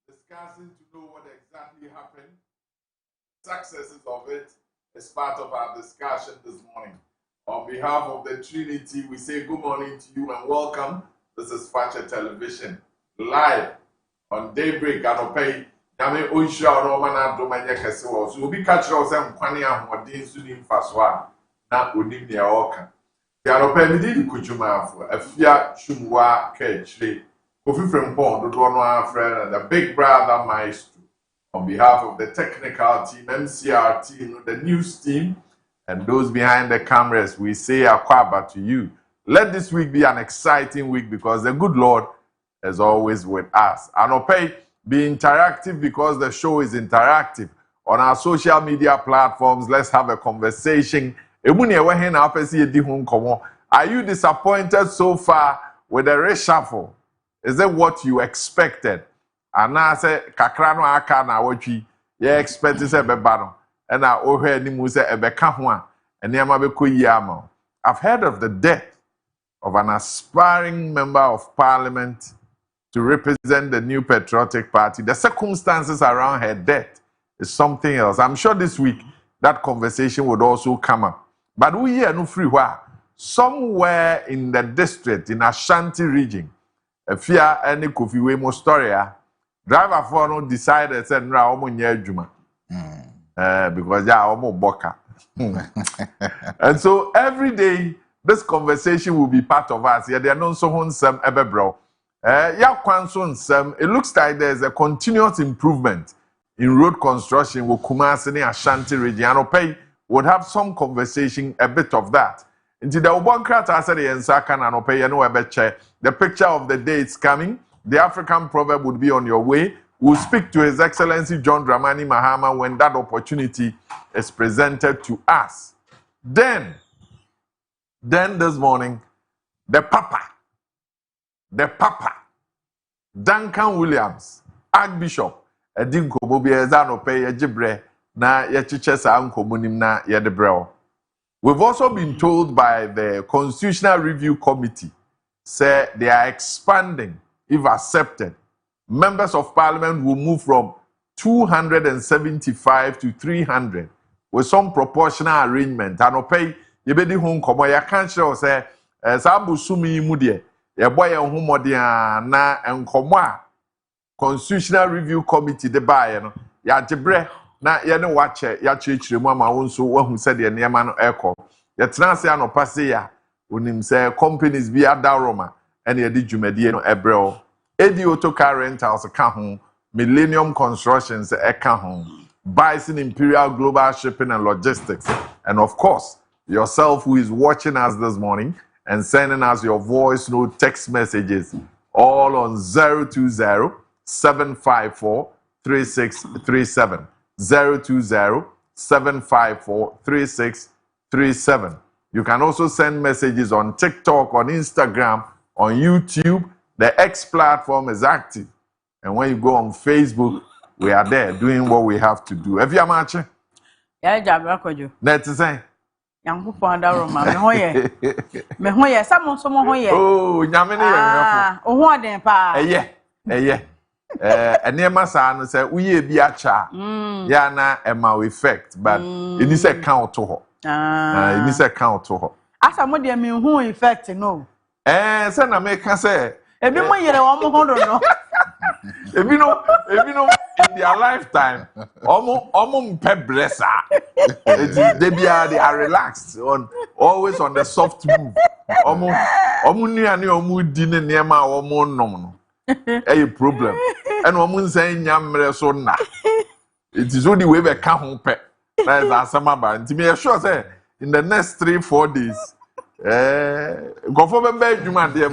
Discussing to know what exactly happened, successes of it is part of our discussion this morning. On behalf of the Trinity, we say good morning to you and welcome. This is Facha Television, live on Daybreak. Anopay, Dame Oisha Romana Domania Casso. So we'll be catching us and Quania Modin Sunim Faswa, not Udimia Oka. Anopay, we did Kojo Marfo, a Fia Shumwa Ketchley. From Pond, friend, the big brother maestro, on behalf of the technical team, MCR team, the news team, and those behind the cameras, we say Akwaba to you. Let this week be an exciting week because the good Lord is always with us. And Opay, be interactive because the show is interactive. On our social media platforms, let's have a conversation. Are you disappointed so far with the reshuffle? Is that what you expected? And now I say, Kakrano aka na watchi, you expect say beba no. And I ohe ni mu say ebeka ho a, enema be ko yama. I've heard of the death of an aspiring member of parliament to represent the New Patriotic Party. The circumstances around her death is something else. I'm sure this week that conversation would also come up. But we hear no free where somewhere in the district in Ashanti region. Fear any coffee way more story. Driver for no decided said no omo nye adwuma. Because ya omo boka. And so every day this conversation will be part of us. Yeah, there no so honsem ebebro. Ya kwan so nsem. It looks like there's a continuous improvement in road construction with Kumasi and Ashanti region. Opay would have some conversation, a bit of that. Into the Ubonkrat said the Ensaka and Opay no ebeche. The picture of the day is coming. The African proverb would be on your way. We'll speak to His Excellency John Dramani Mahama when that opportunity is presented to us. Then this morning, the Papa, Duncan Williams, Archbishop, Edinko Bobi Ezano Pay Ejibre, na Yechichesa Unko Munim na Yedebreo. We've also been told by the Constitutional Review Committee say they are expanding, if accepted. Members of Parliament will move from 275 to 300 with some proportional arrangement. And Opay, you be the home come. You can't show say, Sabu Sumi Mudie, your boy and Humodia na and Komwa Constitutional Review Committee the buy, ya Jibre, na ya no watch it, ya church mama also one who said the Niaman Echo. Ya Transiano Passia. Unim say companies be at Daroma and ye did Jumedi no Ebrel. Edi Otoka Rentals account home, Millennium Constructions account home, Bison Imperial Global Shipping and Logistics, and of course, yourself who is watching us this morning and sending us your voice note text messages all on 020-754-3637. 020-754-3637. You can also send messages on TikTok, on Instagram, on YouTube. The X platform is active. And when you go on Facebook, we are there doing what we have to do. Have you match? Yeah, Kojo. That's say. Young Panda Roma, Mehoye, someone hoye. Oh, Yamini. Oh, what then, pa? Yeah. And near my son said, we be a cha. Yana and my effect, but it is a count to her. It is a count to her. As a mother, mean who effect, no. Send a make her say, if you want no. If you know, in their lifetime, almost pep blesser. They are relaxed, always on the soft move. Almost near dinner near my no. A problem. And woman saying yam so na. It is only way we come pet. That is our summer band. To me, sure say in the next 3-4 days. Go for the bedroom, dear.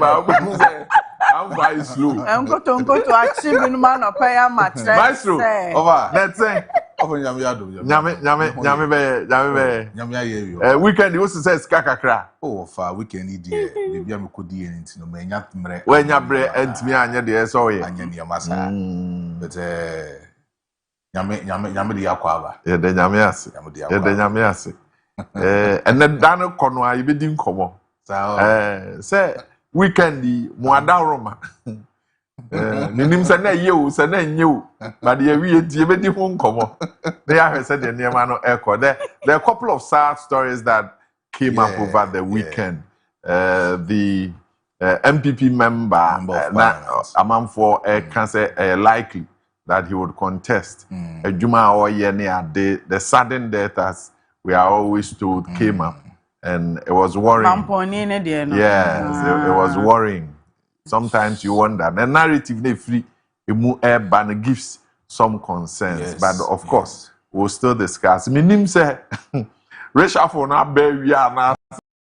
I'm very slow. Nkoto achieve no man opay amatre. Maestro. Over. Let's say. Over nyame be. Weekend you also say skakakra. Oh, for weekend idea. Maybe I'm kodi enti no menya mre. When ya bre entimi anya de so ye. Anya ni amasa. But nyame de yakwaba. Ye de nyame ase. Ye de nyame ase. And dan kono a yebedi nkomo. Say weekend mo adaroma. Ninim se na ye o se na nye o but ye wi enti yebedi ho nkomo. They have said the name no echo. There are a couple of sad stories that came up over the weekend. The MPP member Amanfo can say likely that he would contest. Juma or Yenia, the sudden death, as we are always told, came up, and it was worrying. Yes, it was worrying. Sometimes you wonder. The narrative they free, ban gives some concerns, but of course we'll still discuss. Minim say reshuffle na be na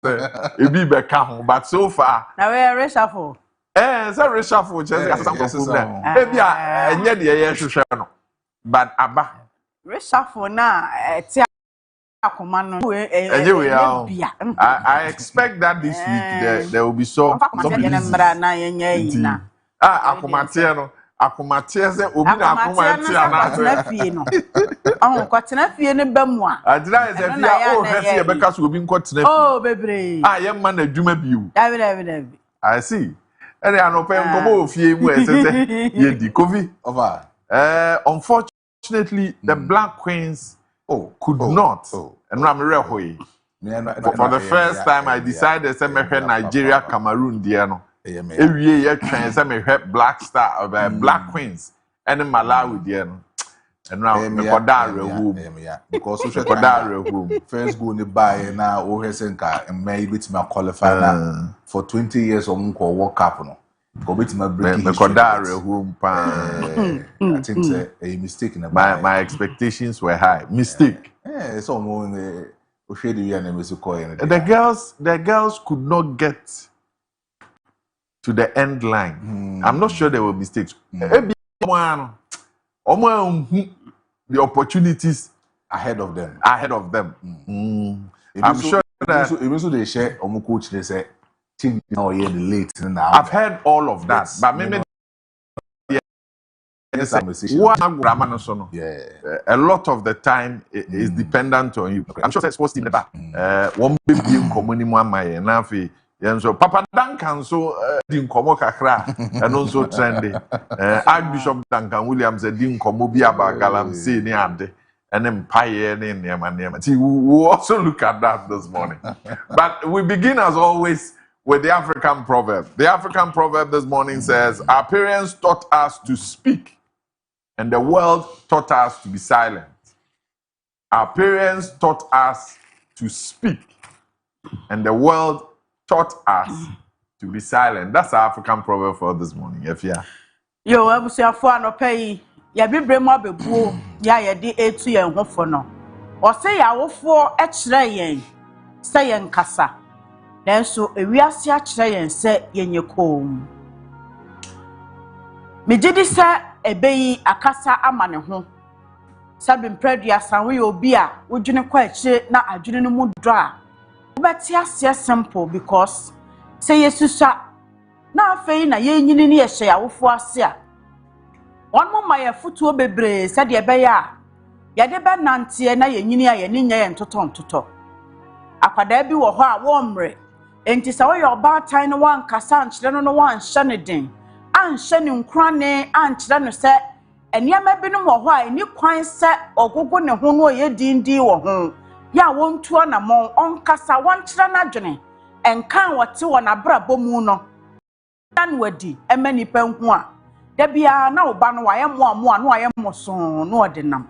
e be beka but so far na we reshuffle. Say reshuffle just as some people na. E bia enye de ye hwehwe no. But aba Reshuffle na ti akoma no I expect that this week there will be some akomate no akomate se obi na akomate na fie no kwatena fie ne bamu a adira is fie o hwese e beka so obi nkotena fie oh bebre ye man na adwuma biu David I see ere anope nkomo ofie mu esese ye di covid over unfortunately the Black Queens could not. And I'm real. For the first time, I decided to make Nigeria, Cameroon, Diano. Every year, trans, I Black Star, Black Queens, and Malawi, Diano. And now, because first go to buy now, Ohesenka, and maybe to qualify for 20 years or more World Cup. Go bit my break. I think a mistake in my expectations were high. Mistake. It's almost the girls could not get to the end line. I'm not sure there were mistakes. The opportunities ahead of them. I'm sure that even so they share coach they say team now the late now. I've heard all of that, but maybe a lot of the time is dependent on you. I'm sure sports team never. One baby community one my na so Papa Duncan so din komo kakra and also trendy. Archbishop Duncan Williams din komo bi aba galamsey ni ade and empire ni nema. We will also look at that this morning. But we begin as always with the African proverb. The African proverb this morning says, our parents taught us to speak, and the world taught us to be silent. Our parents taught us to speak, and the world taught us to be silent. That's our African proverb for this morning. Efia. Yo, abusuafo anopai, ya bibre mo abebuo, ya ye etu ye hofo no. O se ya wofo e kire yen, se yen kasa. Nanso ewiase a kire yen se yenye kom. Mejidi se ebeyi akasa ama ne ho. Sabi mpredua sanwe obi a wodwene kwa akire na adwene no mu dro a. Obeti ase simple because say yesusa na afei na yenyini ne ye hye awofo ase a. Won mo ma ye futuo bebre se de be ya. Ye de be nante na yenyini a ye ne nya ye ntotontoto. Akwada bi wo ho a wo mre. Enti sa wo ye obatan no wan kasa ankyere no wan hye ne den. Anhye ne nkrane ankyere no se eniama binom wo ho a eni kwan se ogogo ne ho no ye dindi wo ho. Ya wontuo na mon onkasa wonkyere na dwene enkan wote wo na brabo mu no dan wadi emani panhu a da bia na oba no waye mo na waye moson no odinam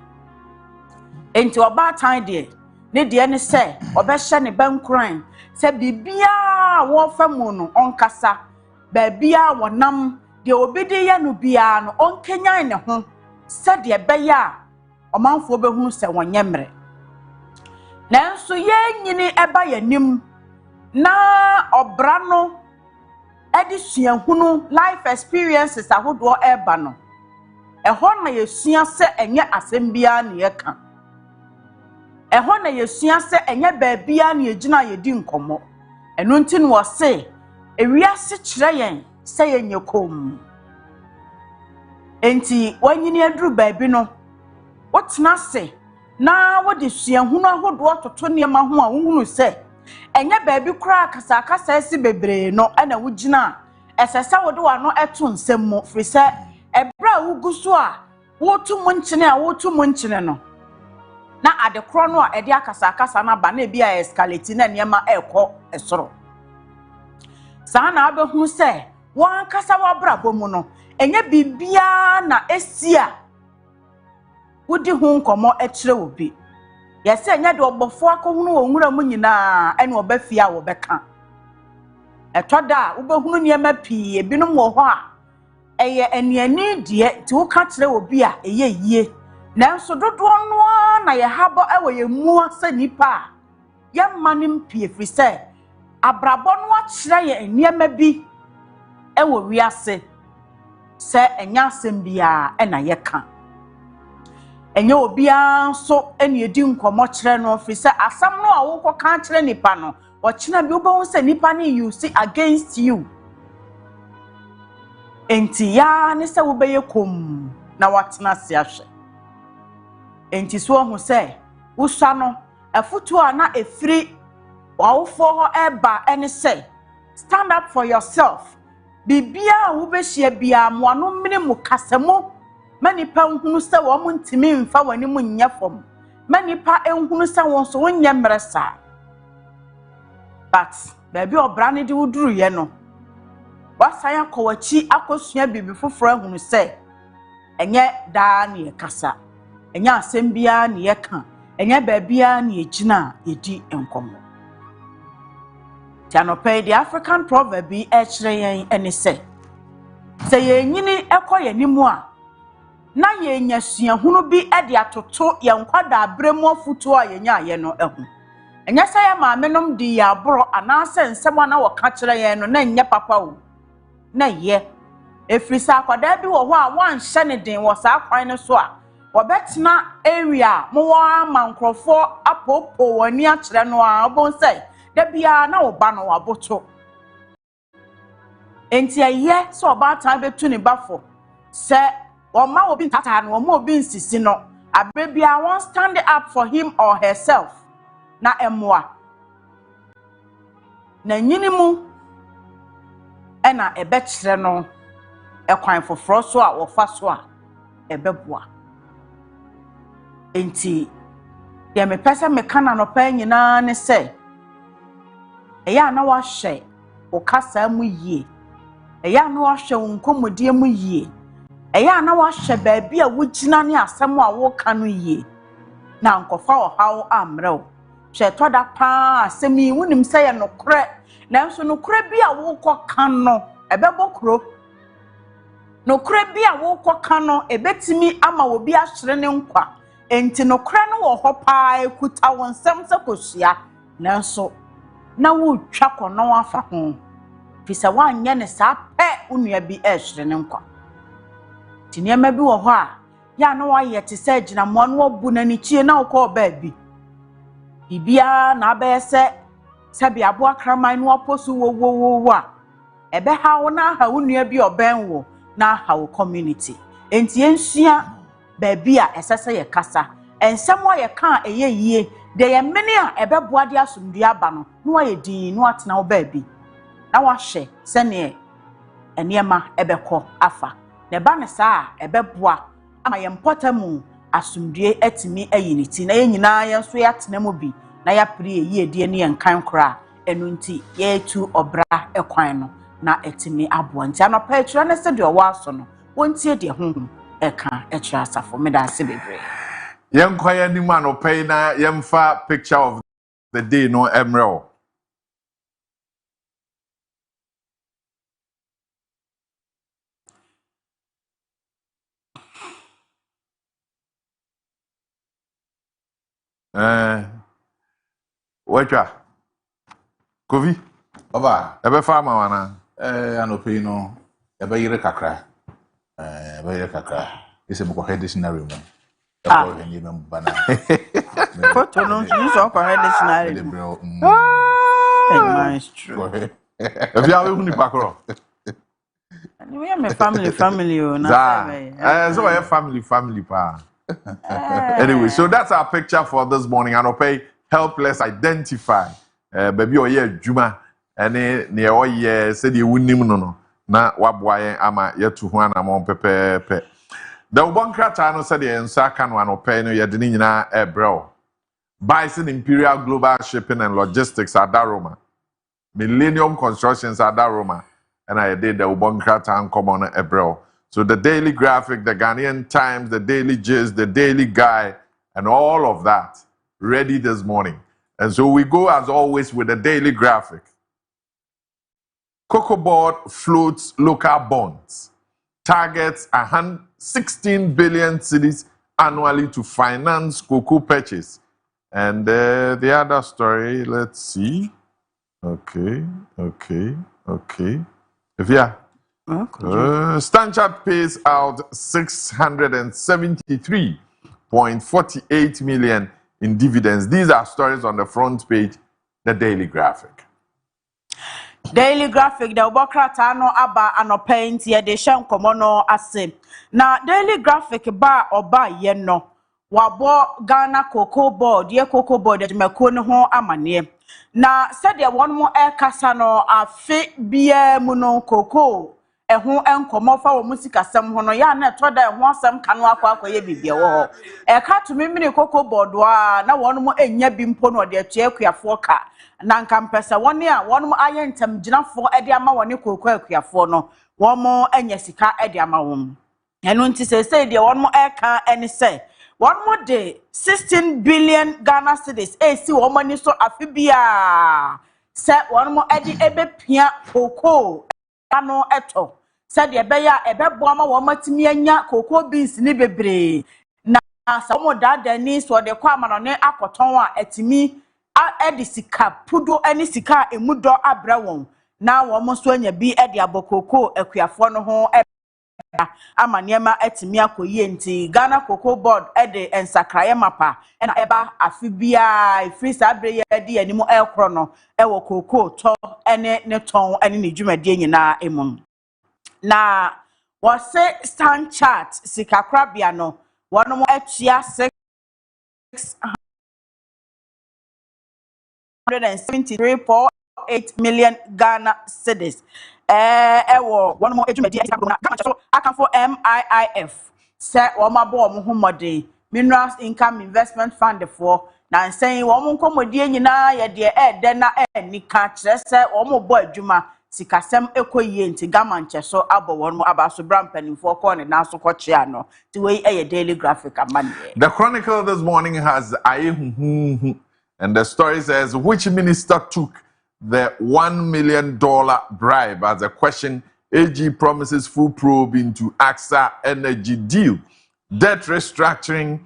enti oba tan de ne de ne se obehye ne bankran se bibia wo famu no onkasa ba bia wonam de obidi ye no bia no onkenyan ne ho se de beya omanfo behunu se wonyemre nanso ye nyini eba yanim na obra no edi suahunu life experiences ahodo eba no ehɔ na yesua se enye asɛm bia na yɛka ehɔ na yesua se enye baabia na yegyina yedi nkɔmmɔ eno nti no wɔse ewiase kyerɛ yɛn sɛ yɛnyɛ kom enti wanyini aduru baabi no wotena se na wode suahunu ahodo toto nneɛma ho a wohunu sɛ enye baabi kura kasa esi bebree no ana wugina esesa wode wano eto nsɛm mu firi sɛ ebra wugu so a wotu mu nkyene no na adekoro no a ede akasa na ba na ebi a escalate na nneɛma ekɔ esoro saa na abɛhu sɛ wan kasa wabra bomu no enye bibia na esia wodi hu nkɔmɔ ekyere obi yɛsɛ enye de obɔfo akɔhunu wɔ nwura mu nyinaa ɛne ɔbɛfia wɔ bɛka ɛtɔda wobɛhunu nneɛma pii ebinom wɔ hɔ a ɛyɛ aniani deɛ ti wo ka kyerɛ obi a ɛyɛ yie nanso dodoɔ no na yɛ habɔ ɛwɔ yɛ mu asɛ nipa a yɛmma ne mpie firi sɛ abrabɔ no akyerɛ yɛ nneɛma bi ɛwɔ wiase sɛ ɛnya asɛm bia ɛna yɛka enye obia nso ene edi nkɔmɔ kyerɛ no firi sɛ asam no a wokɔ ka kyerɛ nipa no wɔkyena bi wobɛhu sɛ nipa ne use against you enti ya ne sɛ wobɛyɛ kom na watena se ahwɛ enti so ho sɛ wusua no afutu a na efiri wawofo hɔ eba ene sɛ stand up for yourself bibia wobɛhyia bia mo ano mene mo kasamo manipa nhunu sɛ wo mo ntimi mfa wani mu nyɛ fom manipa nhunu sɛ won so wonyɛ mresa but baabi obra ne de wuduru ye no wasan akɔwachi akosua bibi foforo ahunu sɛ enye daa ne kasa enye asɛm bia ne yɛka enye baabia ne yegyina yedi nkɔmɔ tianope the African proverb bi ɛkyerɛ yɛn ɛne sɛ yɛnyini ɛkɔ yɛnimu a na yenya suahunu bi ede atoto yenkwada abremu afutu a yenya ye no ehu enye sɛ ya maamenom di ya aboro anase nsɛm na wɔka kyerɛ yɛn no na enye papa o na ye efiri sɛ akwada bi wɔ hɔ a wanhyɛ ne den wɔ saa kwan no so a wɔbɛtena area mo wɔ ama nkrɔfo apopo wani akyerɛ no a obon sɛ da bia na wo ba no waboto enti ayɛ sɛ ɔbaatan betu ne bafo sɛ Oma obi tata no oma obi nsisi no abrebia won stand up for him or herself na emoa na nyini mu ena ebekyere no ekwan foforo so a wofa so a ebeboa enti de me pese me kana no pa nyina ne se eya na wa hye wo kasa mu yie eya na wa hye wo nkomodie mu yie eya na wahye baabi a wugina ne asɛm a woka no yie na nkɔfa ɔhaw amrew hwɛ toda pa asɛm yi wonim sɛ yɛ nokore nanso nokore bi a wokɔka no ɛbɛbɔ kuro nokore bi a wokɔka no ɛbɛtimi ama obi ahyere ne nkwa enti nokore no wɔ hɔ pa ekuta wɔn nsɛm sɛ kosua nanso na wotwa kɔnɔ afa ho fisa wanyɛ ne saa pɛ onua bi ɛhyere ne nkwa Tinyema bi wɔ hɔ a ya na wayɛ te sɛ gyinamo no wabu na ne chie na wokɔ baabi bibia na abɛyɛ sɛ bi abo akraman no waposu wo a ebe ha wo na ha wo nua bi ɔbɛn wo na ha wo community enti ensua baabi a ɛsɛsɛ yɛ kasa ensɛm a yɛ ka ɛyɛ yie de yɛ mene a ɛbɛboa de asomdua aba no na wayɛ din na watena wo baabi na wahwɛ sɛ ne eniema ɛbɛkɔ afa ne ba ne saa ebeboa ama ye mpota mu asumdue atimi ayiniti na ye nyina ye nso ya tena mu bi na ya pere ye die ne nkan kora enu nti ye tu obra ekwan no na atimi aboa nti anopa etira ne se de owo aso no wontie de honhom eka etira asafo me da se bebre ye nkwaya ni ma anopa yi na ye mfa picture of the day no emre Wetwa Kovi Ova ebe fa ma wana Anope no ebayire kakra ebayire kakra ese mo ko head dictionary mo e ko heni me bana Photo no you so ko head dictionary bro it's true If you have uni pakro we am family o na say so we family pa. Anyway, so that's our picture for this morning. Anope helpless identify baby oye adwuma ene ne oye said you wunim no na waboaye ama yetu ho anamon pepepe. The Ubonkrata no said the ensaka no anope no yede ni nyina ebrel. Bison Imperial Global Shipping and Logistics at Daroma. Millennium Constructions at Daroma. And I did the Ubonkrata and Common ebrel. So the Daily Graphic, the Ghanaian Times, the Daily Gist, the Daily Guide, and all of that ready this morning. And so we go as always with the Daily Graphic. Cocoa Board floats local bonds. Targets 16 billion cedis annually to finance cocoa purchase. And the other story, let's see. Okay. If yeah. Stanchart pays out 673.48 million in dividends. These are stories on the front page, the Daily Graphic. Daily Graphic, the Ubokrata no aba anopaint ye de shem komono ase. Na Daily Graphic ba oba ye no. Wabo Ghana Cocoa Board, ye Cocoa Board de mekone ho amane. Na said ya one more air kasa no afi biye muno cocoa. Eho enkomo fa wo musika sem ho no ya na etoda eho asem kanu akwakoye bibie wo ho e ka to mimini Cocoa Board wa na wonu mo enya bi mpo no de atu akuafo ka na nka mpesa woni a wonu mo aye ntam ginafo e de ama woni cocoa akuafo no wo mo enya sika e de ama wo enu nti se de wonu mo e ka eni se wonu mo de 16 billion Ghana cedis e si wo mo ni so afibia se wonu mo e de ebepia cocoa ano eto said ye beya ebebo ama wo matimi anya cocoa beans ni bebre na sa mo dada ni so de kwa ama no ne akoton a etimi edi sika pudo ani sika emudo abra won na wo mo so anya bi edi abokoko akuafo no ho ama niema etimi akoyie nti Ghana Cocoa Board edi ensakraye mapa na eba afibia free sabre ye di animu ekro no ewo cocoa to ene ne ton ene ne dwumade nyina emu na wose stand chart sikakrabia no wono mo atua 673.8 million Ghana cedis ewo wono mo adwumade na so akanfo MIIF se wo mabo wo ho mode Minerals Income Investment Fund for na nsen wo mo nkomodie nyina ye de de na nika kire se wo mo bo adwuma sikasem ekoyie nti gamanche so abo won mo abaso brampanimfo ko ne na so kochia no ti we Daily Graphic amane. The Chronicle this morning has and the story says which minister took the $1 million bribe as a question. AG promises full probe into AXA energy deal. Debt restructuring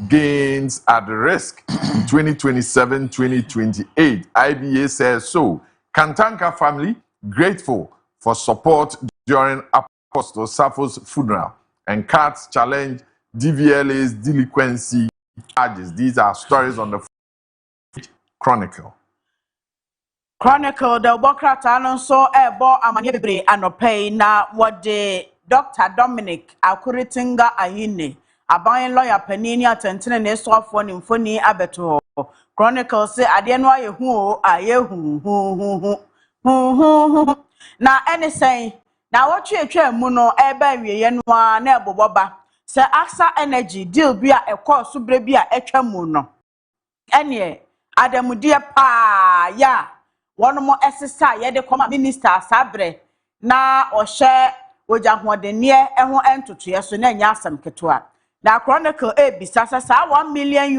gains at risk in 2027-2028. IBA says so. Kantanka family grateful for support during Apostle Sappho's funeral. And Cats challenge DVLA's delinquency charges. These are stories on the Chronicle. Chronicle the Ubokrata no so ebo amanye bebre anopei na wode Dr. Dominic Akuritinga Ahine aban lawyer panini atentene ne soafo ne mfoni abeto Chronicle say ade no ayehu o ayehu na anything na wotwe mu no eba wieye no na eboboba say AXA energy deal bi a ekọ so bre bi a etwa mu no ene adamudie pa ya one more exercise ye de koma minister sabre na ohye ojahodenie eho entotoye so na nya asem ketoa na Chronicle bisa sa $1 million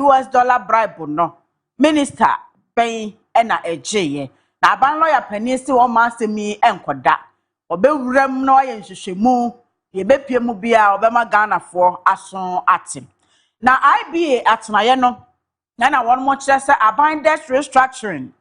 bribe no minister ben na ejeye na aban lawyer panisi wo ma asemi enkoda obewuram na oye nhwehwemu ye bepie mu bia obema Ghana fo aso atim na IBA atnaye no na one more kire say aban debt restructuring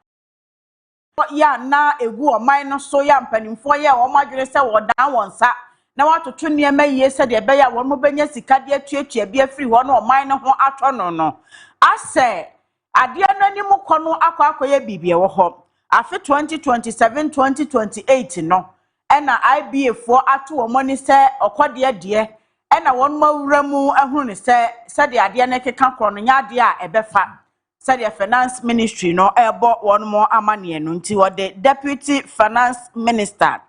ya na egu oman no so ya mpanimfo ya wo madwene se wo dan wonsa na watoto niema yie se de be ya wo mo benya sika de atuatua bi afiri ho no oman no ho atɔ no ase ade ananim kɔ no akɔakɔyɛ bibie wo ho afi 2027 2028 no ena IBA fo ato wo moni se okɔde de ena won mawura mu ahunu ne se de ade na keka kɔ no nya ade a ebefa said the finance ministry no ebo one more amane no nti the deputy finance minister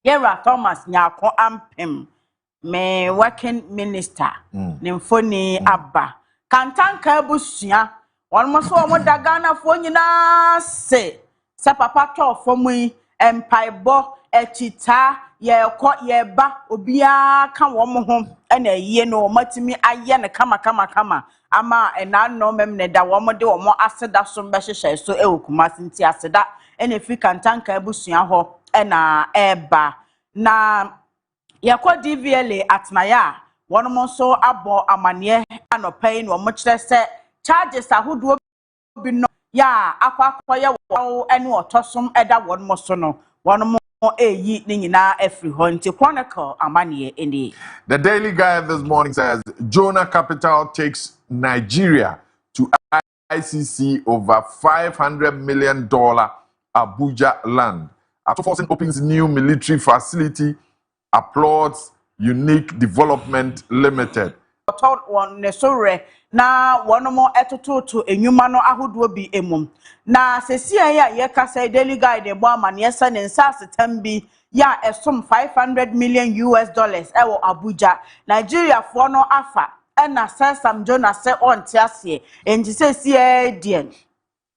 Yera Thomas Nyako Ampem me working minister nemfoni abba kantanka ebusua one mo so mo daga na fo nyina se papa to fo yi empaibo echita ye ko ye ba obia ka wo mo ho na yie no matimi aye ne kama ama ena no mem ne da wo mo de wo mo aseda so mbehyehyɛ so ewokuma sinti aseda ena fi kantanka ebusua ho na eba na yakɔ DVLA atnaya wɔn mo so abɔ amane anopai no mo kyerɛ sɛ charges ahodoɔ bi no ya akɔakɔyɛ wo ene otosom eda wɔn mo so no wɔn mo eyi ne nyina afri hɔ nti Chronicle amane eni. The Daily Guide this morning says Jonah Capital takes Nigeria to ICC over $500 million Abuja land. After forcing opens new military facility, applauds Unique Development Limited. One nesore na one more etoto to enyuma no ahodo bi emum na sesia ya ye kasa Daily Guide ebo amane yesa ne nsase tambi ya esom $500 million ewo Abuja Nigeria for no afa na Sam Jonah se onte ase enti sesia dien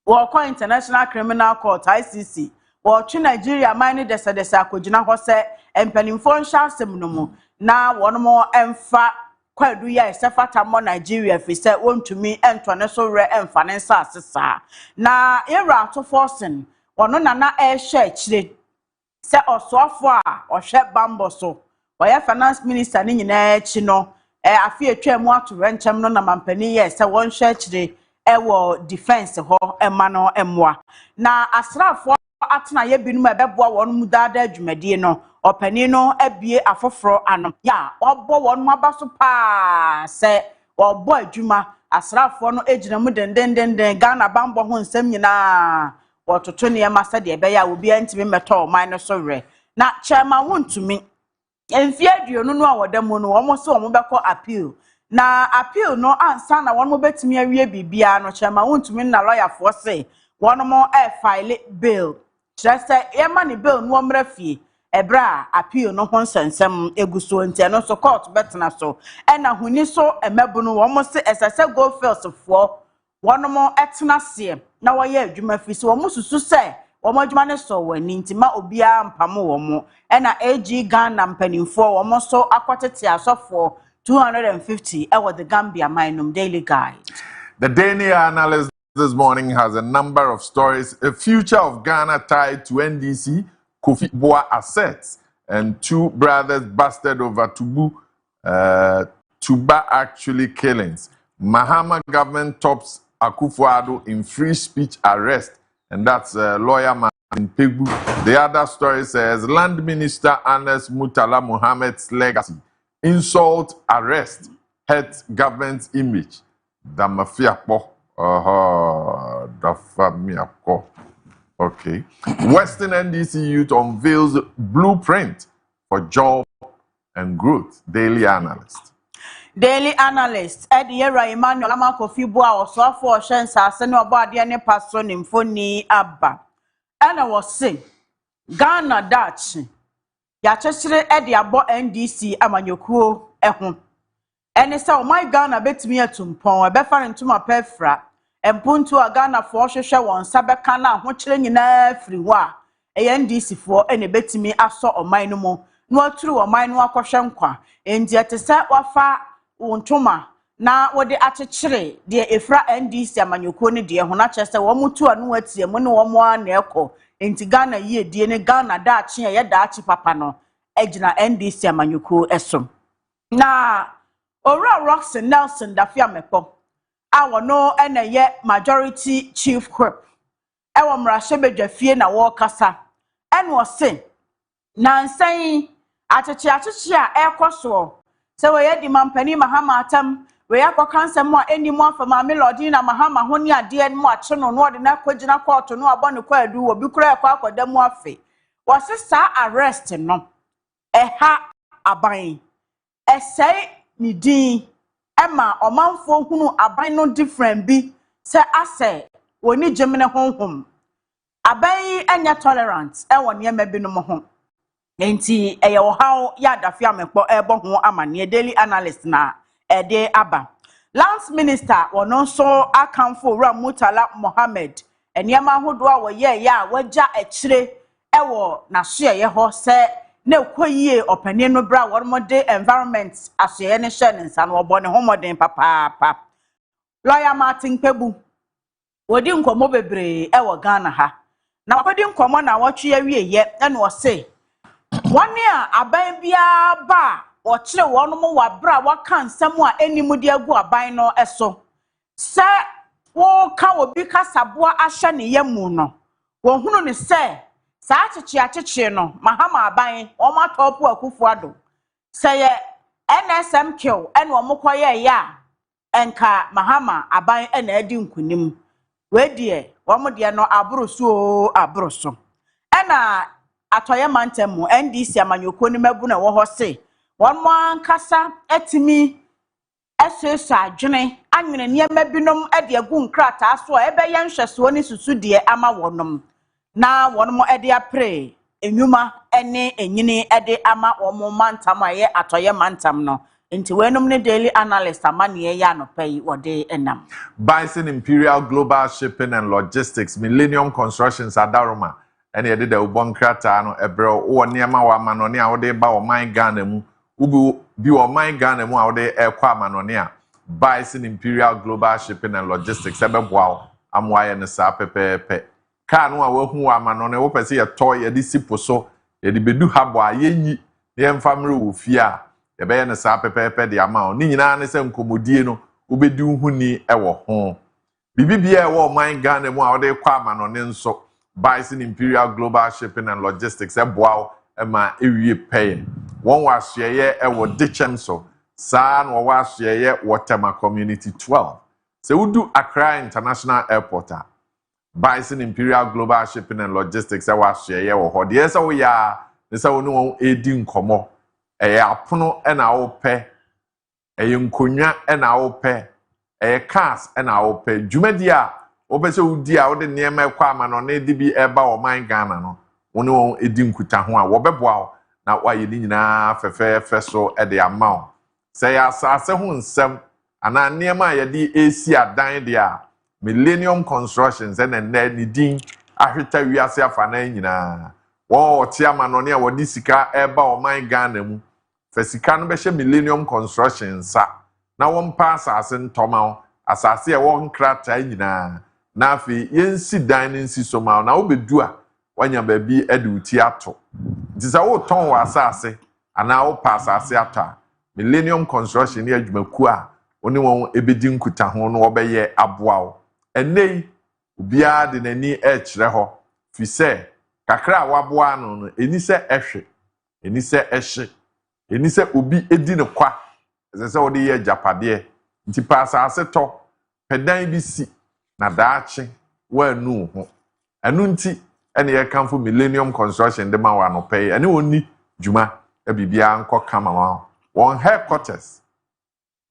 wo ko International Criminal Court ICC wo twi Nigeria mine desa akogina ho se empanimfo nsha asem no mu na one more emfa kwadu ya esefata mo Nigeria fi se wontumi entone so re emfa ne nsa asesa na era to forcing ono na ehye kire se osofo a ohwe bambo so oya finance minister ni nyina echi no afi atwa mu ato renchem no na mampani ye se won hwe kire ewo defense ho ema no emwa na asrafo atena ye binum ebeboa won mu dada adwumadie no opani no abie afoforo ano ya obo won mu abaso pa se obo adwuma asrafo no ejina mu dendendenden Ghana bambo ho nsem nyina wototo ne yema de ebe ya obi antimi meto oman no so re na chairman wontumi emfie aduonu no awodam no wo so wo beko appeal na appeal no ansa na won mo betimi awie bibia no chairman wontumi na lawyer for say won mo file bill just say yema ni bill no mrafie ebra appeal no ho nsensem eguso ntia no so court betena so ena huni so emebu no wo mo se esese go first for won mo etena se na wo ye adwuma fi so wo mo susu se wo mo adwuma ne so wani ntima obia mpam wo mo ena AG Ghana mpanimfo wo mo so akwatete asofo 250 ewo the Gambia Minum Daily Guide. The Daily Analyst this morning has a number of stories. A future of Ghana tied to NDC, Kofi Boa assets, and two brothers busted over Tuba actually killings. Mahama government tops Akufo-Addo in free speech arrest, and that's lawyer Martin Pegbu. The other story says Land Minister Anas Mutala Mohammed's legacy. Insult, arrest, hurt government's image. The mafia po. The family. Okay. Western NDC youth unveils blueprint for job and growth. Daily Analyst. Daily Analyst. Ediera Emmanuel Amakofi Boa was so for Shensa Seno Badi and Passon in Foni Abba. And I was saying Ghana Dutch. Yachesire Eddie abo NDC amanyokuo ehun. Ene say my Ghana betimi atumpon ebefa ntuma pefra empuntu a Ghana fo hwehwe won sabeka na ahokyere nyina afiri ho a NDC fo ene betimi aso oman no mu no aturu oman no akohwe nkwa endi etese wafa ntuma na wode akyekere de efra NDC amanyokuo ne de ho na kyese wo mutu anu atie mu ne wo mo ana ekọ enti Ghana yie die ne Ghana da achi ye da achi papa no ejina NDC amanyuku esom na Ora Roxon Nelson Dafia Mepo awo no ene ye majority chief whip ewo mrahye bedwafie na wo kasa ene wo se nansan acheche a ekoso se we yedi mampani mahama atam we yakọ kansem a enimu afama melody na mahama ho ne ade mu ache no no de na kwagina court no abọ ne kwadu wo bi kura ekọ akoda mu afe wo se sa arrest no eha aban esei ni din ema omanfo hunu aban no different bi se ase woni gemene honhom aban enya tolerant ewo ne mabinum ho enti eye wo haw ya dafia mekpo ebo ho amane daily analyst na ede aba lance minister wono so akamfo ra mutala mohammed eniema hodo a wo ye ya waja ekire ewo na so ye ho se na koyie opani no bra wormode environment asye ne hye ne nsa no obone homoden papa lawyer Martin Pebu wodi nkomo bebre ewo Ghana ha na wakodi nkomo na wotwe awie ye na wo se wone a aban bia ba wo kire wono mo wabra waka nsam a enimu de agu aban no eso se wo ka obi kasaboa ahye ne yamu no wo hunu ne se sa acheche no mahama aban o ma topu akufu ado se ye NSM kill ene wo mokoye ya enka mahama aban ene adi nkunim we die wo mo de no abroso ena atoye mantemu NDC amanyoko ni mabu na wo ho se won mo ankasa etimi eseso adwene anwene niema binom ede agu nkrata so ebe ye nhweso ni susu de ama wonom na wonom ede apre enwuma ene enyini ede ama womo mantam aye atoye mantam no nti wenum ne daily analyst amane ya no pay wode enam Bison Imperial Global Shipping and Logistics Millennium Constructions Adaroma ene yede da ubon krata no ebre wo niema wa manone a wode ba o man Ghana mu ubi bi o man Ghana mu a wode ekwa manone a Bison Imperial Global Shipping and Logistics ebeboa amwaye ne sa pepepe ka no a wahu wa manone wo pese ye toy ye disipo so ye di bedu habo a yenyi ye mfamre wo fie a ye be ye ne sa pepepe de ama o ni nyina ne se nkomodie no ubedi huni ewo ho bibibia ewo man Ghana mu a wode kwa manone nso Bison Imperial Global Shipping and Logistics eboa ema ewie pay won wahye ewo dichem so saa no wahye Waterma Community 12 se udu Accra International Airport a Bison Imperial Global Shipping and Logistics wahye wo ho de ese wo ya ne se wonu won edi nkomo apono na wo pe nkonwa na wo pe cars na wo pe dwumadi a obese udi a wode niema ekwa amano na edi bi eba o man Ghana no woni won edi nkuta ho a wobeboa na waye ni nyina fefe so e de amount say ya asase ho nsem ana niema ye di AC adan de a Millennium Constructions and ni din ahweta wiase afa na nyina wo ti amano ne a wodi sika eba o man Ghana mu fe sika no be hye Millennium Constructions sa na won pa asase ntoma asase e won krata nyina na afi yensi dan nsi soma na obedu a wanya baabi ede uti ato disa wo ton wa asase ana wo pa asase ata Millennium Construction ne adwumaku a oni won ebedi nkuta ho no obeye aboa wo enei obia de nani e kire ho fi se kakra waboa no eni se ehwe eni se ehye eni se obi edi ne kwa se wo de ye japade nti pa asase to pedan bi si na daachi wanu ho anu nti ene ye kanfo Millennium Construction de ma wa no pay ene woni djuma e bibia nko kama wa won headquarters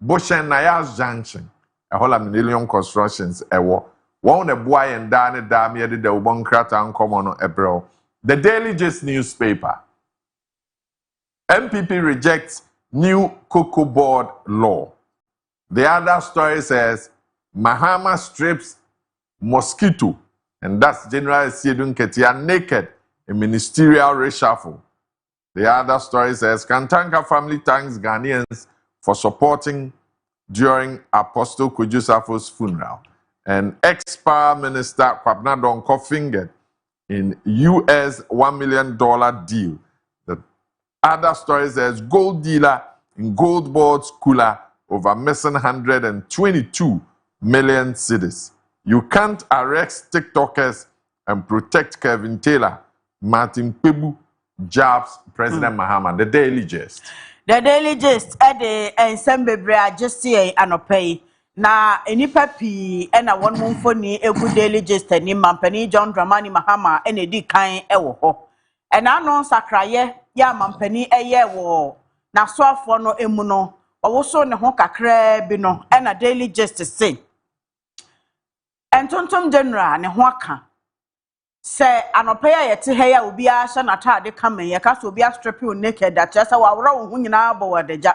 Boshen Nayas Junction e hola Millennium Constructions ewo won na boa yen da ne da me de ubon krata nkomo no ebrel the Daily Gist newspaper MPP rejects new cocoa board law. The other story says Mahama strips mosquito, and that's General Siedun Ketia naked in ministerial reshuffle. The other story says Kantanka family thanks Ghanaians for supporting during Apostle Kojo Marfo's funeral. And ex-power minister Kwabena Donko fingered in US $1 million deal. The other story says gold dealer in gold boards cooler over missing 122 million cedis. You can't arrest TikTokers and protect Kevin Taylor, Martin Pebu, jabs President Mahama. The Daily Gist. The Daily Gist at the Ensemble just here anopay. Na enipa pi na won mumfoni egu Daily Gist ni mampani John Dramani Mahama ene di kan ewo ho. Ena no sakraye ya mampani eye wo na soafo no emu no owo so ne ho kakra bi no na Daily Gist say. Entontom general ne ho aka. Se anopeya yete he ya obi a hye na tade kamen ye ka so obi a strip you naked that chesa wa wora wo hu nyina bo wadagya.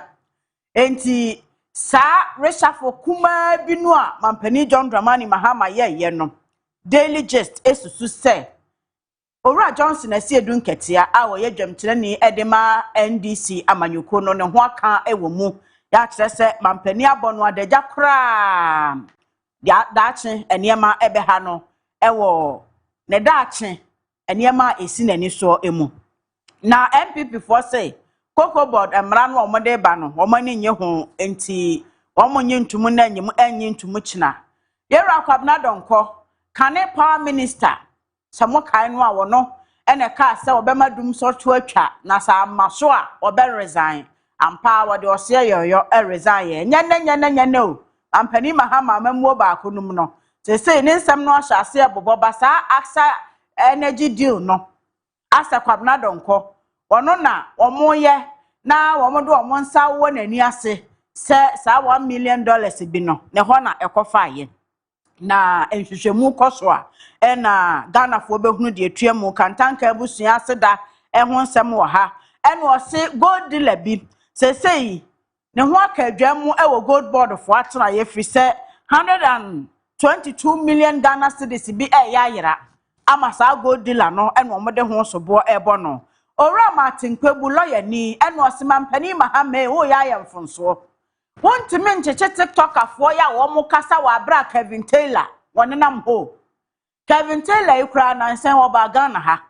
Enti sa resafo kuma bi no a mampani John Dramani Mahama ye no Daily Gist esusu se Owura Johnson asi edun ketia a wo ye dwamkire ni edema NDC amanyuko no ne ho aka ewo mu ya kire se mampani abono adagya kra ya daache eniema ebe ha no ewo ne daache eniema esi nani so emu na MPP for say Cocoa board emra no omode ba no omani nye ho enti omonye ntumu na anyim enye ntumu kina yera kwabna donko kane power minister samo kai no a wono ene ka se obemadum so to atwa na sa maso a obe resign ampa wode ose yoyo resign nyane o ampani Mahama mamuo ba akonum no se ne nsem no ahase abobo basa aksa energy deal no asa kwabna donko ono na omoye na womodo omonsa wo nani ase se sa $1 million bi no ne ho na ekofa ye na enhwehwemu koso a na Ghana fo behunu de etuamu kantanka abusua aseda ho nsem wo ha ene o se gold dealer bi sei ne ho aka adwamu ewo gold board fo atena ye firi se 122 million Ghana cedis bi yayira ama sa gold dealer no ene omode ho sobo ebo no Owura Martin Kwebu lawyer ni ene osimampani Mahama wo ya yemfonso wontimi ncheche TikTok afo ya wo mu kasa wa bra Kevin Taylor wonenam ho Kevin Taylor ikura na nsen wo ba Ghana ha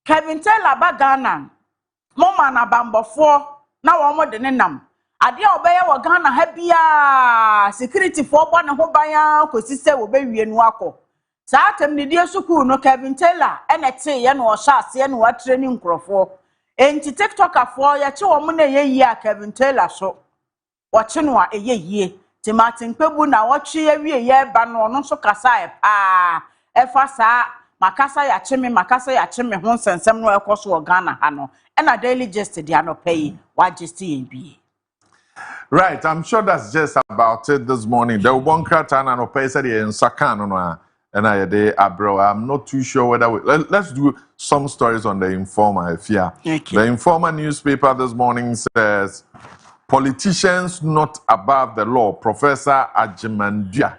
Kevin Taylor ba Ghana mo ma na bambofo na wo mo de nenam ade a obeye wo Ghana ha bia security fo bo ne ho ban ya kosise wo be wie nu akọ saa tem ne die sukuu no Kevin Taylor ene te ye no sha ase ne wa training nkrofo enti TikTok afo ya che wo mo na ye yi a Kevin Taylor so wachi no a eye yie ti Martin Kwebu na wachi ye wie ye ba no no so kasa e pa efa saa makasa ya cheme ho nsensem no ekoso wo Ghana ha no ena Daily Gist dia no pay wa gist ye bi. Right, I'm sure that's just about it this morning. The Ubonka Tana no pay said in Sakano no and I day abro. I'm not too sure whether let's do some stories on the Informer if yeah. Okay. The Informer newspaper this morning says politicians not above the law, Professor Ajimandia.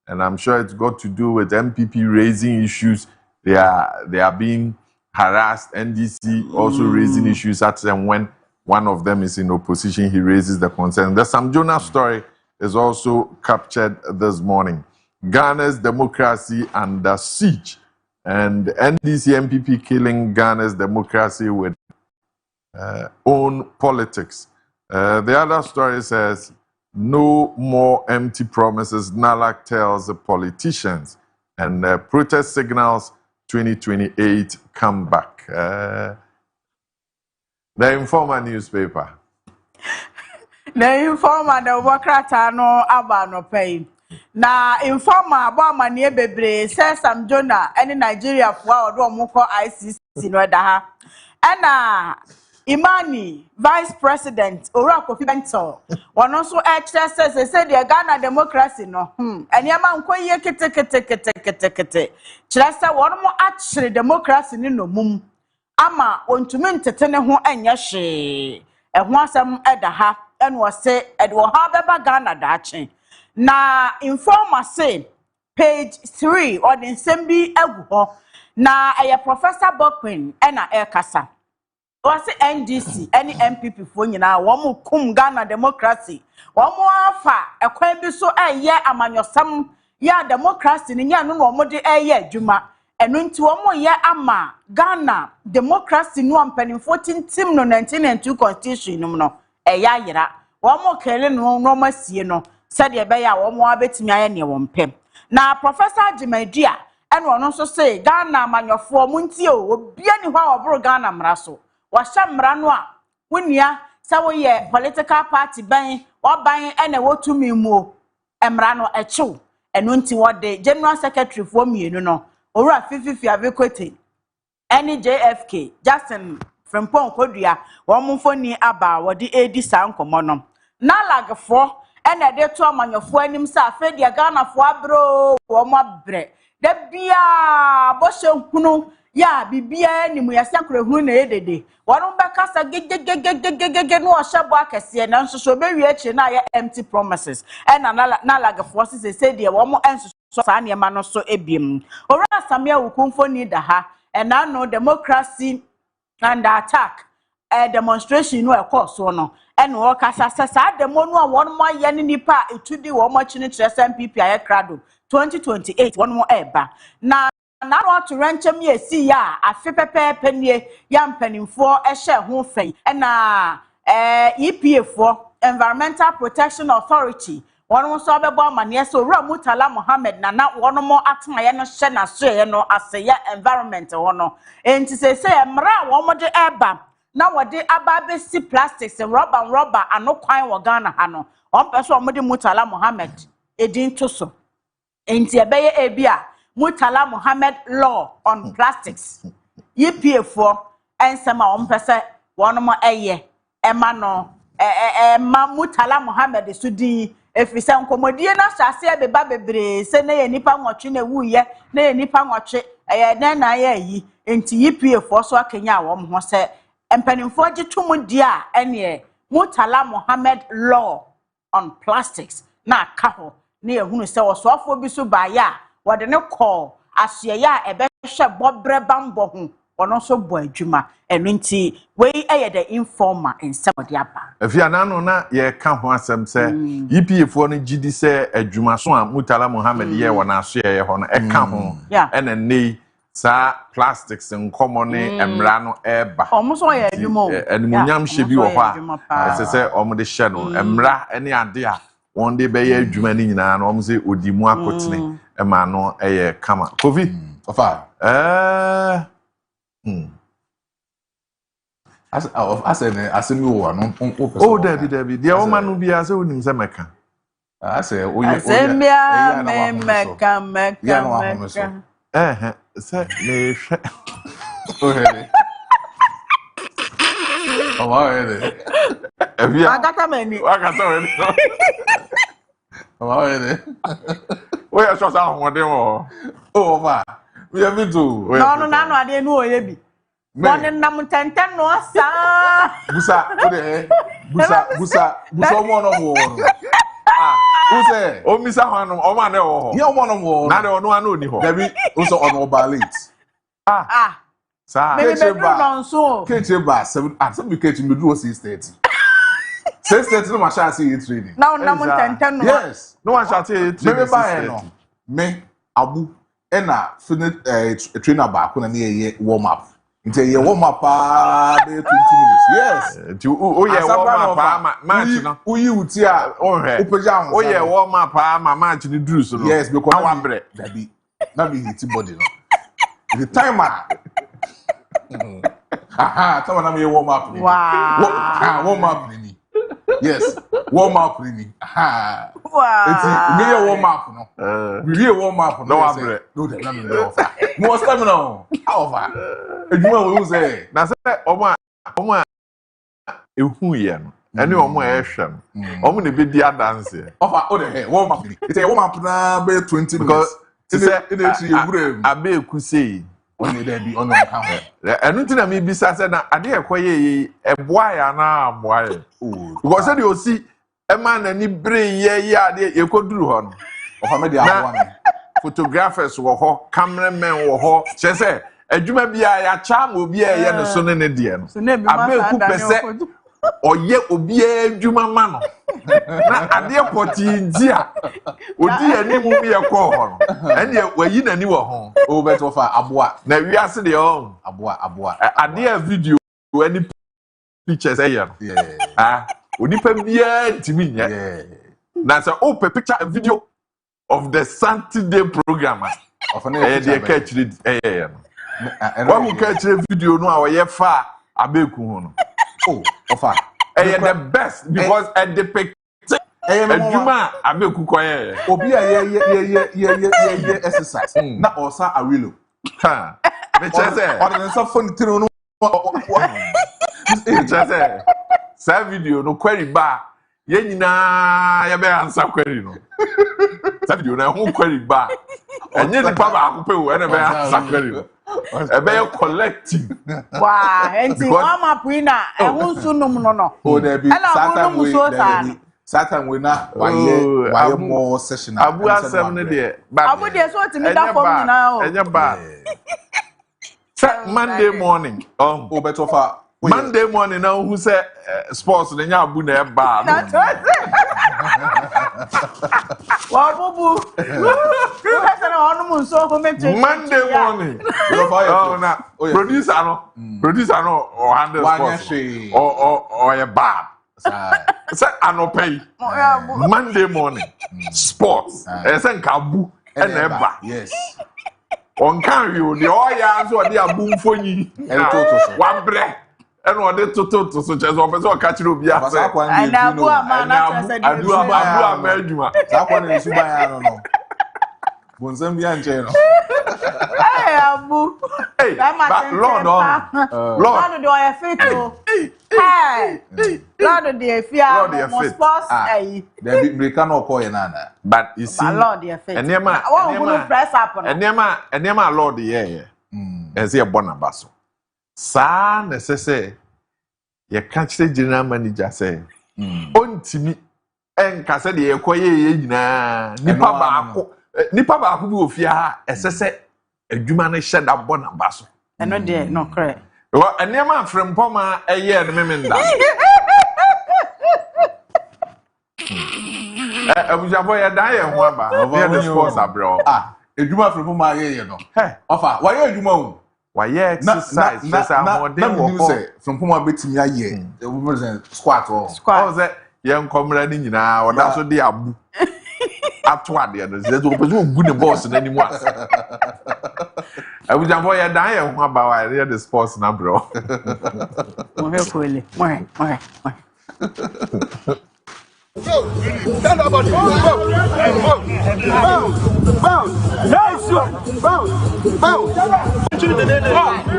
And I'm sure it's got to do with MPP raising issues. They are being harassed. NDC also raising issues at them when one of them is in opposition. He raises the concern. The Sam Jonah story is also captured this morning. Ghana's democracy under siege. And NDC MPP killing Ghana's democracy with own politics. The other story says, no more empty promises, Nalak tells the politicians. And protest signals 2028 come back. The Informer newspaper. The Informer, the Wakrata no aba no pay. Na Informer, Bama near Bebre, says Sam Jonah, any Nigeria for or Moko ICC no daha. And Imani, Vice President, Orako Bento, one also says they said the Ghana democracy no. And Yaman Koye kete. Chilasa, one more actually democracy no mum. Ama, on to mean to tene ho enyashi. And once some edaha, and was say, Edward Habeba Ghana dachi. Na Informer say, page 3, or the Sembi Eguho, na a Professor Bokwin, and a Kasa. Was NDC, any MPP for you now, one more cum Ghana democracy, one more alpha, a quaint so a year among your some ya democracy in ya no more a year, Juma, and into one more year ama Ghana democracy no one penny 14 team no 1902 constitution no a yara, one more Kellen no mercy no, said ye bear one more bet me near one pem. Now, Professor Jimedia, and one also say Ghana manyofo munti o obia ni hwa obro Ghana mraso wa hya mra no a wonia sa wo ye political party ban oban ene wotumi mu emra no echiw eno nti wode general secretary for mienu no owura fififi abekote ene JFK Jackson Frempong Kodua wo mfoni aba wode edi sa nkomo no na lagfo ene de to amanyofo anim sa afedia Ghana fo abro wo mo abre da bia bo hunu ya bibia ni mu yasa krehunu na edede wonu bekasa gegegegegege no ohye bo akese na nsoso be wi achi na ya empty promises ena na lagfo se de wo mo enso sa ne ma no so ebiem ora samia wukumfo ni da ha ena no democracy and attack demonstration no course no eno wo kasa sa demo no won mo ye ni nipa etudi wo mo chini tre MPP aye krado 2028 won mo eba na no to ranchem ye si ya afi pepepe nie ya mpanimfo ehye ho fei na EPA Environmental Protection Authority won so bebo amane so Owura Murtala Mohammed na won mo atena ye no hye na so ye no aseye environment wono enti se emra won mo de eba na wode ababe si plastics rubber ano kwan wo Ghana ha no on person omode Murtala Mohammed edin to so enti ebeye ebia Murtala Mohammed law on plastics EPA ensema on person won mo eye ema no ma Murtala Mohammed sudi efise nkomodie na hyase beba bebre se na ye nipa nwotwe na wuye na ye nipa nwotwe na ye yi enti EPA so akenya wo ho se empanimfo gitum dia ene Murtala Mohammed law on plastics na kaho na ehunu se osofo bi so ba ya wode ne call ahye ya ebehwe bobre bambo ho ono so bo adwuma eno nti we the informer ensem de aba afia na no na ye ka ho asem se EPA no gidi se adwuma so a Murtala Mohammed ye wona so ye ho no e ka ho ene nei sa plastics nkomone emra no eba omuso ye adwuma animunyam hye bi wo ha se omde hye no emra ene ade a won de be ye adwuma ni nyina no omse odimu akotene ema no eye kama covid ofa asemi wo no oh David dia o manu bia se onim se meka ase oye semia me meka se me hwe ohele ohele evia agata mani ohele oya so sa honde wo ofa we have to no na no ade nu oye bi Boni nam tenten no asa busa mo no mo use o misa hanu o ma na wo ho ye o mo no mo na de onu anu oni ho David also on obalit sa me be no nso keche ba 7 some keche me do 6:30 6:30 no ma sha see training na nam tenten no yes no one shall say me ba no me abu e na finish trainer ba ko na ye warm up Nte ye warm up be 20 minutes. Yes. Nti o ye warm up match no. Uyi uti a ohwe. Upeja o ye warm up match ni duru so no. Yes, because na wabre. Dabi. Na be hit body no. The timer. Tama na me warm up. Wow. Warm up ni. Yes. Warm up ni. Wow. Eti me warm up no. We really warm up no wabre. No dey na me offer. No stamina. Over. Eduma we say na se omo ehu ye no ene omo ehwe no omo ne be di dance offer o the hair warm up it's a warm up na be 20 because it say egure abe eku sei only there be on account enu nti na me bisa se na ade ekoye eboa ya na amoa ye because say the osi e ma na ni brain ye ade yekoduru ho no offer me the aboa me photographers wo ho cameramen wo ho che adwuma bia ya cha ma obi ye no so ne de no abeku pese oye obi adwuma ma no na ade poti dia odi animu bi ye ko ho no ene wayi nani wo ho o beto fa aboa na wiase de o aboa ade video any pictures ye no onipa bia ntimi nya na say o picture a video of the Saturday program Eh dey catch it eh no. When we catch video no a we fa abeku ho no. Oh, ofa. Eh the best because at the pic Adwuma abeku koye. Obi a ye exercise. Na osa awilo. Ha. Me chese. Ordinance phone tiro no. Me chese. Sa video no query ba. Ye nyina ye be answer query no. Sa video na hu query ba. Enye ni pa ba akupe wo na be answer query no. E be collective. Wow, enti mama puina e hu sunum no. Oh, there be Satan we na why more session. Abu asem ne de. Abu de so ti mi da form nyina o. Enye ba. Monday morning. Oh, better for Monday morning now who say sports the nya abu na e ba. Wa bubu. Person on mu so ho meche. Monday morning. Oh na producer no or handle sports. Or a bad. Say anopay. Monday morning. Sports. Say nkabu and e ba. Yes. On can you the oya so dey abu mfoni. One break. And what they to so just office or catch you be after. And abu amana say abu ameduma. That one is suba no. Bonzem bi anche no. Hey abu. Hey, but Lord Lord do I fit to. Hey. Lord dey fear. Sports eh. There be break no call you nana. But you see Lord dey fit. Enema press up. Enema Lord yeah. Eze bonaba so. Sa necessary ye catch the general manager say ontimi enka se de ekoye nyina nipa ba ko bi ofia esese adwuma no hye da bonaba so eno de no correct enema frempoma eye no memenda abujafo ye dan ye ho aba ye the sports abro adwuma frempoma ye no ofa wa ye adwuma o why exercise just more than what from Puma betimi aye squat or squat that young comrade ni nyina oda so dey abu atwa dey no say to person ogu ne boss na nimu asa abujamfo ya dan ye ho aba wa dey the sports na bro mo he ko ele mo he Go! Stand up, buddy! Bounce! Nice one! Bounce!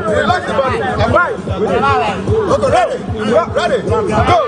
Relax the body. Okay, ready? Go!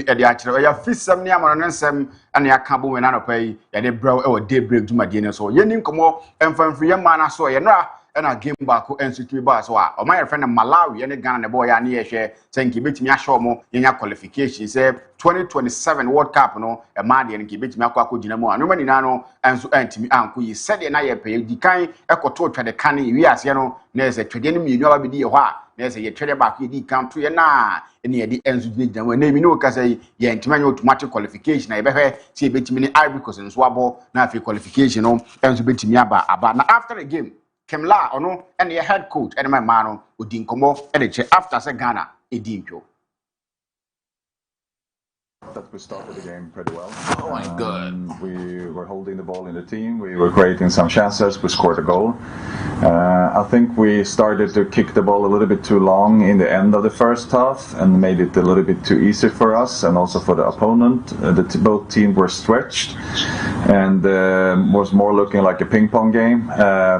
e de akire ya fisam ne amononsem ane aka bo we na no pai ya de bro e wo daybreak dwumadie ne so ye nim komo emfamfiri ye ma na so ye no na game back NCT ba so a o my friend Malawi ye ne Ghana ne boy ya ne ye hwe senki betimi ahwe mo yenya qualification say 2027 World Cup no e ma de nke betimi akwa gina mu anoma nina no enso antimi anko yi sede na ye pe di kan ekoto twede kan wi ase no na se twede ne mienu aba bedi ye ho a na se ye twede back ye di kan to ye na ene ye di enso gina mu na mi no ka say ye ntimi anya automatic qualification na ye behwe se betimi ne Ivory Coast nso abo na afi qualification no enso betimi aba na after the game Kemla ono and your head coach and my man Udin Komo and after say Ghana Edincho. That we started the game pretty well. Oh my God. We were holding the ball in the team. We were creating some chances. We scored a goal. I think we started to kick the ball a little bit too long in the end of the first half and made it a little bit too easy for us and also for the opponent. Both teams were stretched and was more looking like a ping pong game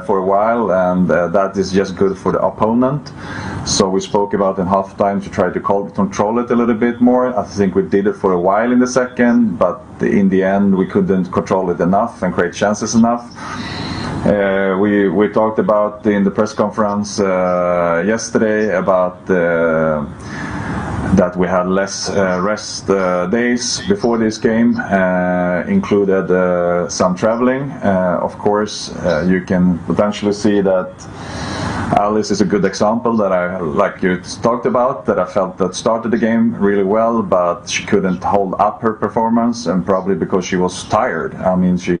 for a while, and that is just good for the opponent. So we spoke about in halftime to try to control it a little bit more. I think we did it for a while in the second, but in the end we couldn't control it enough and create chances enough. We talked about in the press conference yesterday about that we had less rest days before this game, included some traveling. Of course, you can potentially see that Alice is a good example that I, like you talked about, that I felt that started the game really well, but she couldn't hold up her performance, and probably because she was tired. I mean, she.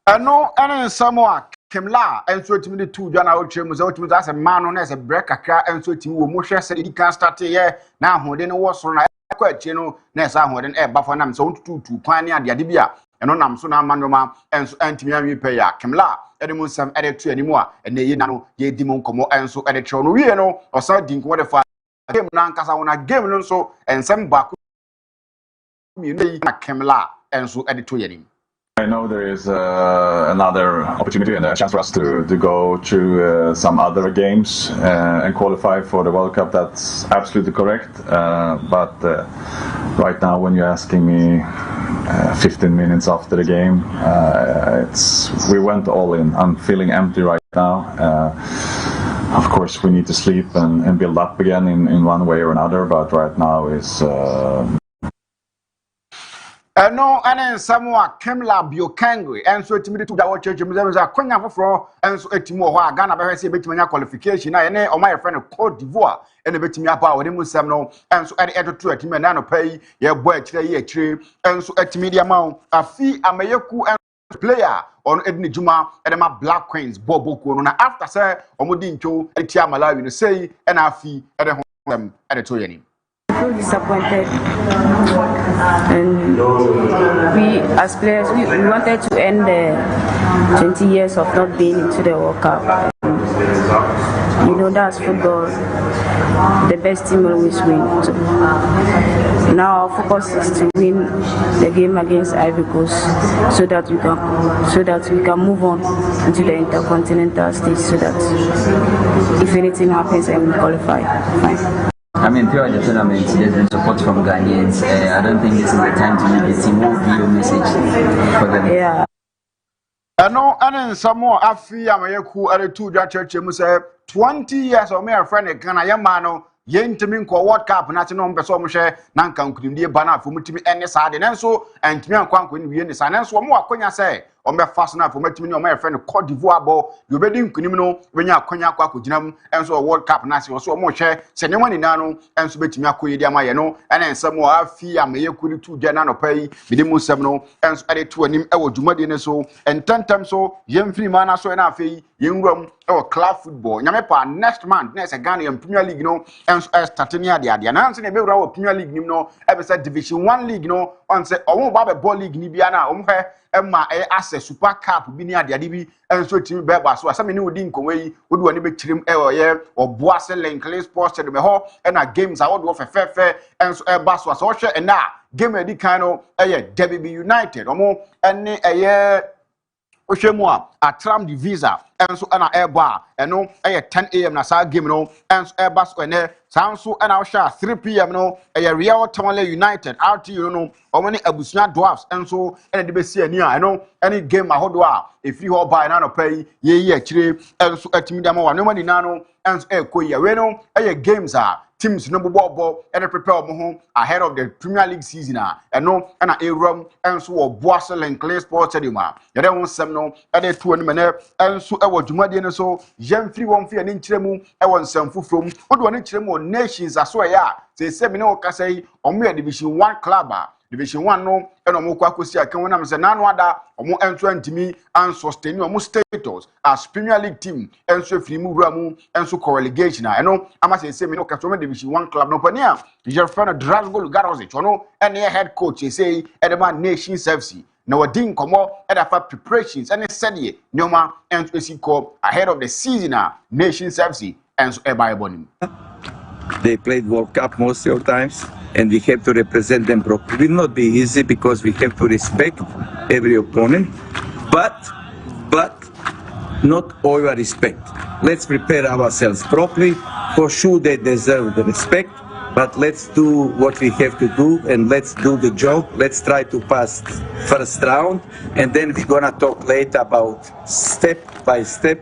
No, and someone Kemla, and so to me the two John out to as a man on as a break a car, and so to Musha said he can't start here now. Who didn't was on a quite Nessa, who didn't buffer them so to Pania, the Adibia, and on Amsuna Mandoma, and so Antimiami Paya, Kemla. Edimun sam edit to anymore, and they know ye demon como and so edit on we know or something what if I game nankasa on a game so and some back you know Kemla and so edit to him. I know there is another opportunity and a chance for us to go through some other games and qualify for the World Cup. That's absolutely correct. But right now, when you're asking me 15 minutes after the game, we went all in. I'm feeling empty right now. Of course, we need to sleep and build up again in one way or another. But right now is. No, and someone Kemla Biokangri, and so to me to the church museums are Konya for and so Etimo, Ghana, by say between qualification, and or my friend of Cote d'Ivoire, and a bit me about with him and so at the editor at him and nano pay, your boy today, and so at media amount, a fee, a mayoku and player on Edney Juma, and my Black Queens, Bobo Corona, after say, or Mudincho, and Tiamala, you say, and a fee at home at a toy. Disappointed, and we as players we wanted to end the 20 years of not being into the World Cup. You know, that's football. The best team always wins. So now our focus is to win the game against Ivory Coast, so that we can move on into the intercontinental stage, so that if anything happens and we qualify, fine. I mean, throughout the tournament, there's been support from Ghanaians. I don't think this is the time to leave the team. What would be your message for them? Yeah. No, and then some more. I feel I'm a cool at the two church. You say 20 years of my friend, Ghanaian Yentimin ko World Cup na tino mpeso mo hwe na nka nkudimdie bana afomutimi ene saade nanso antimi ankwanko ni wie ne sa nanso mo akonya se o me fast na afomutimi ni o my friend Cote d'Ivoire bo yo bedi nkunim no benya akonya akwa akoginam enso World Cup na se so mo hwe se ne wani na no enso betimi akoye dia maye no ene nsam o afi amaye kuri tu gya na no pai bidi mu nsam no enso ade tu anim e wo dwumade ne so entantam so yemfiri ma na so na afei yenwuram e wo club football nyame pa next month na se Ghana Premier League no starting here the announce na be wura Premier League nim no e be say Division 1 league no on say omo ba be ball league ni bia na omo he e ma e access Super Cup bi ni ade bi enso team be ba so asame ni odi nkonwe yi odi woni be kirim e oye oboase Linkley Sports de me ho e na games a wodo fefefe enso e ba so so hwe e na game edi kan no e ye Derby United omo ene e ye Oshemua Atram the visa enso ana eba eno eye 10 am na saa game no enso eba so ene sanso ana ohwa 3 pm no eye Real Tamale United RTU no omani abusua dwarfs enso ene de besi ani a eno any game ahodo a efiri ho ba na no pai ye akire enso atimi da ma wa no mani na no enso ekoyi we no eye games a teams no bobo and prepare mo ahead of the Premier League season eno na erum enso wo Boase Linkley Sports Stadium ya de wonsem no e de to ani mene enso e wo dwumade ne so yamfiri won fi ani nkyeremu e won nsam fufrom wo do ani nkyeremu nations aso ya se me ne wo kasai omo ya Division 1 club Division 1 no eno mo kwa kosi akan wona me se nanu ada omo enso antimi and sustain omo status as Premier League team enso firi mu wura mu enso ko relegation eno ama se me no kaso me Division 1 club no pania your friend Drasgol Garozic ono ene head coach say edema Nations FC na wadin komo edafa preparations ene sedie nyoma enso esiko ahead of the season Nations FC enso ebaebonim. They played World Cup most of the times, and we have to represent them properly. It will not be easy because we have to respect every opponent, but not over respect. Let's prepare ourselves properly. For sure, they deserve the respect, but let's do what we have to do, and let's do the job. Let's try to pass first round, and then we're gonna talk later about step by step.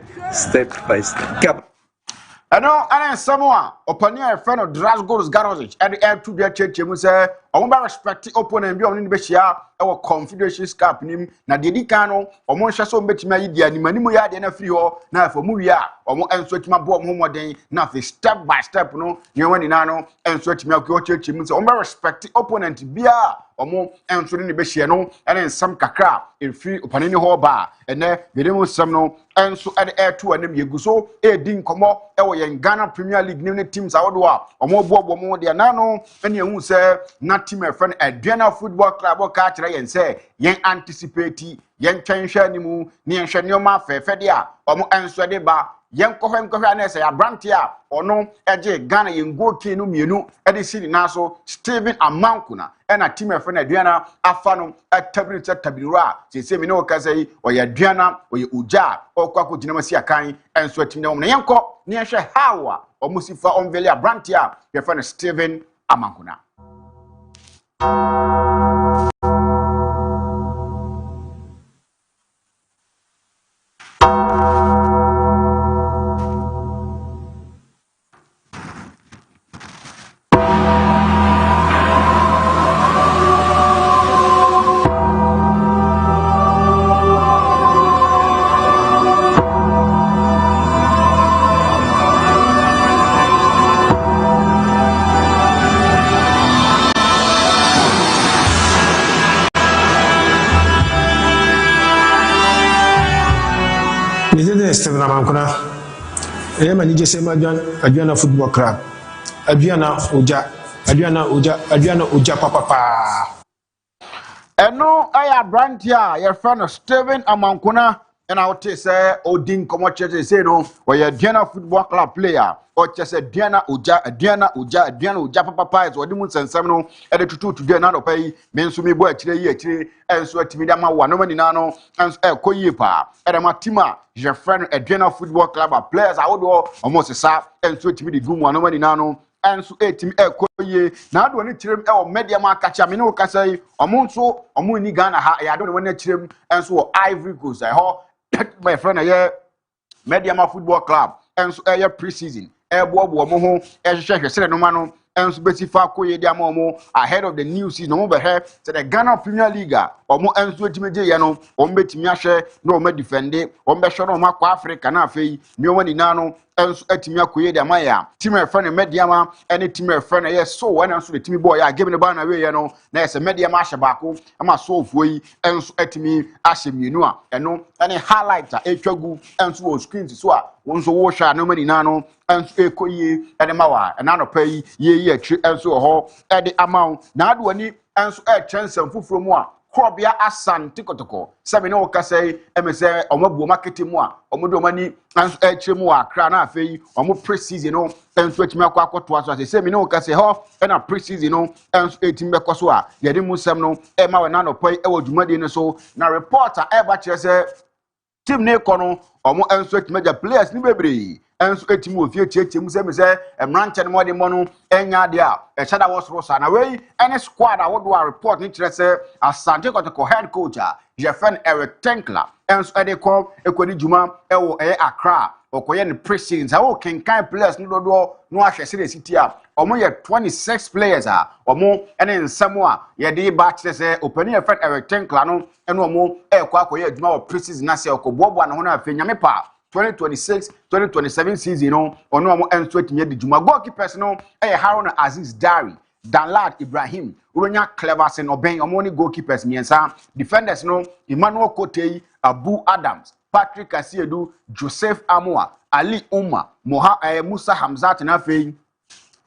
Eno ana Samoa opania friend of Drasgol Garozic and the air to their church mu say omo respect opponent bi oni be hia e wo Confederation Cup nim na de dika no omo hwe so betimi ayi dia nimanimu ya de na free ho na afo mu wi a omo enso tima bo omo moden na fe step by step no ye wani na no enso tima ko church mu say omo respect opponent bia omo enso ni be hia no ene nsam kakra e free opanini ho ba ene de mu sam no enso e de air to anem yeguso e din komo e wo yen Ghana Premier League ne teams awodo a omo bo mo de na no ene ehu se na team e friend Aduana Football Club ka kire yen se yen anticipate yen twenhwa ni mu ne yen hwe ne ma fefe de a omo enso de ba yen kohwe na se ya brante a ono eje Ghana yen goalkeeper no mienu e de sini na so Steven Amankuna ena team e friend Aduana afa no tabiru a se me ne o kasai o ya Aduana o ye uja o kwako jinama si akan enso team na yen ko ne yen hwe hawa omo sifa onveli a brante a ye friend Steven Amankuna. Steven Amankuna, I am a Aduana Football Club. Aduana Uja Papa. And no, I am Brantia, your friend Steven Amankuna, and I'll say, Odin Comoche say no, or your Aduana Football Club player, or just a Diana Uja Papa is what you and Seminole, editor to do another pay, Mensumi boy, and so at Midama, one woman in Nano, and Koyepa, and Matima. Your friend Aduana Football Club players I would almost a sap and switch me the goom one no nano and so 8 koye now do any trim or media market chamino casay or monso or muni Ghana I don't want to trim and so Ivory Coast I hope my friend a media football club and so a pre-season bob moho said no man and specify koye diamomo ahead of the new season over here to the Ghana Premier League or more and switch me yano or bet me no me defend it or be sure no ma Africa na fe no one nano and so etimia koye diamaya team friend mediama any team friend yes so when and so the team boy give me the ban away no na say mediama shabako ama so fuyi and so etimi ahyeminu a eno any highlighter etwagu and so screen so a won so wo hwa no mani nano and so ekoye ene mawa and no pay ye and so ho e de amount na ado ani and so e transfer fufuro mu a Krobia asan tikotoko sebe ne okasai emese omabuo marketing mu a omodo mani anso ekyire mu akra na afei omo pre-season no enso etimi akwakoto aso ase sebe ne okasai ho na pre-season no enso etimi bekoso a yede mu sem no e ma we na no poi e wodwumade ne so na reporter e ba kire se team ne kono omo enso etmeja players ni bebre enso etimi ofie tietie mu se emranche no mode mo no enya de a echada wosrosa na wey any squad a wodo a report ni kire se Asante Kotoko head coach a Jeffen Eric Tenkler enso ede ko ekodi juma ewo Accra okoye ne preseason sa o kenkan players no dodo no ahwese de city a omo ye 26 players a omo ene nsamo a ye de ba kire se opani Jeffen Eric Tenkler no ene omo ekwa akoye adwuma o preseason na se okobobo na ho na afa nyame pa 2026-2027 season no ono omo enso etinye de juma goalkeepers no Haruna Aziz Dari Danlad Ibrahim Uronya Cleverson Oben omo ni goalkeepers miensa defenders no Emmanuel Kotei Abu Adams Patrick Asiedu Joseph Amua Ali Umar Musa Hamzat na fei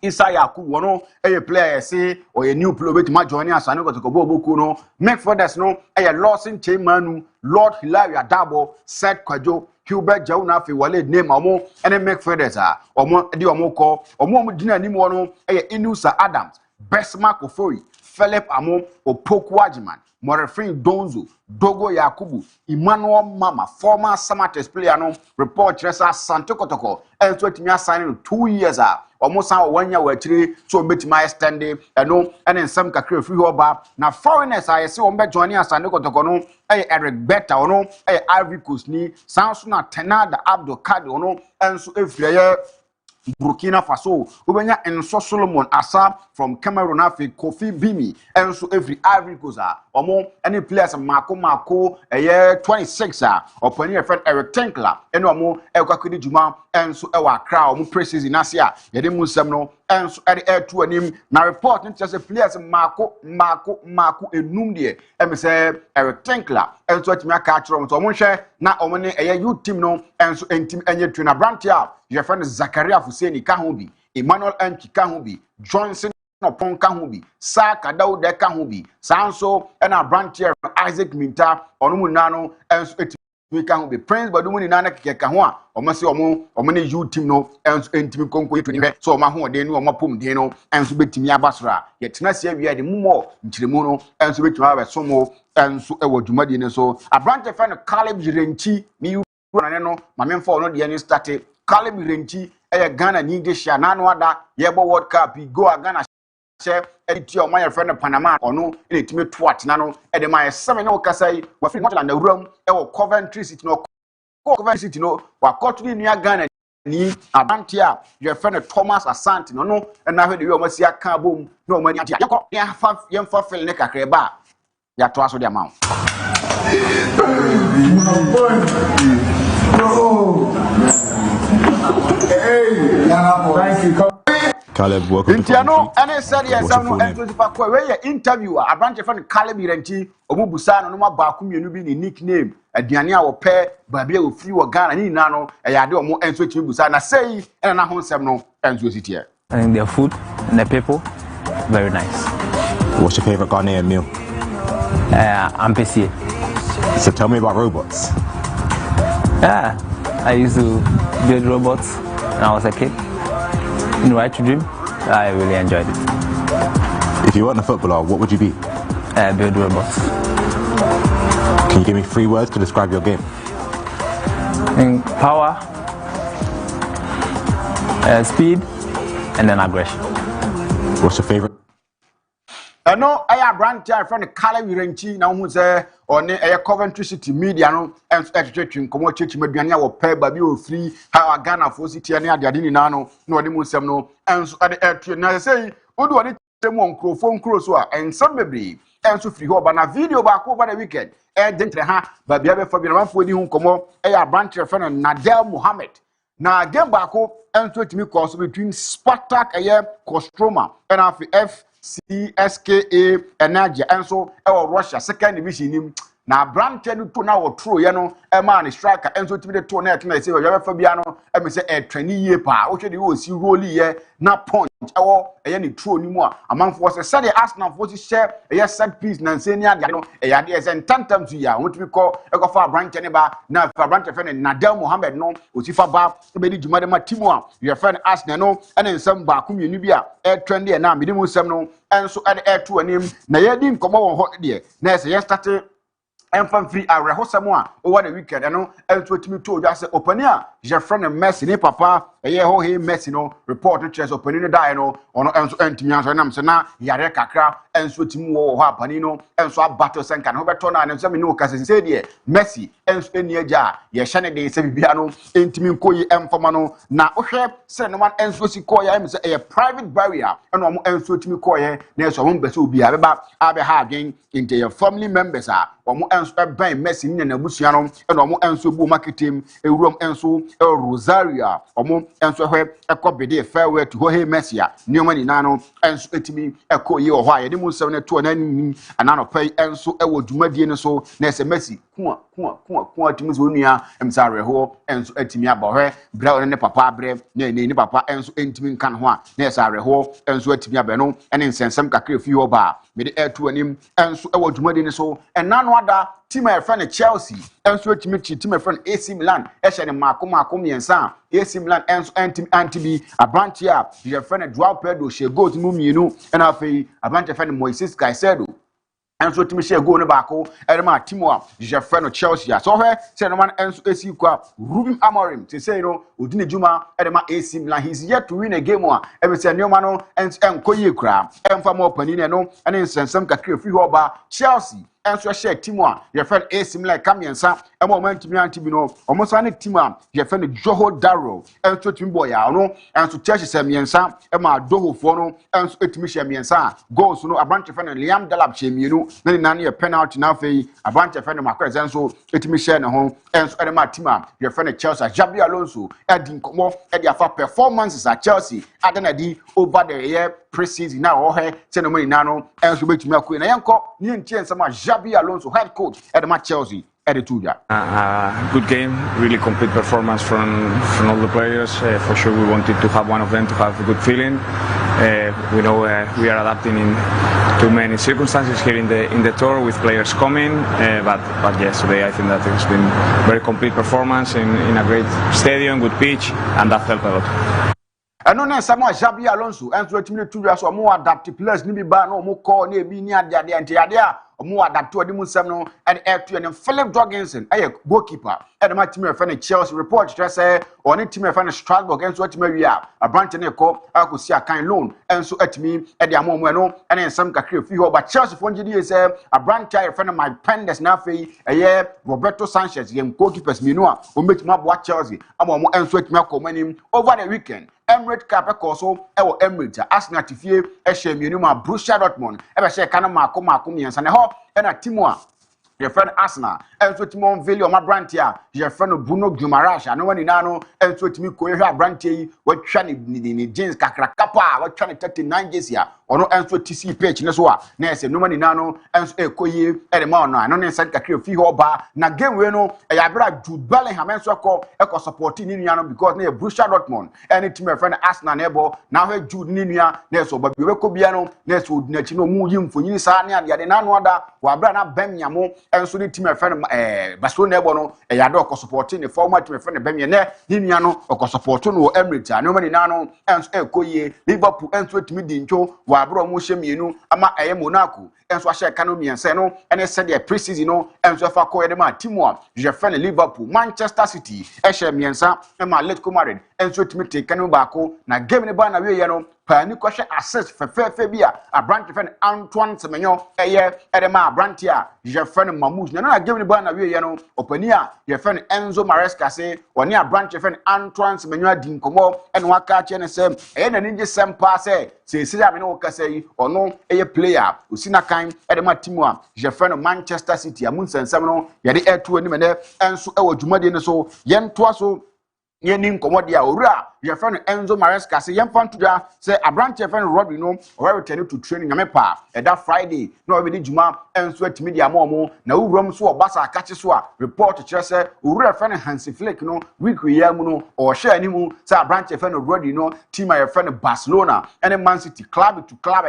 Isa Yaku wono player say or a new player with my joining Asante Kotoko boku no midfielders no Lawson Chemanu Lord Hilaria Dabo Seth Kojo Hubert Jauna fi wale name omo ene midfielders omo di omo ko omo dina ni mo no Inusa Adams Besma Kofori Philip Amo Opoku Ajiman Morefin Donzo Dogo Yakubu Emmanuel Mama former Samates player no report Tresa Asante Kotoko enso timi assign 2 years almost 1 year wachiri so betima extend eno ene nsam kakra free hoba na foreigners I say ombe join Asante Kotoko no Eric Beta ono Ivory Coast ni sanso na Tenada Abdul Kadir ono enso efriye Burkina Faso ubenya Enso Solomon Asa from Cameroon afi Kofi Bimi enso every Ivory Coast omo any players mako 26 opani your friend Eric Tenkler eno omo ekwakodi juma enso ewa Accra omo preseason asia yede musem no enso to anim na report nti say players mako enum de emse Eric Tenkler enso atimi aka achiro mo omo hwe na omo ne youth team no enso entim enye trainer Brantia your friend Zakaria Fuseni Kahubi Emmanuel Enki Kahubi Johnson no pon Kahubi Saka Daude Kahubi Sanso ena Brantier Isaac Minta onumu nano enso etimi Kahubi Prince Badumu ni nana keke ho a omase omo ne youth team no enso entimi konko yituni hwe so oma ho de ni oma pom de no enso betimi abasra ye tena sia wi de mumo nchiremu no enso betimi abesomo enso ewo dwumadi ne so Brantier fan Caleb Jirenchi mi yu no mamemfa ono de ni start Caleb Renchi Ghana ni Desha nanu ada yebo World Cup go Ghana she eti o my friend Panama ono e timi twat na no e de my 7 no kasai wa free Montland awuram e wo Coventry City no Coventry City no wa kotuni ni Ghana ni Abante a your friend Thomas Asante no no e na hwe de we omasi aka bom na omani atia yakọ ya fa fel ne kakra ba ya to aso de amount Caleb, welcome to Intiano, and said yes, I'm an interviewer. A branch of Caleb Renchi, Omubusan, no more Bakum, you be nickname, a Diania or pair, Babia will free or Ghana, and Nano, a Yado more and switch Busan. I say, and I won't say no, and to sit here. I think their food and the people, very nice. What's your favorite Ghanaian meal? I'm PC. So tell me about robots. Yeah, I used to build robots when I was a kid. In Right to Dream, I really enjoyed it. If you weren't a footballer, what would you be? Build robots. Can you give me 3 words to describe your game? Power, speed, and then aggression. What's your favorite? No, I have branch from the Caleb Renchi now who's on a Coventry City media no and extraction come church meduania or pay baby or free how Ghana for city and the adini nano no the musem no and so at the air na say what do it phone cross and some baby and so free over na video back over the weekend and then ha baby have for one for the home come a branch from Nadel Mohammed na game back and so to me course between Spartak Kostroma and CSKA Energy and so Russia second division him na Branten to now true you know a man striker and so to the to net say you Fabiano e me say e 20 year pa o hwe see roll here na punch e ni true ni mu a amanfo say say Arsenal for share e set piece na say ni ade no e ade e say tantam to ya won to be call e go fa Branten ba na fa Branten fe Nadel Mohammed no o ti fa ba e be di juma de ma timu a your friend Arsenal no e nsam ba ko mienu bi a e trend e na me di mu nsam no enso e to anim na ye di nkomo won ho de na say start Enfam free arehosamo a over the weekend eno enso timi to dwa se opani a je friend Messi ne papa eye ho he Messi no report to chess opani no die no ono enso entimi anso nam se na yare kakra enso timi wo ho apani no enso abattle senka no beto na enso me no kase se de Messi enso eni aja ye hye ne de se bibia no entimi nkoyi emfama no na ohwe se no man enso si koya em se a private barrier eno mo enso timi koye na enso mo mbese obi a beba abe ha adwen into your family members a omo enso ban Messi ni na busua no eno omo enso bu marketing ewurom enso Rosario omo enso hwe ekobede farewell to ho he Messi a nioma ni na no enso etimi ekoyi ho a ye de mu nsem na to na nim anano pai enso ewo dwumadie ne so na ese Messi kuwa timi zo nua emsare ho enso etimi abahwe bra ne papa abre na ne papa enso entimi nkan ho a na ese are ho enso etimi abeno ene nsensem kakra fi ho ba me de etu anim enso ewo dwumadie ne so enano ada team a friend Chelsea enso etimi team a friend AC Milan ehye ne makom yensa AC Milan enso antibi abranche a your friend Joao Pedro she goal mu mienu ena afei abranche friend Moises Caicedo enso timi share goal ne baako erema timo a je friend Chelsea so he say no man enso esi kwa Ruben Amorim to say no odine juma erema AC Milan he's yet to win a game a e be say no man no enkoyi kra emfa mo panini no ene nsensem kakra fi ho ba Chelsea enso share team a your friend AC Milan kamiensa ema o man timi antibi no omo so ne team a your friend Joho Darrow enso timi boy ya no enso Chelsea semiensa ema Doho fo no enso etimi share miensa goals no abranche friend Liam Delap chemienu na ni nane penalty na fei abranche friend Makweze enso etimi share ne ho enso erema team a your friend Chelsea Xabi Alonso edi nkomo edi afa performances at Chelsea adana di over the year pre-season na o he se no mani na no enso betumi akoe na yenko ni ntie nsama Xabi Alonso head coach at Chelsea good game, really complete performance from all the players. For sure, we wanted to have one of them to have a good feeling. We know we are adapting in too many circumstances here in the tour with players coming, but yes, today I think that it's been very complete performance in a great stadium, good pitch, and that helped a lot. Eno na Samuel Xabi Alonso enso etimi tu dwa so mo adapt players ni bi ba na mo call na ebi ni ade ade a omo adapt odi mu nsem no and etu and Philip Jorgensen aye goalkeeper and my team fan Chelsea report just say on team fan Strasbourg enso etimi wi a abranche ne ko akosi akan loan enso etimi e de amomo no and nsem kakra fi ho ba Chelsea fo ngidi say abranche fan my pendes na fei aye Roberto Sanchez yem goalkeepers minu a o metima bo Chelsea amomo enso etimi akomanim over the weekend Emirates Cup ekoso ewo Emirates Arsenal tifie ehye mienu ma Borussia Dortmund ebe hye kana makom yensa ne ho ena timu a your friend Arsenal enso timo Veli o ma brand here your friend Bruno Guimaraes no wani na no enso timi ko ehwe brand yi watwa ni jeans kakra kapa watwa ni 39 jeans ya ono enso TC page ne so a na ese no wani na no enso ekoyi ere ma ono no ne sen kakra fi ho ba na game we no ya bra Jude Bellingham enso eko support ni nua no because na Borussia Dortmund any team your friend Arsenal na ebo na hwe Jude ni nua na so ba bi we ko bia no na so odinachi no mu yi mfonyini sa ne ade na no ada wa bra na bemnyamo enso ni team friend Barcelona ebo no ya do ko support ni former team friend bemye ne ni nua no ko support no Emirates no mani na no enso ekoye Liverpool enso timi di ncho wa bro mo hye mienu ama eye Monaco enso ahye ka no miense no ene se de pre-season no enso fa ko ye de ma team a je friend Liverpool Manchester City ehye miensa ma Atletico Madrid enso timi take no baako na game ne ba na we ye no pani kwahye assist fefefe bia abranche friend Antoine Semenyo eye edema abranche a je friend Mamouche na game ne ba na we ye no opani a je friend Enzo Maresca say oni abranche friend Antoine Semenyo adi nkomo ene waka che ne sem eye na ninje sem pa say se ya me no kasa yi ono eye player osina kan edema timu a je friend Manchester City amun sensem no ye de etu ani me ne enso ewo dwumade ne so ye ntoa so yeni nkomodi a owura your friend Enzo Maresca say yem fan today say abranche friend Rodri no or return to training amepa that Friday no we di juma enso atimi dia momo na uwuram so obasa akache so a report kire say owura friend Hansi Flick no week we yam no or share ni mu say abranche friend Rodri no team your friend Barcelona and Man City club to club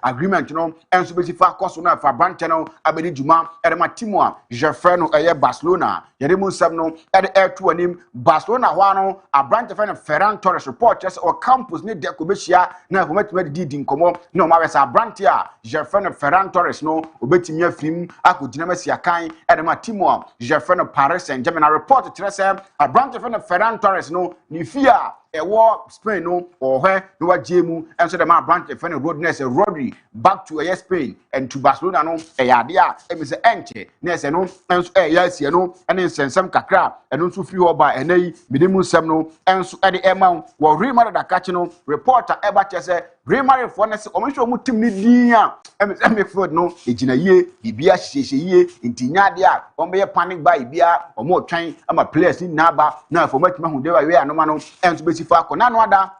agreement no enso be fa cost no for abranche no abedi juma e ma team a your friend Barcelona yede mu sam no e to anim Barcelona ho no abranche friend Ferran Torres report just or campus ne de kobeshia na hometime di nkomo na o ma wesa branti a Jefferno Ferran Torres no obetimi afrim akodina masiakan e de ma timo Jefferno Paris Saint-Germain report kire se branti Ferran Torres no ni fia ewo Spain no ohwe no wagye enso de ma branch e fene Rodness Rodri back to Spain and to Barcelona no yade a emise enche na ese no enso yasie no ene nsensem kakra eno nso firi ho ba enayi midimu nsem no enso de ema wo Real Madrid akache no reporter eba chese Real Madrid for na se omhwe mu tim ni din a emise midfield no ejina yie bibia hyehye yie ntinyade a ombe panic buy bia omo twan ama players ni naba na format hu de wa we anoma no enso besi fa ko na no ada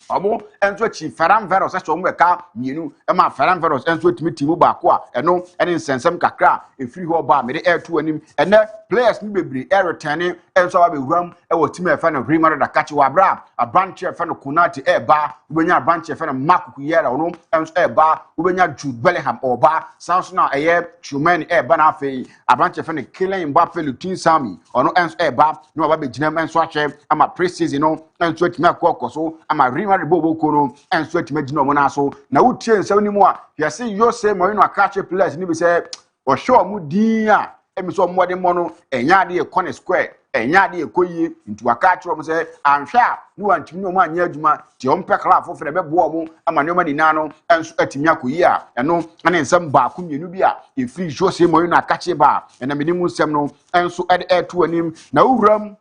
omo enso chi Ferran Veros so mo ka mienu e ma Ferran Veros enso timi ba ko a eno ene nsensem kakra e free ho ba me de air to anim ene players ni bebre e return enso ba be wuram e wo timi e fa na Real Madrid da kachi wa bra a branch e fa na Konate e ba ubenya branch e fa na Marco Yera ono enso e ba ubenya Jude Bellingham oba sounds na e Chumen e ba na afi a branch e fa na Kylian Mbappe Lutin Sami ono enso e ba no ba be gina enso ahwe ama pre-season no enso timi akokoso ama Real Madrid bobo kono enso timi gina mo na so na wutie nsɛm ni mu a yɛse Jose Mourinho akache players ni bi sɛ ɔhwɛ mu din a emiso mmɔde mo no enya de corner square enya de ekoyie ntu akache mo sɛ anhwɛ a ni wantimi no mo anya adwuma ti ɔmpɛ kra afofre bɛboɔ mo ama ne ma dina no enso atimi akoyi a ɛno ane nsɛm baako mienu bi a efiri Jose Mourinho akache ba ɛna menimu nsɛm no enso ɛde ɛto anim na wuram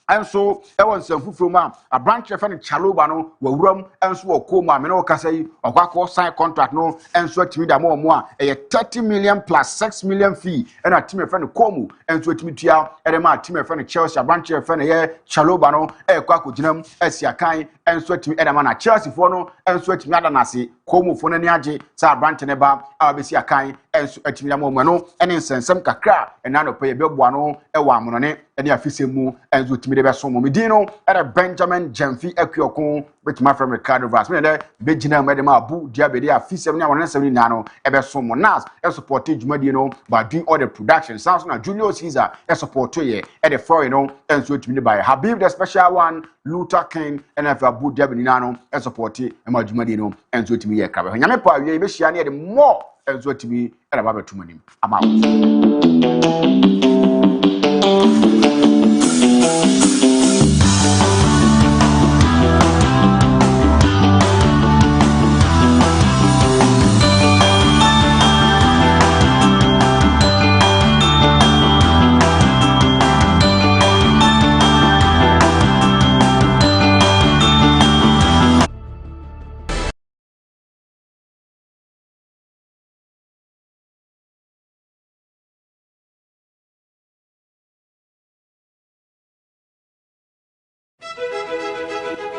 enso ewo nsem fufuro ma a branch refer no Chaloba no wawuram enso wo koma me no kasa yi okwakọ sign contract no enso atimi da mo a 30 million plus 6 million fee and a team refer no Komu enso atimi tua ede ma team refer no Chelsea branch refer no ye Chaloba no kwakọ ginam asiakan enso atimi ede ma na Chelsea fo no enso atimi ada na se Komu fo no ni age sa branch ne ba abesi akan enso atimi da mo no ene nsensem kakra ena no pe ye beboa no ewa amonone ene afisemu enso timi de beso mo medino era Benjamin Jemfi Akuokon betima from Ricardo Vaz me de begina me de ma abu diabede afisem ne awon nsem ni na no ebeso mo nas e support djumadi no by doing all the production sounds na Julius Caesar e support ye e de for you know enso timi de by Habib the special one Luther King and if abu diabede na no e support e ma djumadi no enso timi ye krabe nyame pa wie be hia ne de more enso timi era ba betumanim ama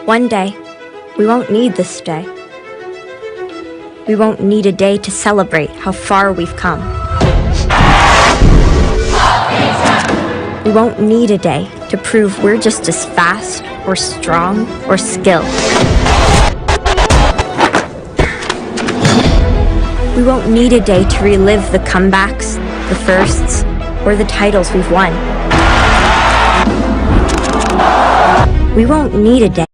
One day, we won't need this day. We won't need a day to celebrate how far we've come. We won't need a day to prove we're just as fast or strong or skilled. We won't need a day to relive the comebacks, the firsts, or the titles we've won. We won't need a day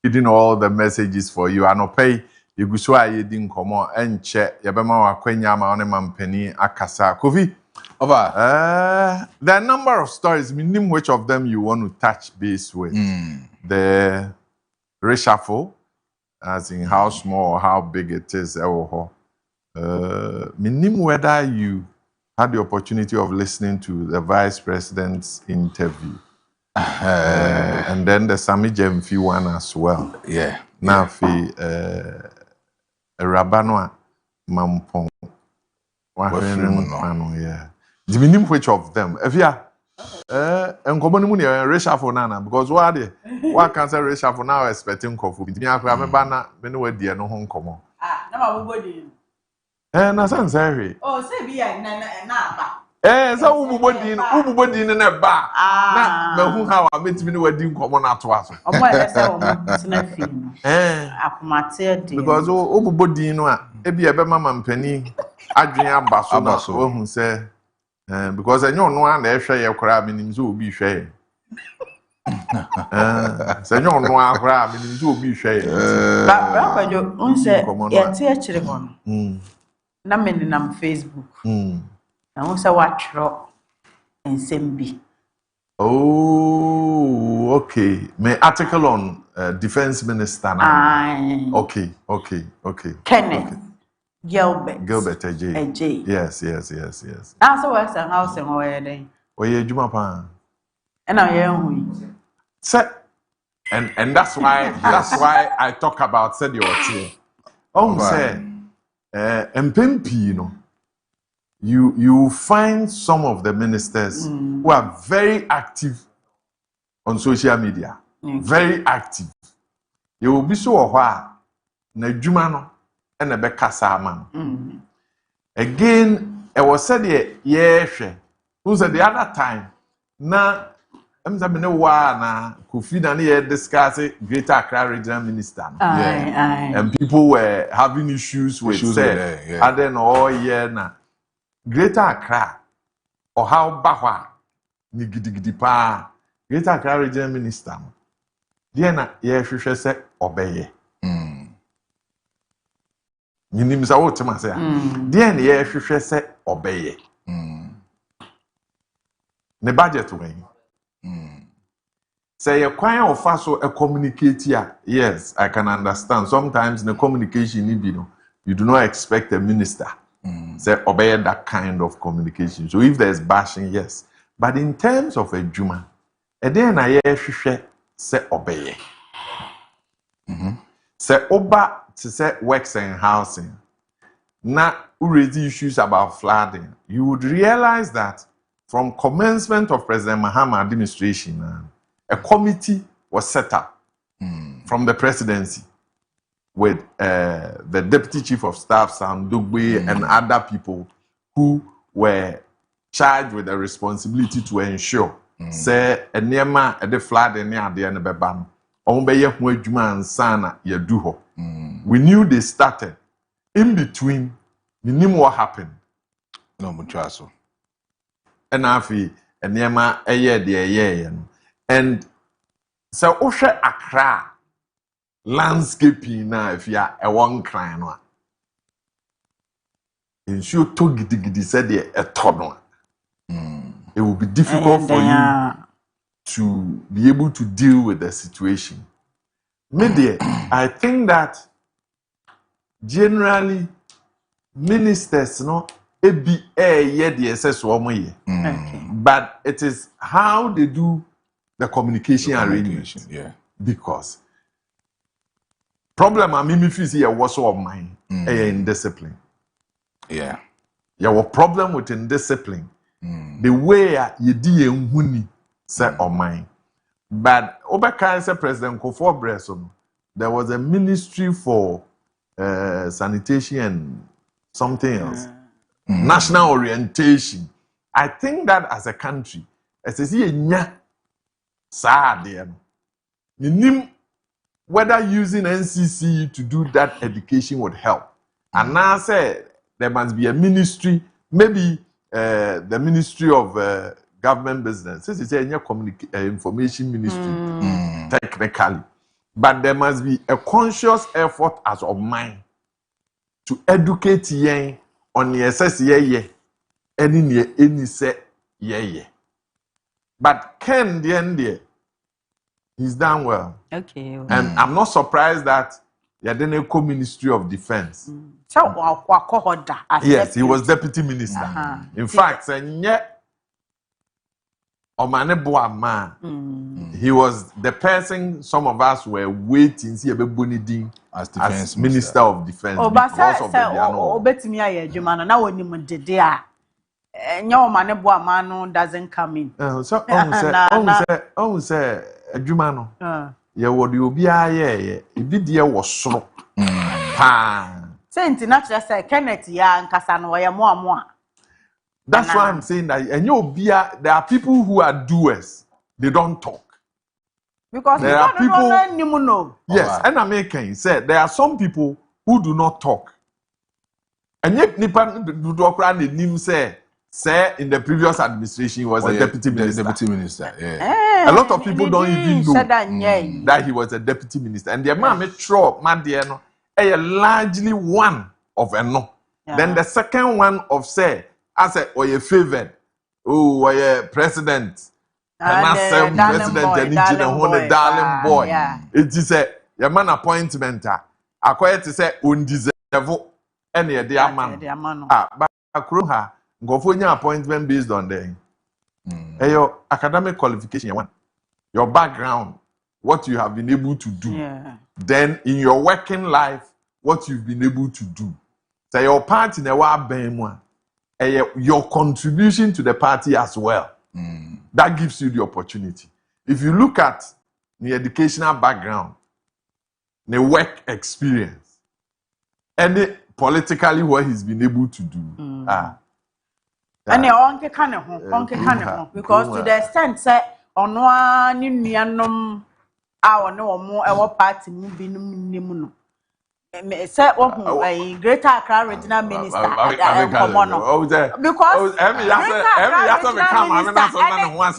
reading all the messages for you. Anope, you go so I didn't come on and check. Yabema wa kwenya ma one mampeni akasa. Kofi. Over. There are a number of stories. Name which of them you want to touch base with. The reshuffle, as in how small or how big it is. Name whether you had the opportunity of listening to the vice president's interview. And then the Sami Jemfi one as well. Yeah. Now, Rabanoa Mampong. Yeah. The meaning which of them? If you and common money reshuffle nana because what can say reshuffle now expecting coffee. Me akra me bana me no wadie no ho nkomo. Na ma bobodi. Na san say. Oh, say bi na ba. So ububodi na ba. Na me hu ha wa metimi no wadi nkomo na to aso. Omo ele say omo tena fi. Akomate de. Because ububodi no a e bi ebe mama mpani adwen abaso na so hu say because enyo no a na ehwe ye kora minim so obi hwe ye. Enyo no a kora minim so obi hwe ye. Ba Kojo unse ye tie akire ho no. Na me nam Facebook. Na unse watro ensem bi. Oh, okay. My article on defense minister now. Okay. Kenneth. Gilbert AJ. Yes. So what's the house and where they? Oye Juma pa. And I am and that's why I talk about said your team. Say MPP, you find some of the ministers who are very active on social media. Very active. You will be so na Juma no and a bekasa man. Again, I was said who said the other time na Kofi na discuss Greater Accra Regional Minister. And people were having issues with say and then na Greater Accra or how bahwa ni gidigidi pa Greater Accra Regional Minister. Dia na hwehwe se obeye. Yinim sa wo tema se ya. Dia na hwehwe se obeye. Ne budget when. Say a kwan of so a communicate here. Yes, I can understand. Sometimes in the communication you do not expect a minister say obey that kind of communication. So if there's bashing, yes. But in terms of a Juma, a day na hwehwe se obey. Say oba to say works and housing. Now, raise issues about flooding. You would realize that from commencement of President Mahama administration, a committee was set up from the presidency with the deputy chief of staff, Sam Dugbe, and other people who were charged with the responsibility to ensure say enema the flooding near the end bebam. We knew they started. In between, we knew what happened. No, muchacho. And afi enema and so Osha Accra landscaping now if you are a one crying one. And she told Gidi said a ton. It will be difficult for you to be able to deal with the situation. Maybe I think that generally ministers but it is how they do the communication arrangement. Yeah. Because problem I mean feel here was of mine indiscipline. Yeah. You have a problem with indiscipline. The way you do huni set on mine. But Obaka said President Kofi Bresom, there was a ministry for sanitation and something else. National orientation. I think that as a country, as a whether using NCC to do that education would help. And now I said there must be a ministry, maybe the Ministry of Government Business. This is a information ministry, technically. But there must be a conscious effort as of mind to educate yen on the SS ye any say ye. But Ken the end there, he's done well. Okay. And I'm not surprised that he didn't co Ministry of Defense. So yes, he was deputy minister. In fact, he was the person some of us were waiting see as Minister of Defense because of the doesn't come in. So say adwuma no ye wo de obi aye ebi de was soro Saint natural say Kenneth ya nkasa no ye mo. That's why I'm saying that there are people who are doers. They don't talk. Because there are people. Yes, right. And American said there are some people who do not talk. And yet, Nipan do say in the previous administration he was a deputy minister. Deputy minister, yeah. A lot of people don't even know that he was a deputy minister. And the man largely one of a no. Then the second one of say. I said, or you favored, or you president, and I said, president, and darling boy. It is a your man appointment. I quite to say, undeserved, any dear man. But I could have go for your appointment based on them. Your academic qualification, your background, what you have been able to do. Then in your working life, what you've been able to do. So your part in the war, your contribution to the party as well. That gives you the opportunity. If you look at the educational background, the work experience, and politically what he's been able to do. And the because to the extent that on one in our no more our party moving. Say a greater Accra regional minister because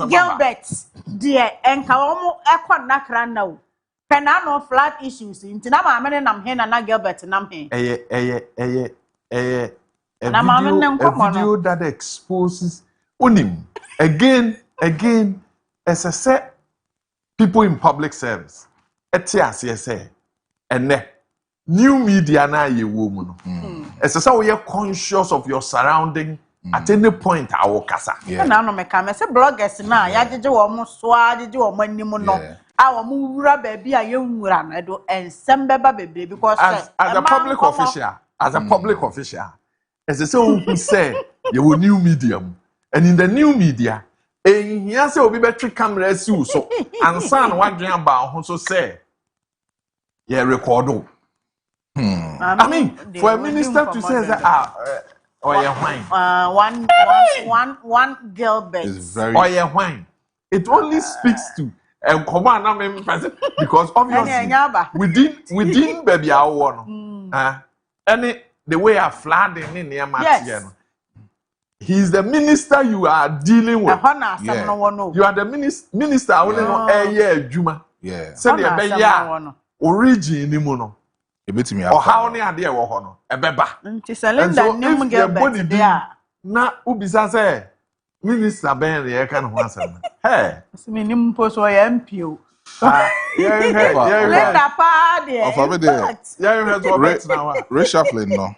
Gilbert dear and Kaomo Equa Nakra now. Penano flat issues in Tinama and I'm here and Gilbert and I'm here. A video that exposes unim again as I said, people in public service. Etias and new media na ye woman. As so we are conscious of your surrounding at any point our casa. Na no me come say bloggers na ya jeje wo mo so ajeje wo manimu no. Our mura baby a ye nwura na do ensem beba bebre because as a public official, as so who say you new medium and in the new media and here say obi betri camera si so ansan wadwen about ho so say yeah record. I mean, for a minister to say that, one Gilbert is very wine. It only speaks to because obviously within baby our any the way I flat in near Matthew. He's the minister you are dealing with. You are the minister only no Juma. Yeah. Send the origin imuno. Or how near dear Wahono, a beba. And so if your body na ubisa say Minister Ben the can once. Hey, minimum post or MPO. Reshuffling no.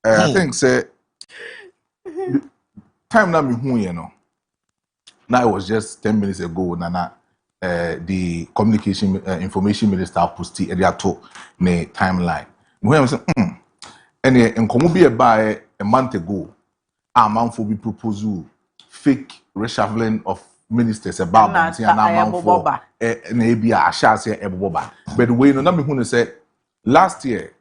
I think say time na me hu ye no. Now it was just 10 minutes ago nana the communication information minister posted ediato ne timeline. When I say and nkomo bi by a month ago a man for be proposal fake reshuffling of ministers about and a man for na bi a sha say eboba. But the way no na me hu say last year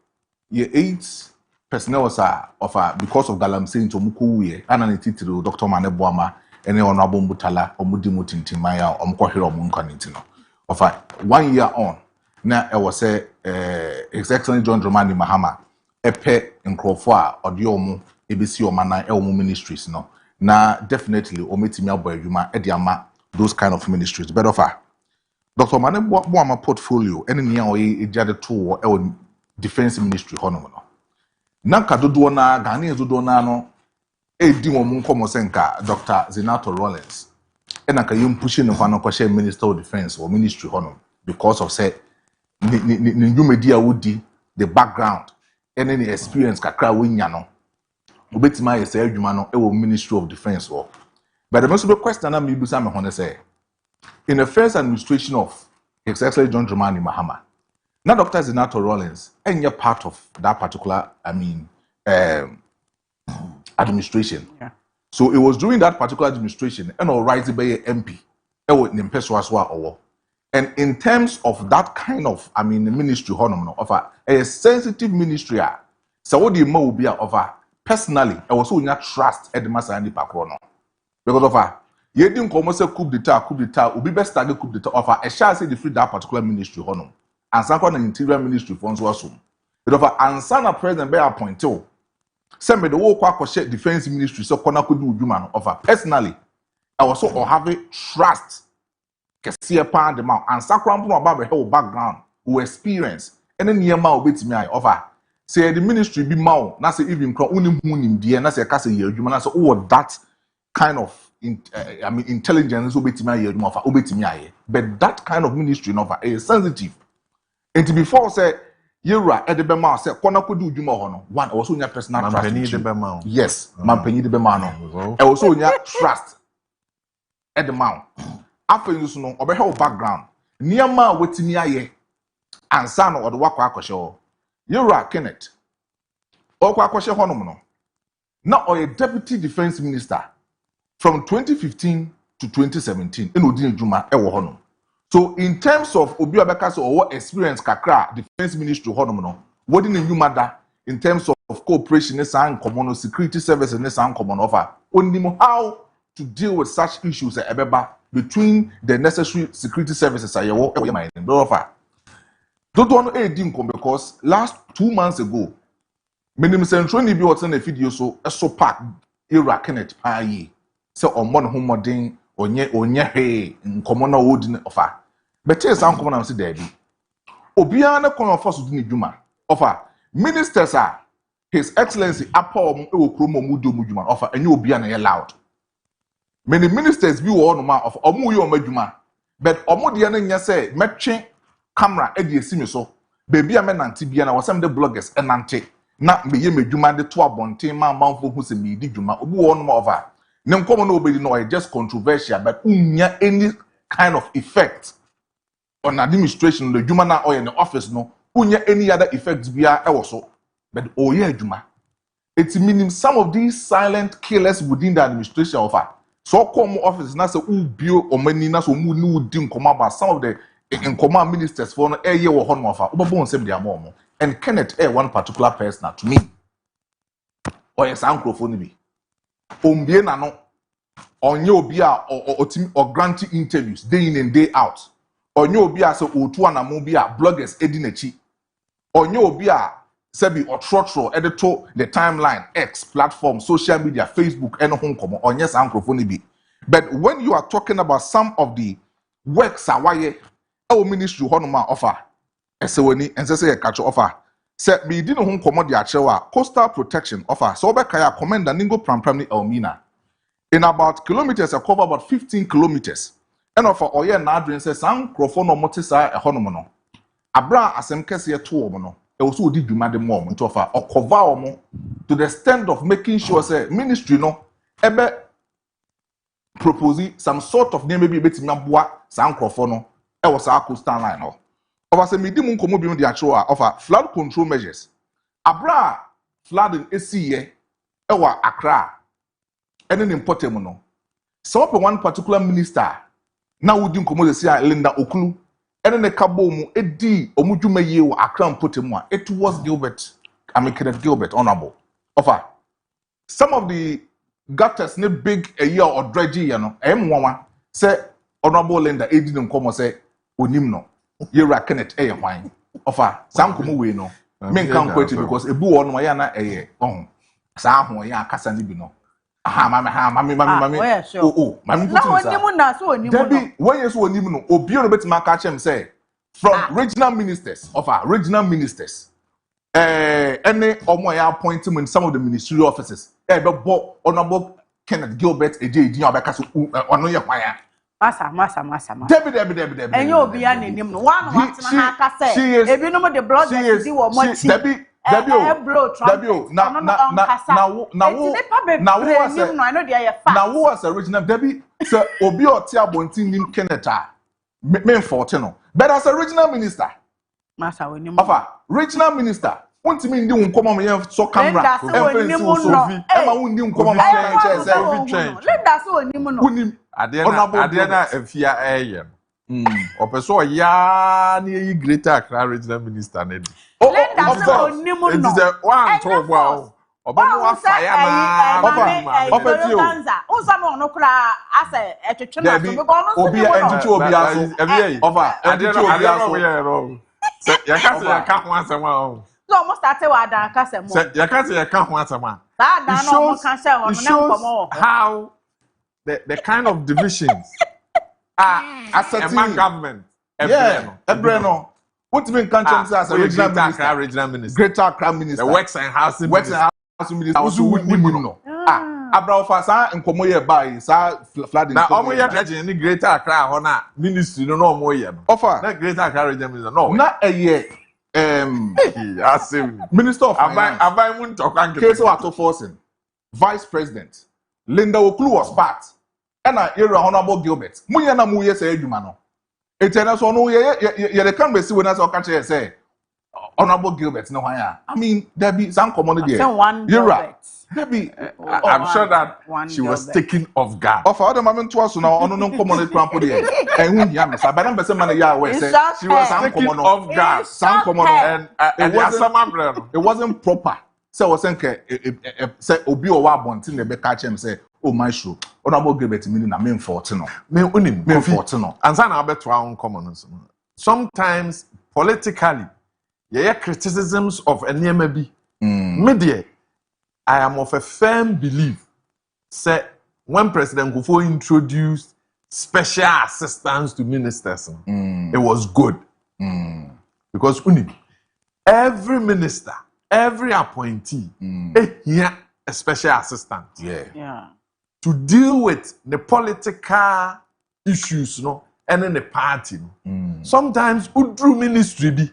8 personnel was of because of galamsey into mukuwe ana titiri Dr. Maneboama any honorable Mutala or Mudimu Tintimaya or Mkohiro Munkanitino. Of 1 year on, now I was His Excellency John Dramani Mahama, a pet in Crawford or Diomo, ABC or Mana Elmo ministries. No, now definitely Omitimia Boy, Yuma, Ediama, those kind of ministries. But of Dr. Mane Boama portfolio, any near or a jade tour or defense ministry honour. Nanka Dodona, Ghanaians Dodonano, a Dimo Munkomo Senka, Dr. Zinato Rollins. And I can pushing the one question Minister of Defense or Ministry Honor because of say new media would the background and any experience kakra winyano. Ubetima is a humano a Ministry of Defense or. But the most of the question I'm able say in the first administration of His Excellency John Dramani Mahama, now Dr. Zinato Rollins, and you're part of that particular, administration. Yeah. So it was during that particular administration, and all right, by MP, and in terms of that kind of, ministry, of a sensitive ministry, so what the more be of personally, I was so not trust at the Masani Pakrono because of you didn't come say coup d'etat, will be best target coup d'etat offer a shall say defeat that particular ministry honor and some kind of interior ministry funds was soon. But of answer president be appointed. Send me the whole Kwakoshe defense ministry so Kona could do human offer. Personally, I was so have trust. See a pound the mount and Sakram about the whole background who experience and then near mouth bit me I offer. Say the ministry be mouth, not say even unim dear, not say castle year, human so that kind of intelligence but that kind of ministry is sensitive. And to before say Yura at the Bema said Kona could do Juma one also your personal trust. Yes, Mampeni de Bemano. Also your trust at the mount. After you know or whole background. Near ma waiting ye and son or the Wakwa Yura Kenneth. Or Kwakoshe Honomono. Now or a deputy defense minister. From 2015 to 2017, in Odin Juma, Ewo So, in terms of Obi Abekaso or what experience Kakra, defense ministry, what in the new matter in terms of cooperation, common security service and common offer, only how to deal with such issues between the necessary security services. I offer. Don't want to aid because last 2 months ago, minimum central be what's in a video so packed, Iraq Kenneth Paye. So on one homodin onye hey nkomo na wodi offer but tell some common am say there be obiana kon of us do djuma offer ministers are his excellency apom e wo kromo mu do mu djuma offer enye obiana ye loud many ministers bi wo no ma of omu ye omadjuma but omu de na nya say metwe camera e de esimi so baby a menante bia na wasem de bloggers enante na me ye madjuma de to abonten ma manfo hu se me di djuma obi wo no ma offer nobody know just controversial, but unya any kind of effect on administration. The Juma na or in the office no unya any other effects via also. But oh yeah, Juma. It's meaning some of these silent killers within the administration offer. So come office na say ubio or many na so mu no dim come about some of the in command ministers for no air year or hon offer. Ubabo nsem dia mo. And Kenneth one particular person to me. Or yes, microphone be. Ombie na no onye obi a or granting interviews day in and day out onye obi a so otu anamo bi a bloggers edinachi onye obi a sebi or trotro editor the timeline X platform social media Facebook and honkomo onye sa microphone bi. But when you are talking about some of the works awaye our ministry honoma offer esewani ense say catch offer say me di no honkomo de achewa coastal protection offer so obekaya commander ningo prampram ni Elmina in about kilometers, I cover about 15 kilometers. And of our year now, says some crofon or motisa a honomono. Abra asem kesi to omono. E also did demand the moment to offer or cover omo to the extent of making sure say ministry no ebe proposing some sort of name maybe beti mabua some crofono. E was our coastal line no. Over se midi mun komo bi the actual offer flood control measures. Abra flooding esi ewa Accra. And then important no. So one particular minister now would you come say Linda Okulu and then the cabo mu edi omudwuma ye wo Accra potemu it was Gilbert Kenneth Gilbert honorable offer some of the gutters ne big a year or dredgy you know M1 say honorable Linda edi nkomo say onim no ye Kenneth hwan offer some komo we no men kan kweti because ebu wo no ya na eye sa ho ya akasa ni bi no Mami. Mami na onimu na so onimu no Debbie when you so onimu no obi no betima catch him say from regional ministers of our regional ministers any omo ya appointment some of the ministerial offices be bo honorable Kenneth Gilbert eje obeka so ono ye hwan ya masa Debbie enye obi ya nenim no one what na ha ka say ebinom the bloggers di wo mochi Debbie now as a regional Debbie so obi oti abontin nim Kenneth me 14 no but as a regional minister masa wenim of regional minister won't mean the nkomo me so camera Sophie Emma wundi nkomo ma che say we train Linda so onim no unim ade na afia eye opeso ya na yi greater Accra regional minister na di Linda so onim no it is a one to wow oba no afaya na oba ti o unsa mo no kra ase etwetwe na so because no obi entwetwe obi aso over entwetwe obi aso se ya ka ho asema o so almost started wa dan ka se mo se ya ka ho asema that no mo kan se ho no nkomo how the kind of divisions are asserting government Ebreno what mean country say as a regional minister greater Accra minister the works and housing minister also win no abraofa sa nkomo ye buy sa flooding na omo ye region ni greater Accra ho na ministry no omo ye no offer na greater Accra region minister no na eye asim minister of finance abai mu ntokan case wato forcing vice president Linda Okulu was part and area honorable Gilbert munya na mu ye say adwuma no etena so no ye the can be see when as o catch say honorable Gilbert no hwan ya I mean there be some common there Gilbert maybe I'm sure that she was taken off guard. Of other moment was now on no common crampo there. And when you miss, but I'm person man ya we say she was taken off guard. Some common and it wasn't proper. So was say obi o wa bontin na be catch him say oh my show. Honorable Gilbert meaning na me 14 no. Me unim me 14 no. Ansa na abeto awon common. Sometimes politically yeah criticisms of enema bi. Media I am of a firm belief say when President Kufuor introduced special assistance to ministers, it was good. Because every minister, every appointee, here a special assistant. Yeah. To deal with the political issues, and in the party. Sometimes udru ministry be.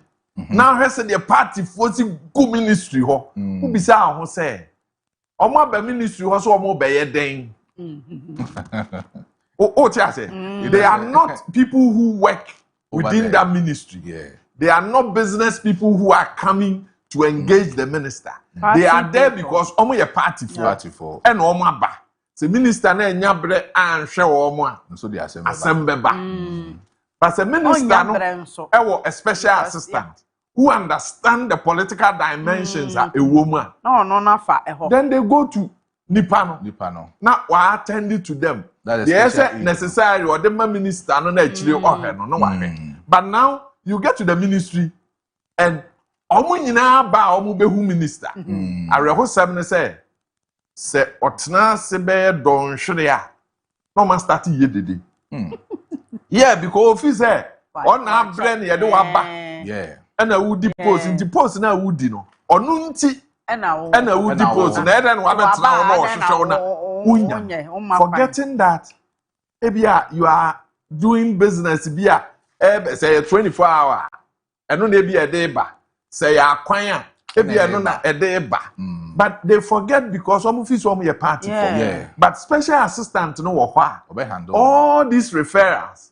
Now he said the party force good ministry ho. Who be say Omo be ministry ho so omo be ye den. They are not people who work within that ministry. Yeah. They are not business people who are coming to engage the minister. They are there because omo ye party for. And omo aba. The minister na enya bre anhwe omo a. So the assembly ba. But the minister no a special assistant who understand the political dimensions at a woman. Then they go to Nipano. Now we attend to them. Yes, necessary or the minister no actually no. But now you get to the ministry and omo nyina ba omo behu minister. Areho sem say otna se be don hwere a no man start ye dede. Yeah, because if say on our brain ye do aba. Yeah. And a woody post into post na woody no. Onu nti and a woody post na then wa betra no forgetting that ebia you are doing business bia say 24 hour. Eno na ebia dey ba. Say akwan a ebia no na e dey ba. But they forget because some of some your party for. Yeah. But special assistant no wo handle all these referrals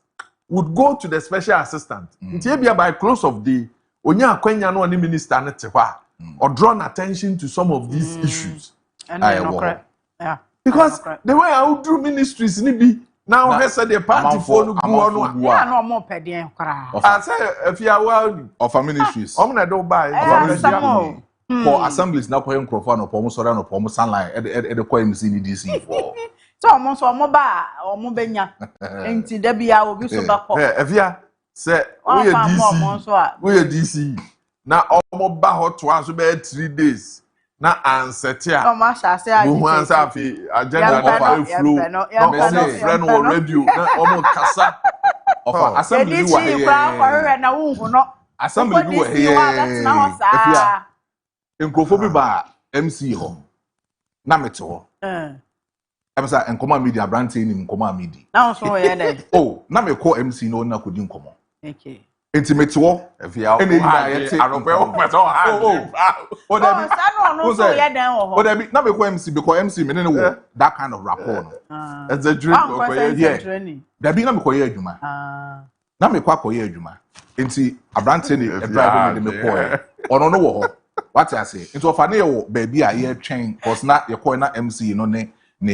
would go to the special assistant. Nti by close of day onya akwanya no ni minister ne te hwa or drawn attention to some of these issues. Yeah. Because the way I do ministries ni bi now he said the party for no go no. Yeah, no more pedien kra. I say if you are well of ministries. I'm na do buy for assemblies na koyen crofo no pomo sora no pomo sunline e de koyen si ni DC for. So omo ba omo benya enti da bia obi so ba ko. Evia say we DC na omo ba hot one so be 3 days na ansetia o ma sha se aji bu ansa fi agenda no fa flow no friend no radio na omo kasa of assembly wa here na wo hu no assembly bi wa here efia enkrofo bi ba MC ho na mete ho amsa enkoma media brand ni nkoma media na so wo ye dey oh na me call MC no na kodi nkomo okay intimate wo efia ene ina yete arope o peto ha o da bi no so ye den ho o da bi na me call MC because MC me ne wo that kind of rapport no it's a dream ko ye da bi na me call ye adwuma na me kwa koye adwuma enti abrante ni driver me call ono no wo ho what I say enti ofa na ye wo ba bi a ye twen cause na ye call na MC no ne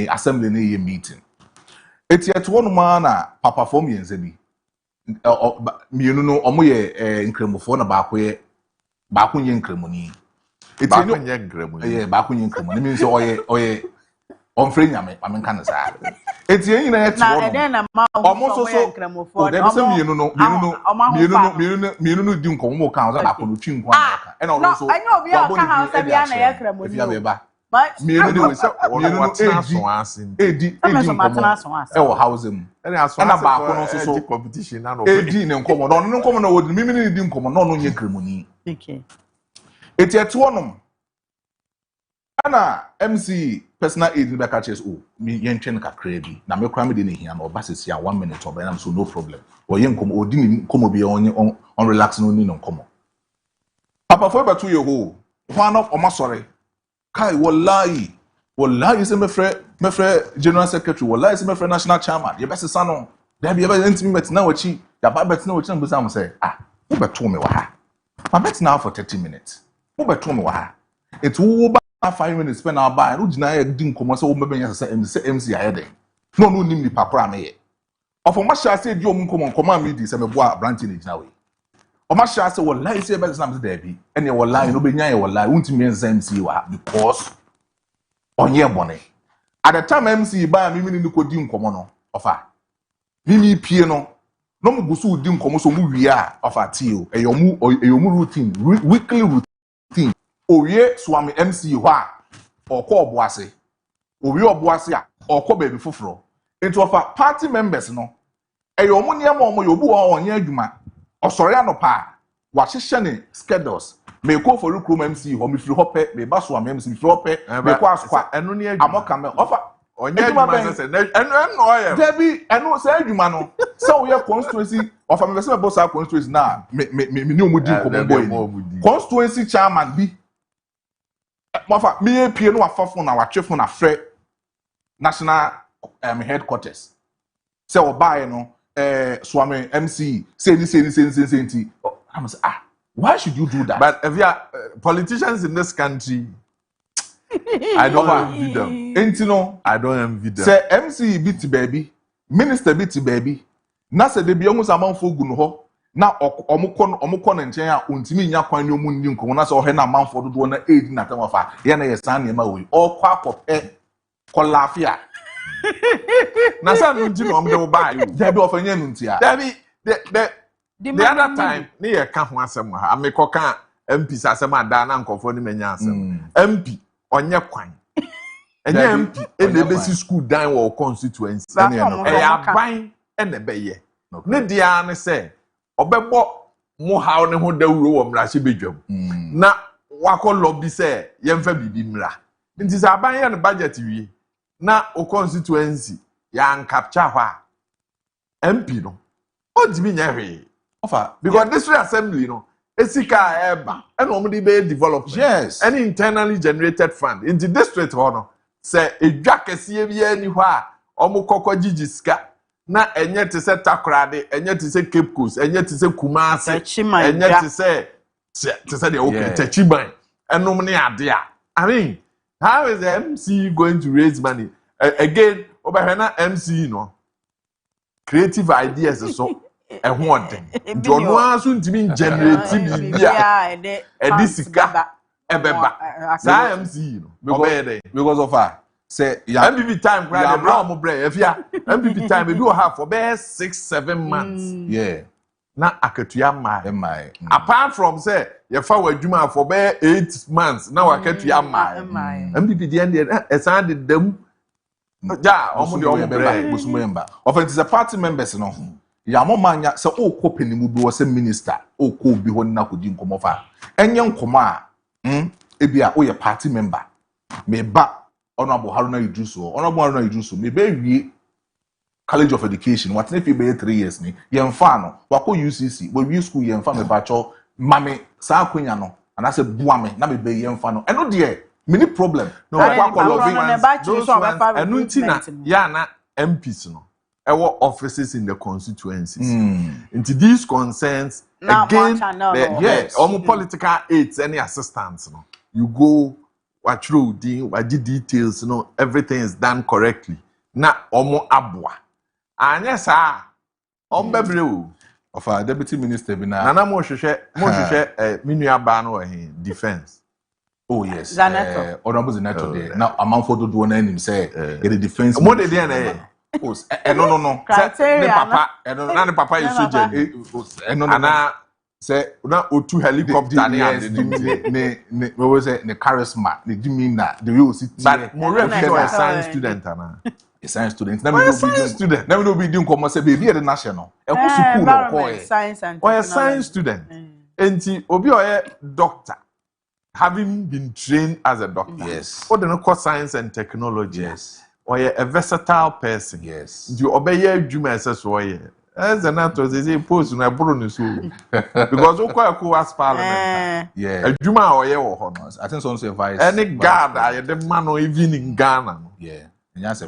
assembly ne ye meeting eti eto no ma na papa form yenze bi mienu no omo ye nkremofo na ba ko nye nkremoni eti no nye nkremoni ba ko nye nkremoni mean so oye onfre nyame ma menka na sa eti yin na eto no omo so o de be mienu no di nkomo mo kan so na ko no twi nko aka e na ono so anyo obi a ka ha sa bia na ye nkremoni mienu no edi e wo house mu na ba ko no so competition na no edi ne nkomo no nkomo na wodi mimi ne di nkomo no nye nkremoni eti eto no ana MC personal aid be catches me yentwen kakra bi na me kra me de ne hia na obasisi a 1 minute obenam so no problem o ye nkomo odi ni nkomo bi on relax no ni no nkomo papa fo be to ye ho one of omasore kai wallahi se me frɛ general secretary wallahi se me frɛ national chairman ye bese sano da bi ye be ntimi betina wachi ya ba betina wachi na be sam say wo be to me wa ha ma betina for 30 minutes wo be to me wa ha it wo 5 minutes spend our buy no gina ya di nkomo se wo mebenya se MC ayede no nim ni papra me ye ofo ma sha se di o nkomo amidi se me boa branch ni gina we o ma sha se wallahi se be sam se da bi ene wallahi no benya ye wallahi untimi MC wa because onye bone at the time MC ba mimi ni ko di nkomo no ofa mimi pie no mo gusu di nkomo so mu wi a ofa ti o eyomu routine weekly routine owie swami MC ho a okọ oboase owie oboase a okọ baby foforo enti ofa party members no eyomu niam omo yobu o onye adwuma osore anopa wa hyehye ne schedules me ko for recruit MC ho me firi hope me ba swami MC me firi hope me ko aswa enu ne adwuma amoka me ofa onye adwuma se enu oye debi enu se adwuma no se wo ye constituency ofa me se me boss constituency na me ni omudi nkomo boy constituency chairman bi Mafa me pie no afafo na watwefo na frɛ national headquarters say obaye no swami MC say ni I'm say why should you do that? But if you are politicians in this country I don't envy them. Enti no I don't envy them. Say MC biti baby minister biti baby na say de bia mu samanfo gu no ho na omukọ na nchen a ontimi nya kwan ni omunni nkomo na so ohe na manfo dodo na edi na tamafa ye na ye san ne ma we okwa akọpe kolafia na san nti no omde ba you da bi ofanye nu nti a da bi the other time ne ye ka ho asem ha amekọ ka MP asem ada na nkofo ni menya asem MP onye kwan enye MP ene besi school dan wo constituency e aban ene beye ne dia ne say obebo mo haw ne ho dawuro wo mra hye bedwam na wakọ lobby say yemfa bibi mra nti sa aban ye ne budget wie na o constituency ya capture ha MP no o dimi nya hwe ofa because district assembly no esika eba and omudi be development yes any internally generated fund in the district no say edwa kese bi ani ho a omukokọ gigiska na enye te se takrade enye te se Cape Coast enye te se Kumasi enye te se the open Tachiban enom ne ade a I mean how is the MC going to raise money again obehwe na MC no creative ideas so ehun odin ntono aso ntimi generate bibia edisika ebeba sa MC no because of her say yeah MPP time grad brown mo bre efia MPP time e bi o have for be 6-7 months yeah na akatua mai apart from say you fa wadwuma for be 8 months na wakatua mai MPP the end esan de dam ja omo de omo bre Musumemba offense the party members no ya mo manya se o ko penimu bi wo se minister o ko bi ho na kodi nkomo fa enye nkomo a ebia o ye party member me ba honorable Haruna Idrisu me be wie College of Education what if you be 3 years ni yemfa no wako UCC we wie school yemfa me bacho mame sa akwanya no ana se bua me na me be yemfa no eno de many problem no those ones enu ntina ya na MPs no ewo offices in the constituencies into these concerns again yes political aides any assistants no you go what through the details everything is done correctly na omo abua anya sa ombebre o of our deputy minister bi na nana mo hwehwe minua ba no defense. Oh yes. Honorable Zenato there. Now among for do na him say the defense. Mo de there na no. Ne papa na ne papa is soja. No na say na otu helicopter ne we say ne charisma ne dimina the way o sit. But mo a science student ana. A science student. Now we no be doing come say baby at the national. E ko school no ko science and a science student. Enti obi o doctor. Having been trained as a doctor, yes. What the course science and technology, yes. Or a versatile person, yes. You obey your Juma as an actor, they say post in a bonus because Oko as parliament, yeah, a Juma or your honors. I think some say vice any guard, I the man or even in Ghana, yeah. And yes,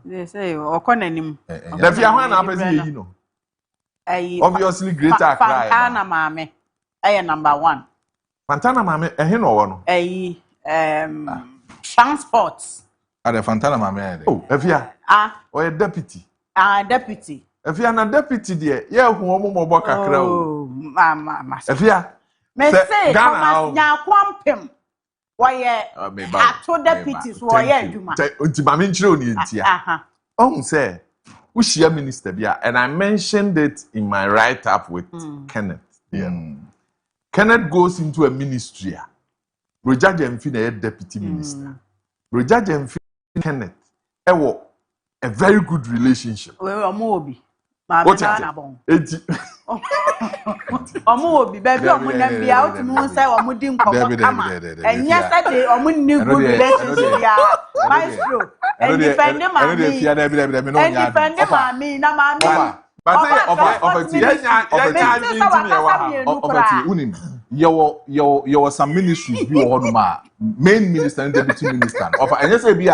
they say Okonanim. If you are you know, obviously greater cry. Fantana Mame, I am number 1. Fantana Mame, no transports. Are the Fantana Mame? Oh, if you or a deputy. Deputy. If you are a deputy, dear, yeah, who mobile crowd. Mamma. If you are, may say, Ghana, now quampim. Why, two deputies were Juma. Oh, say, who share minister, yeah, and I mentioned it in my write up with Kenneth. Yeah. Kenneth goes into a ministry. Roger Jemfin, a deputy minister. Roger Jemfin, Kenneth, a very good relationship. Well, Mobi. What Omobi, baby, I'm be out to say or Mudim come. And yesterday, or Mudim good relationship. Maestro, and defending my me, Namami. Your some ministries be main minister and deputy minister. And yes, be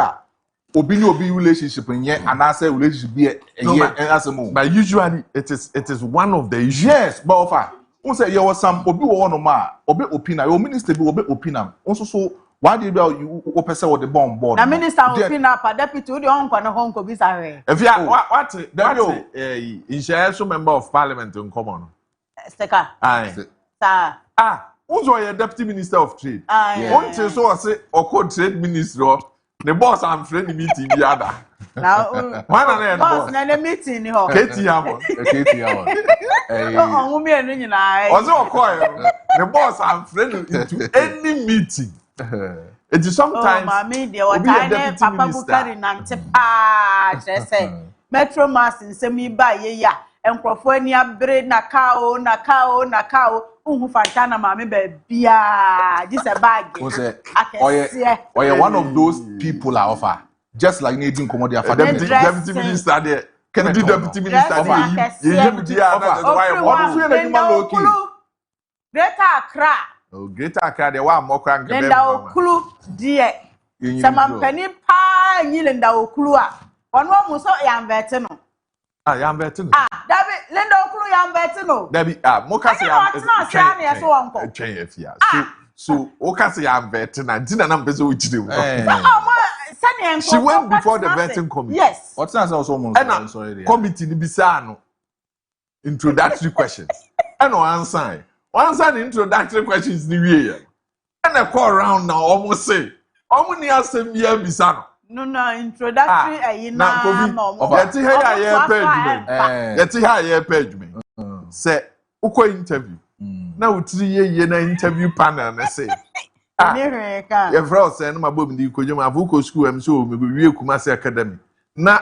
obi relationship and yet and I say relationship be but usually it is one of the issues. Yes, but offer. Who say you was some obi obi opinion, your minister be obi opinion. Also so why do you person with the bomb board? The minister open up a deputy the home ko bi sare. If you what is member of parliament in common. Steka. Aye. Sir. Who's your deputy minister of trade? One say so say or trade minister. The boss I'm friendly meeting the other. Now, one boss na the meeting ho. Katie Amon. Oh, me and you na. Also the boss I'm friendly into any meeting. It is sometimes mommy there what time papa Bukari nante pa say metro mass nsemi ba ye ya enkrofo ani abre na kao unhu Fantana Mame ba bia this a bag or one of those people are offer just like needing come their father deputy minister there can do deputy minister Greater Accra. Oh, Greater Accra, they were more crank. Linda Okulu, dear. Some penny pie, Linda Okulua. One more so young veteran. I am veteran. David, Linda Okulu, young veteran. Debbie, Mokasi, so Okasi, I'm veteran. I didn't know which do. She went before the vetting committee. Yes. What's that also? Committee Bisano. Introductory questions. I know answer. Once an introductory questions the year. And I call around now almost say, how many are some year Bisano? No, introductory. Say, Uko interview. Now ye na interview panel na say. Your friend say my boy ndi Kojo Marfo ko school am so me wie Kumasi Academy. Na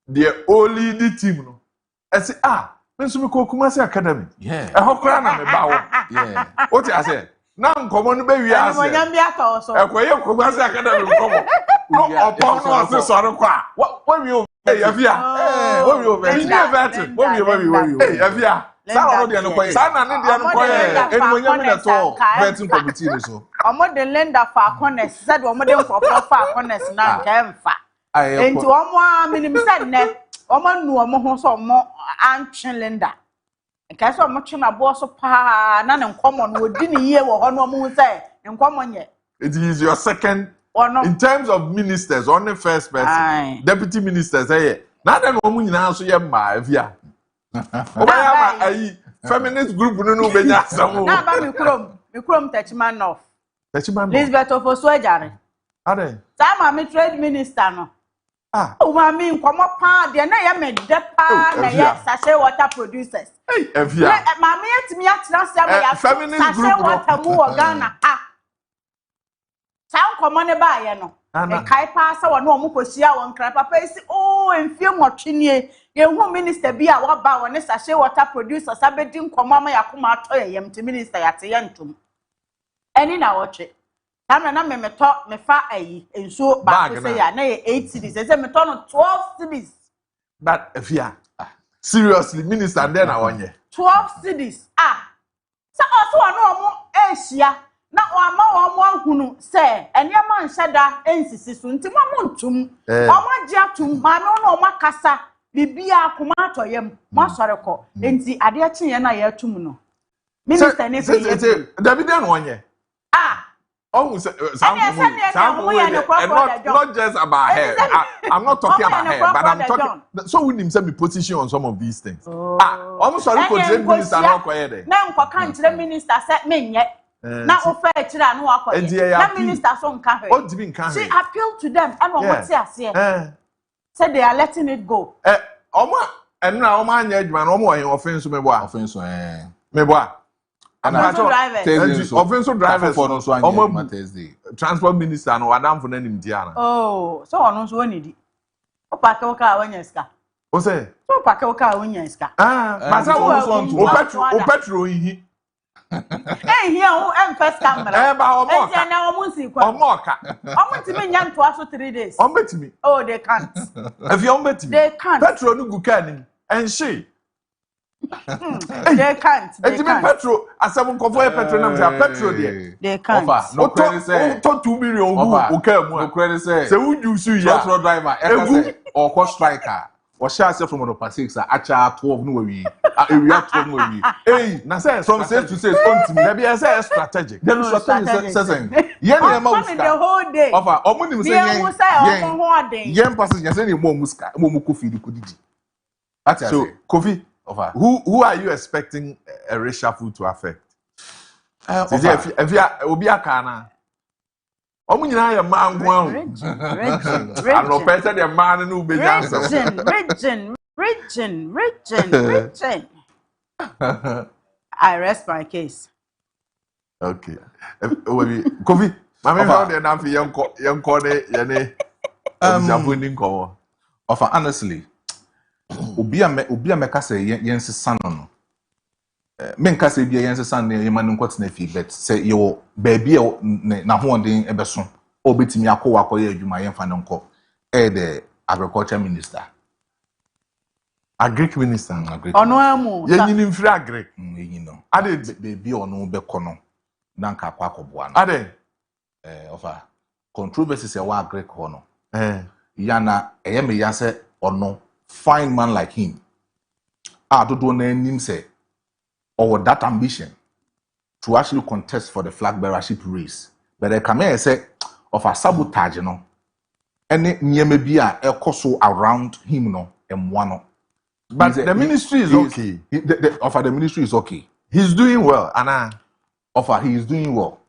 the only the team no. I say me so me ko Kumasi Academy. Yeah. E hokora na me ba wo. Yeah. What I say? Na nkomo no be wi ase. Mo nyam bia ka so. E ko ye Kumasi Academy nkomo. No upon no ase so kwa. What we hey Afia. What we over? Ni vet. What we? Hey Afia. Sa no dey no koy. Sa na ne dey no koy. Enu nyam na to betting committee no so. Omo de lender for corners said omo de nkofo for corners na nka emfa. Enti omo a minim said ne omo nu omo ho so omo antwe lender. Nka so omo twe na bo so pa na ne nkomo no odi ne yie wo ho no omo hu say nkomo nye. It is your second in terms of ministers, only first person. Aye. Deputy ministers say na dem omo nyina so ye ma Afia. Oba ya feminist group no benya asamo. Na ba mi krom Techman North. Techman Lisbeth Ofosu Ejare. Ade. Sama mi trade minister no. O ma mi nkomo pa de na ye me de pa na ye sachet water producers. Afia. Ma mi yetimi atena se am ya sachet water mu wo Ghana. Sa nkomo ne ba ye no. E kai pa sa wo no omo kosia won kra papa isi enfie motwenie ye hu minister bi a wa ba won sachet water producers abedi nkomo ama yakoma ato yem ti minister yate ye ntom eni na woche tamna na me fa ayi enso ba ko se ya na ye 8 cities se me to no 12 cities that Afia seriously minister there na wonye 12 cities sa oso no omo ehia na o ama o mo ahunu se eniema nheda ensisi so nti mo ntum o ma gia tum ma me no o makasa bibia akoma atoyem mo asoreko enti ade achiye na ya tum no minister ne fe David no wonye oh not just about hair. I'm not talking about hair, but I'm talking. So we need some position on some of these things. I'm sorry for the minister not quiet there. Na nko kan kire minister say menye. Na ofa kire anu akoye. Na minister so nka he. O dibi nka he. She appealed to them and what say ase. Said they are letting it go. Omo enna omo anya adwuma na omo yen offense me boa. And offensive drivers for no so anya Thursday. Transport minister no Adam for nanim dia na. Oh, so ono so onidi. O pake o ka wanya ska. O say? So pake o ka wanya ska. Masa wo so nto. O petrol yi. Here o first camera. Ba o mo ka. Na o mo si kwa. O mo ka. O mo timi nya nto aso 3 days. O betimi. Oh, they can't. If you betimi. They can't. Petrol no gu ka ni. And she they can't. They can't. Petrol, as someone cover petrol, na petrol there. They can't. No credit say. 2 million. Okay, no credit say. So who you see ya? Truck driver, say or cost striker. Or share say from on 6 acha 12 no we. Area 12 no we. Hey, na say from 6 to 6 on to me. Maybe I say strategic. Dem strategic saying. Yen na ma muska. The whole day. Offer, omo say yen. Yen passenger say mo muska, mo kofi di kodidi. So, Kofi, who are you expecting a reshuffle to affect? If you obi akana, omu nyina ya man gwan. I no better the man no be region. I rest my case. Okay. Kofi, mama how dey na fi yanko ne Japan nko. Offer honestly. Obi a meka say yen sesa no me nka say bia yen sesa no ye manu kwot na fi bet say yo baabi na ho den ebeso obetimi akọ adwuma yen fa no nko the agriculture minister agric minister ono amu ye nyini mfiri agric yin no ade baabi ono beko no na nka akọboa no ade ofa controversies e wa agric ho no yana eye me ya say ono fine man like him. I don't know name say or that ambition to actually contest for the flag bearership race. But I come here and say of a sabotage, you know. Any nyemebia so around him, no, and one. But the ministry is okay. The ministry is okay. He's doing well, and he is doing well.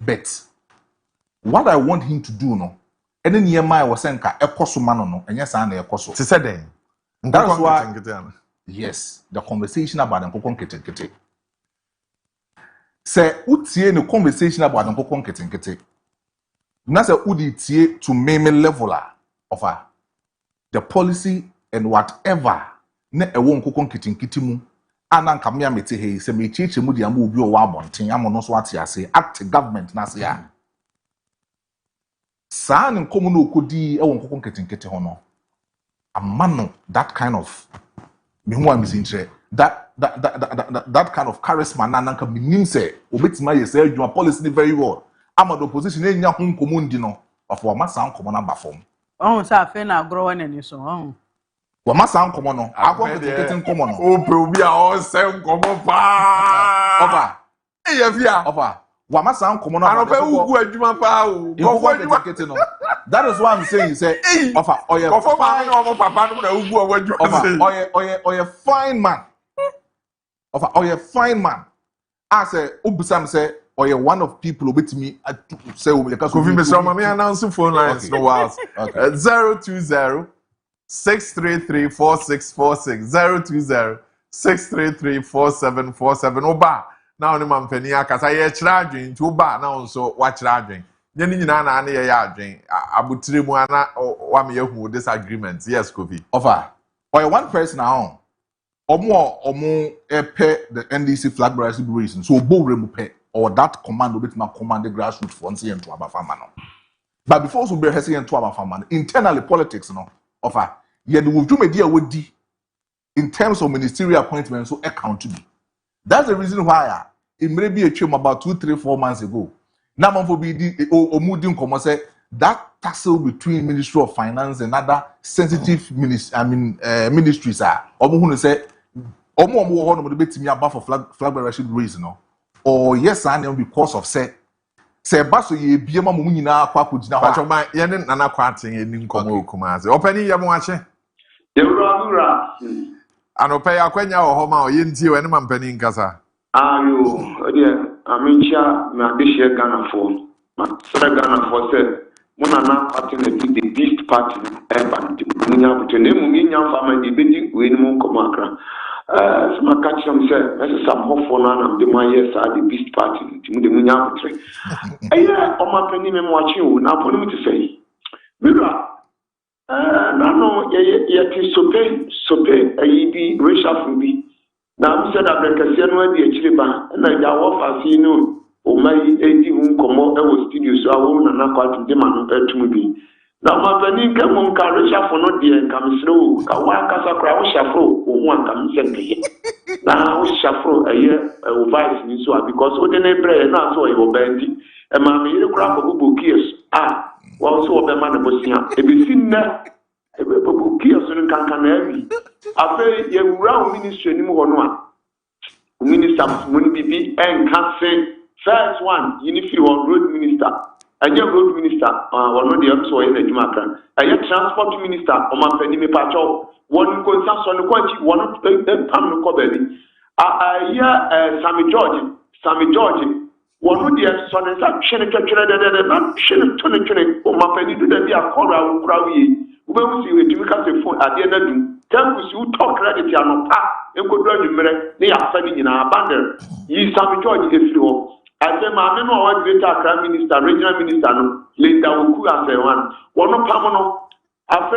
But what I want him to do, no. And then Yemai was saying, "Ekoso mano no, and yes, I ekoso." She said, "That's why." Yes, the conversation about nkoko nkete. Say utie no conversation about nkoko nkete. Na say udi tie to main level of the policy and whatever na ewo nkoko nkete mu ananka me amete he say me chiche mu dia mu obi o wa abonten amono so ate ase act government na se ya. Saa ne nkomo no okodi ewo nkoko nkete ho no. Amano that kind of that kind of charisma na nanka minim say obetima ye say adwuma policy very well ama the opposition enya ho nkomo ndi no of wa masa nkomo na bafom Sa fe na agro wa nani so wa masa nkomo no akwa kete nkomo no ope obi a o se nkomo pa ofa ye fia ofa wa masa nkomo no anope ugu adwuma pa o go kete no that is what I'm saying say ofa oye go pa no papa no na ugu o adwuma say oye fine man ofa oye fine man I say ubusam say oye one of people obetimi say we because Kofi me so me announce phone lines no while 020 633 4646 020 633 4747 oba na oni mampani akasa ye kira adwen nti oba na onso wa kira adwen nye ni nyina na na ye ya adwen abutire mu ana wa me yahu disagreement yes Kofi ofa oye one person now omo epe the NDC flag bearers liberation so obowre mu pe or that command obetima command the grassroots for nse ento abafama no but before so be hese ento abafama no internally politics no ofa ye the wudwumedi a wodi in terms of ministerial appointments so account to be that's the reason why it may be a trim about 2-3-4 months ago now man for be omudi nkomo say that tussle between Ministry of Finance and other sensitive ministries are omo say omo wo no betimi aba for flag bearership reason no or yes and because of say baso ye bia ma mu nyina akwa kugina ho achoma ye ne nana kwaten ye ni nkomo okumaze opani ye mo ache Yewura anope akwanya wo ho ma o ye ntie we ne mampani nkasa ayo ode amincha na dehye Ghana for ma sere Ghana for say muna na party na the beast party ever munya butene mu nya fama de bedi we ni mu nkomo akra some catch them say that's some hope for na the my yes are the beast party mu de munya butre aya o ma pani me mo achi o na poni mu to say mira na no ye ti sope ayi bi reshuffle bi na am said abrekase no adi akire ba na ja wo fa si no o mai edi hu nkomo e wo studio so awo na na kwatu de ma no etum bi na ma pani ke mo nka reshuffle no de nka misro ka wa kasa kra wo shafro o hu anka msente na wo shafro aye o vice ni so because o de na bre na so e wo bandi e ma me yire kra ko bubu kies wa so wo be ma na bosia e bi sinna e be bubu kies no kanka na abi afa ye wura ministry ni mu hono a minister muni bibi enka se first one unify on road minister aje road minister wono de so ye na djuma kan aye transport minister o ma pani me pacho won ko sanso no kwachi wono pam no ko beli aye Sammy George wono de so ne sa hwene twetwere de na hwene to ne twene o ma pani do da bi akora wo kura wi ube wusi we timi ka se phone ade na dum tanku si u talk credit ya no pa enkodu adwumere ne ya fa ni nyina abandon yi Sammy George efiri ho ase ma me no wa greater Accra minister regional minister no Linda Oku ase wan wono pam no afa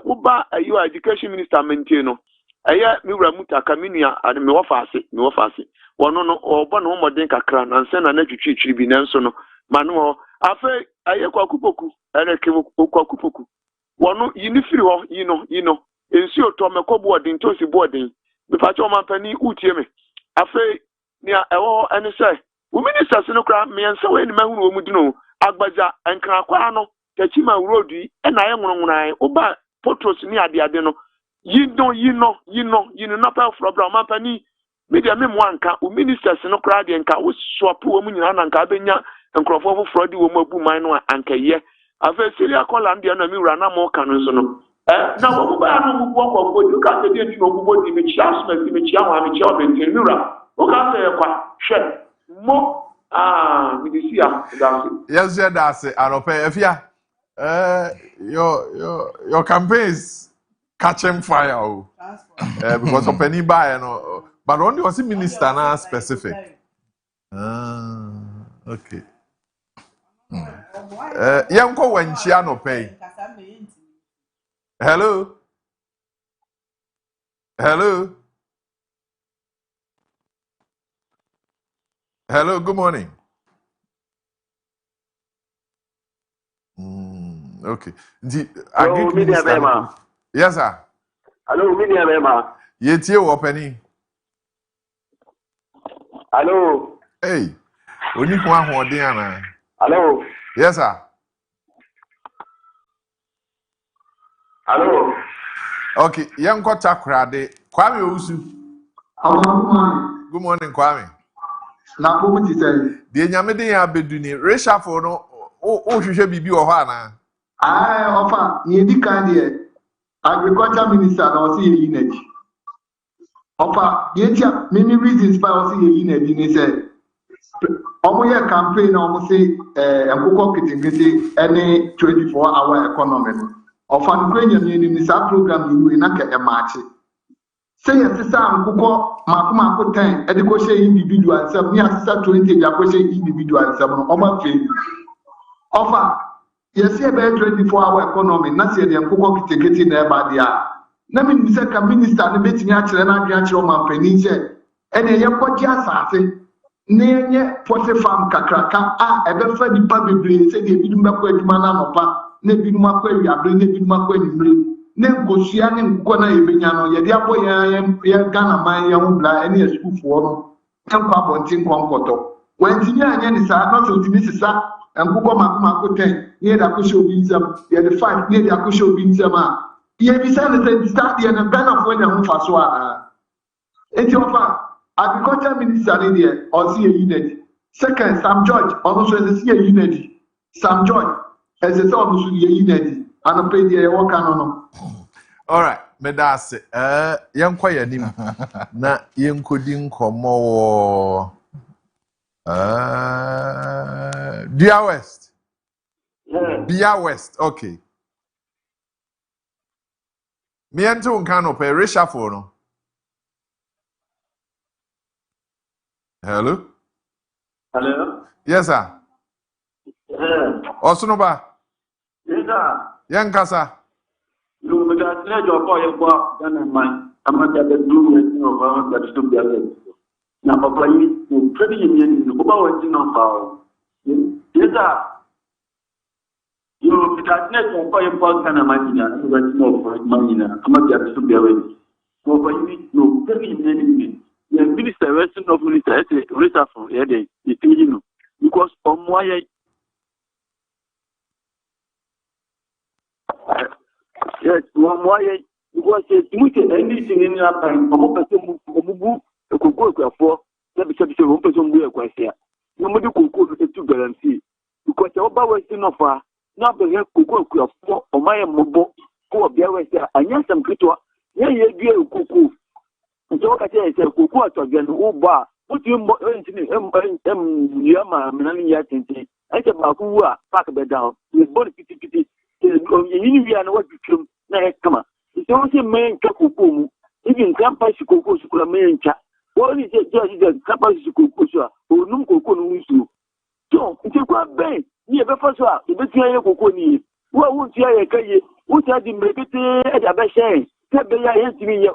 uba ayo education minister maintain no aya mi wura mutaka minua ade me wo fa ase wono no obo no modern kakra na nse na twitwitwiri bi nanso no manu afa aya kwakupoku ere ke kwakupoku wono yinifiri ho yino ensi oto mekobo odin tosi boarding me pa cho mampani utie me afa ni ewo ene say wo ministers no kra me ense we ni mahunu wo mudino agbaja enkra kwa no Kachima road yi na ye nwonwonai oba potros ni ade no yino na pa problem mampani media memo anka o ministers no kra de nka wo swap wo mu nyina na nka benya nkrofo foforo de wo mabu man no anka ye afa siria kola ndia na mi wura na mo kan so no na wo ba no mu kwakwa du ka se de nti no gubo di me chia asma me chia wa me chia obentin mi wura o ka se kwa hwe mo mi disia yes that's it arope efia your campaigns catching fire. Oh. Because of any buy, but only was a minister now specific. Okay. Yanko when Chiano pay. Hello. Hello. Hello, good morning. Okay. Hello, Media Bema. Yes, sir. Hello, Media Bema. Yet you opening. Hello. Hey. Only one who Diana. Hello. Yes, sir. Hello. Okay, young Kotakrade. Kwame Usu. Good morning, Kwame. Na bomu ti say. The Nyamede ya beduni reshuffle no o hwehwe bibi wo ha na. Ofa, ye di kan de agriculture minister na o say ye energy. Ofa, ye tia many reasons why o say ye energy ni say. Omo ye campaign na omo say enkoko kitingiti any 24-hour economy no. Ofa no kwenya ni sa program ni na ka e maachi. Say asisa nkukọ makuma 10 ede ko share individual self ni asisa 20 ya ko share individual self no oba fe offer yes e be 24-hour economy na say de nkukọ kiteketi na eba dia na me say ka minister ne betimi a kire na adwa kire o mampani se ene ye kwaji asase na enye pote farm kakraka a ebe fa dipa bebre se de bidum ba kwa adwuma na nopa na bidum akwa wi abre na bidum akwa nimre ne gosia ne nkukọ na yebenya no ye de abo ye Ghana man ye ho bla ene esufo no enko abontin konkoto wantimi anya ni sa not otimi sisa nkukọ makuma 10 ye da ko show bi nsam ye de 5 ye da ko show bi nsam a ye bi sa ne se start ye na Ghana fo nya ho fa so a enti ofa agriculture minister ni de o si ye unity second Sam George ono so se ye unity Sam George ese so ono so ye unity ano pe de ye wo kan no. All right, medase yankwa yanim na yankodi nkomo wo Bia West. Yeah. Bia West, okay. Me ento nkano pe reshuffle no. Hello? Hello. Yes, sir. Osunoba. Yes, sir. Yankasa. You would have said your boy than mine. I'm not at the blue of that to be away. Now, Papa, you pretty union about power. Yes, sir. You would have said your boy and a mine, and went no for money. I'm not at to be away. So, for you, no pretty union. The minister, Western of Minister, Rita from Ede, you know, because on why. Yes, one why because anything in your time, a person who could go for that because one person will acquire. Nobody could go to guarantee because the Oba Western offer not the help could go for or my mobile go up there. And yes, some people, yeah, yeah, cuckoo. And so I say, cuckoo again, oh, bar, what you Yama, Manani Yatinti. I said, Makua, pack a bed down, with body pity. You know what you come. Na kama isi main kakukumu even campus kokoko sukula main cha what is it just campus kokoko so onum kokoko no nsu so nti kwa ben ni e be fa so a e be tia ye kokoko ni wo wo tia ye kaye wo tia di mrekete e da be shen te be ya ye timi ye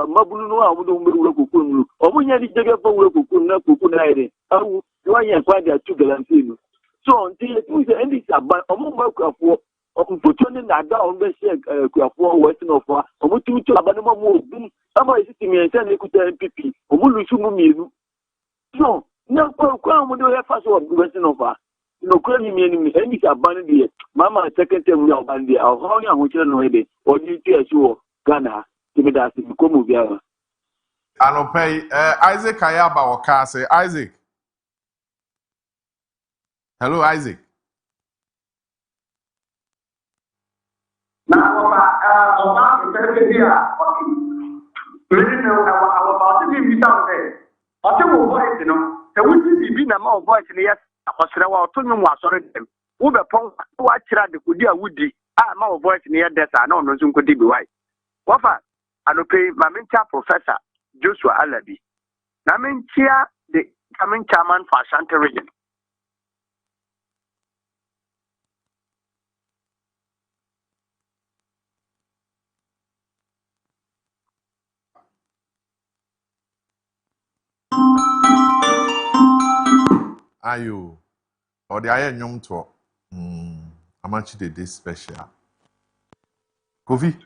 mabulu no a wo do mberu kokoko nu o mo nya di jege fa wo kokoko na kokoko na ire awu wo nya kwa da tu galanti no so nti e tu se endi saban o mo ma kwafo opportunity na da on be share kwafo western of omutu to abanoma mu obum ama isitimi ense na ekuta MPP omulusu mu mienu so na kwa mu do hefa so western of no kwa ni mienu eni ka ban de mama second term ya ban de ho ni ahochire no ede oni ti esu Ghana timi da si ko mu bia Anopay Isaac Ayaba Wakase. Isaac. Hello, Isaac. Oba prepare here. Really no, our party be down there. I think we voice, you know. The we be na my voice in yes. Osira wa to nyu asore dem. Wo be pon wa kira de kodi a wudi. Ah, my voice in here that na ono nso nkodi bi why. Wafa anope mamincha Professor Joshua Alabi. Namincha the coming chairman for Ashanti region. Ayo. Or the iron young to I'm actually this special. Kofi,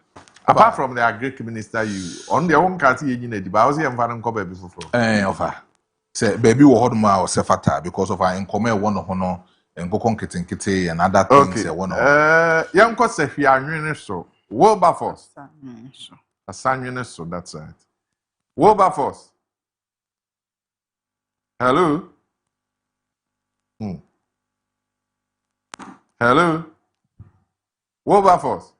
apart from the agric minister, you on their own party in the Bowsy and Van Cobe before. Offer. Say, baby, will hold my sefata because of our income one of honor and go conquering kitty and other things. Young Costa, if you are so. Wilberforce. A son, so that's right. Wilberforce. Hello. Hello. Wilberforce.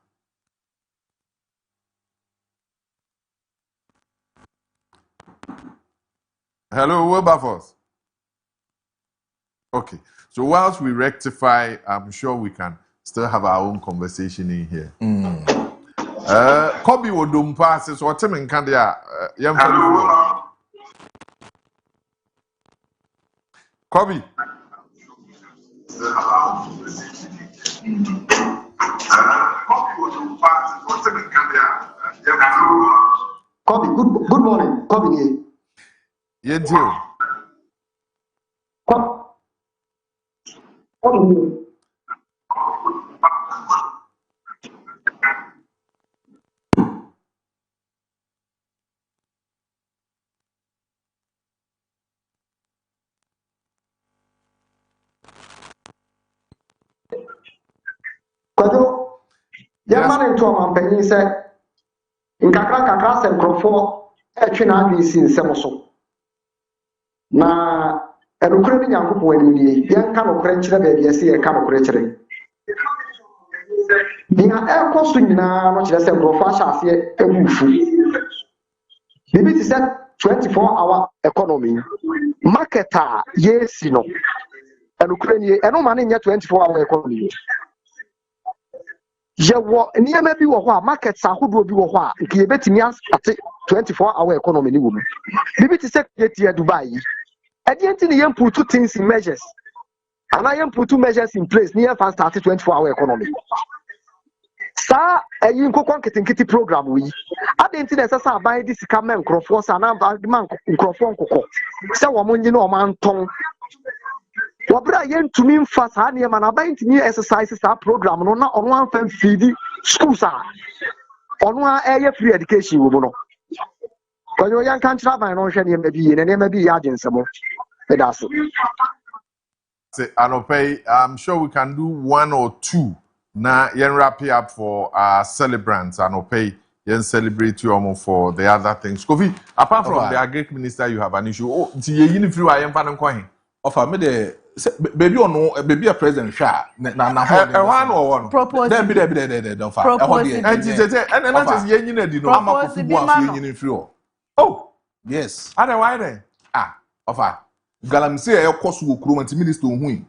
Hello, Wilberforce. Okay. So whilst we rectify, I'm sure we can still have our own conversation in here. Kobe would do passes or Tim and Candia. Kobe. Kobe, good morning. Kobe. You do. Kojo, man into a penny said, in Kakra and Crofo, a China is in Semoso. Na a Ukrainian young woman, young camel crencher, baby, I see a camel crencher. The air costing now, much less a professional here, a move. Maybe it's that 24-hour economy. Marketer, yes, you know. And Ukrainian, and no man in your 24-hour economy. Yawa near maybe what markets are who will be what you bet me at 24-hour economy woman. Maybe to set yet here Dubai. At the end of the year, put two things in measures. And I am put two measures in place near fast started 24-hour economy. Sir, a you go conquering kitty program we. At the internet, as I buy this camera Crawford and I'm man Crawford. So woman, you know, man tongue. Wabra yen to me fast honey man about me exercises our program on one fan feed schools are on one area free education we know. When you young can't travel and ocean maybe in and maybe agents some more. That's it. I'm sure we can do one or two. Now yen wrap it up for our celebrants and yen celebrate you for the other things. Kofi, apart from the agric minister, you have an issue. Oh, it's a free I am fan coin. Offer me the baby or no baby a president sha na one or one propose don't fa and that is yen di no amakofu bo aso yen free oh yes and why then offer galamsey e koso wo kuro anti minister ohun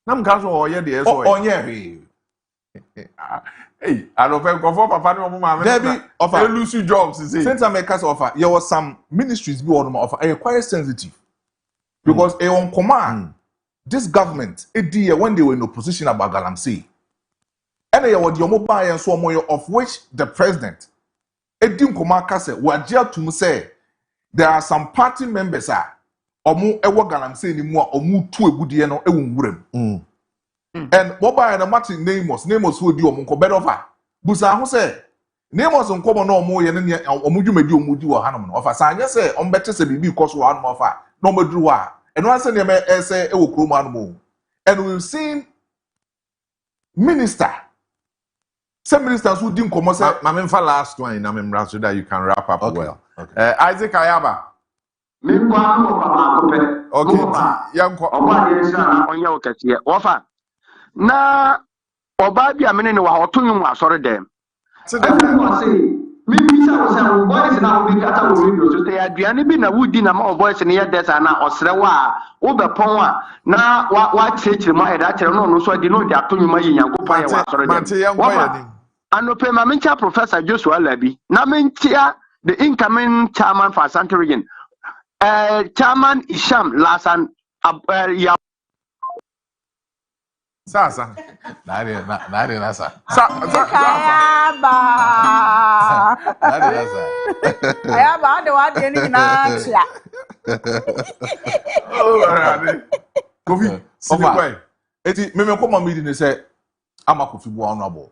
nam ka so o ye de so onye hey I don't for papa no mama Debbie offer lose jobs say since I make us offer there was some ministries be on offer are quite sensitive. Because on command, this government, when they were in opposition about Galamsey, and they were the mobile and so more of which the president, Edim Komakase, were jailed to say there are some party members or more ever Galamsey anymore or more to a good year no and mobile and Martin Namos who do Monko Bedova. Busa who say Namos on common no more than or Mudu or Hanum of a sign, yes, on better say because one more. No more and once in the say and we've seen some ministers who didn't come say for last one I'm so that you can wrap up well. Okay. Isaac Ayaba. Okay. Na oba bi amene ne wa otonwum asore dem. Me was a voice now be cut out window so they aduane bi na wudi na ma voice ne ye desa na osrewa a wo be pon a na wa chechire mo eda kire no so di no di atonwuma yi Yankopon ye wa asore dem Anope Mamincha Professor Joshua Levy, Namincha, the incoming chairman for Asante Region. Chairman Isham Lasan ya Sasa. Nari nasa. Ayaba. Nari nasa. Ayaba ade wa de ni na chia. Oh, Rani. Kofi, Ofa. Eti me ko mama di say ama Kofi bo honorable.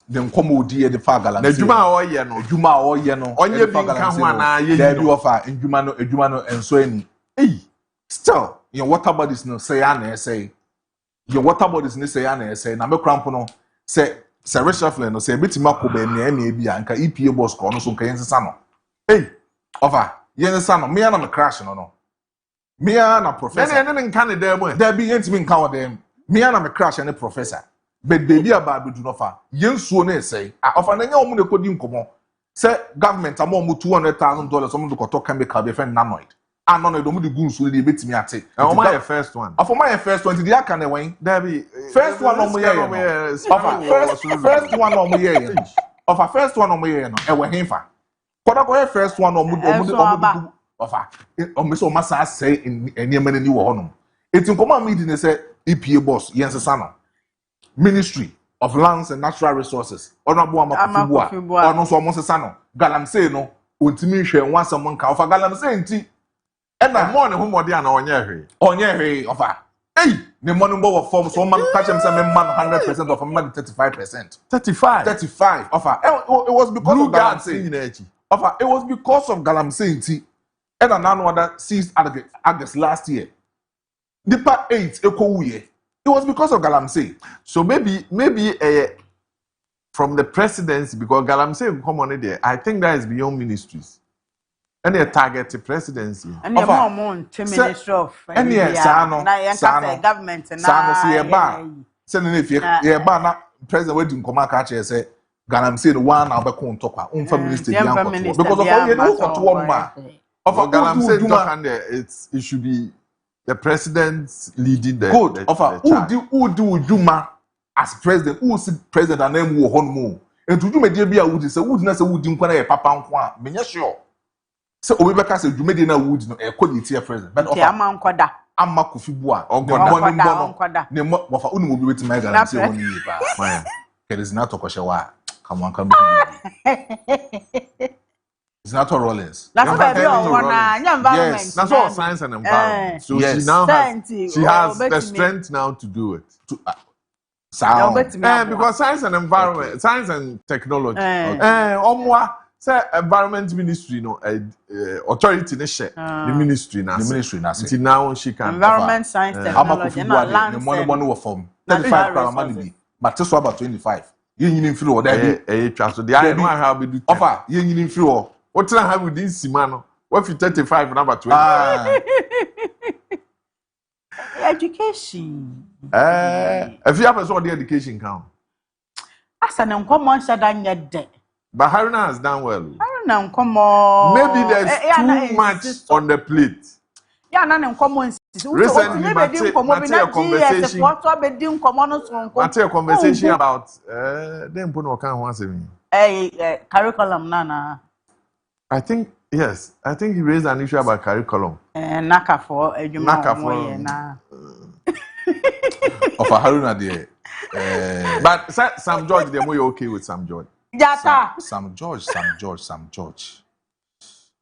The nkomo odi e de fa galamsey. Na djuma a oye no. Djuma a oye no. Onye bi nka ho ana ye. There be offer djuma no enso ani. Hey, still your water bodies no say na say. Your water bodies ni say na say na me cramp no say reshuffle no say betima ko ba na bia nka EPA boss ko no so nka yensesa no. Hey, offer yensesa no me na me crash no. Me na professor. Na nka ne dem e. There be yentimi nka wo dem. Me na me crash na professor. But baby about do no fa. Yensuo na say offer na nya omu ne kodi nkomo. Say government am omu $200,000 omu do to chemical be friend nanoid. Ah no do mu di gun so dey betimi ate. And my first one. For my first one the aka na wen. There be first one on my first one on my of first one on my no e we henfa. Koda go first one on mu of me so masa say enema ni wo honom. Etin koma me di ne say EPA boss yensesa no. Ministry of Lands and Natural Resources. Honorable Amakufibu. Ono so mo sesa no. Galamsey no ontimi hwe nwa asem nka of Galamsey nti and na more ne homode ana onye hwe ofa hey ne money go form so man catch him say me man 100% of man 35%. 35 ofa it was because of Galamsey ofa it was because of Galamsey nti and na no other seized August last year the part 8 ekowuye it was because of Galamsey. So maybe from the presidency, because Galamsey come on there, I think that is beyond ministries. And they target the presidency. And you're more ministry of and government and na president wedding come catch say Galamsey the one now be kon tokwa unfa minister because of all you know to one man of Galamsey it should be the president leading the good offer who do Juma as president who is president and name wo honmo and to Juma dey bia would say would na say would nkwa na papa nkwa menya sure say obi beka say Juma dey na would no e kodi tie president but offer ama Kofibu a onkwada ne mo wafa unu obi wetin my Galamsey won yi ba there is not okoshewa come on it's not all Rollins. That's why environment. Yes, that's all science and environment. So yes. she has the strength now to do it. Because science and environment, science and technology. Say environment ministry, authority the ministry now. Until now she can. Environment, science, technology, and land. The money will form 35 money. But just about 25. You need free or there. So the I know how we do. Offer you need free or. What can I have with this Simano? What if you 35 number 20? Education. If you have a sort of education count. As an uncommon said, but Haruna has done well. Haruna, come on. Maybe there's too much on the plate. Yeah, none in common. Recently, conversation about them put no can once a curriculum, Nana. I think yes. I think he raised an issue about curriculum. Naka for a of a Haruna there. But Sam George, they're more okay with Sam George. Sam George.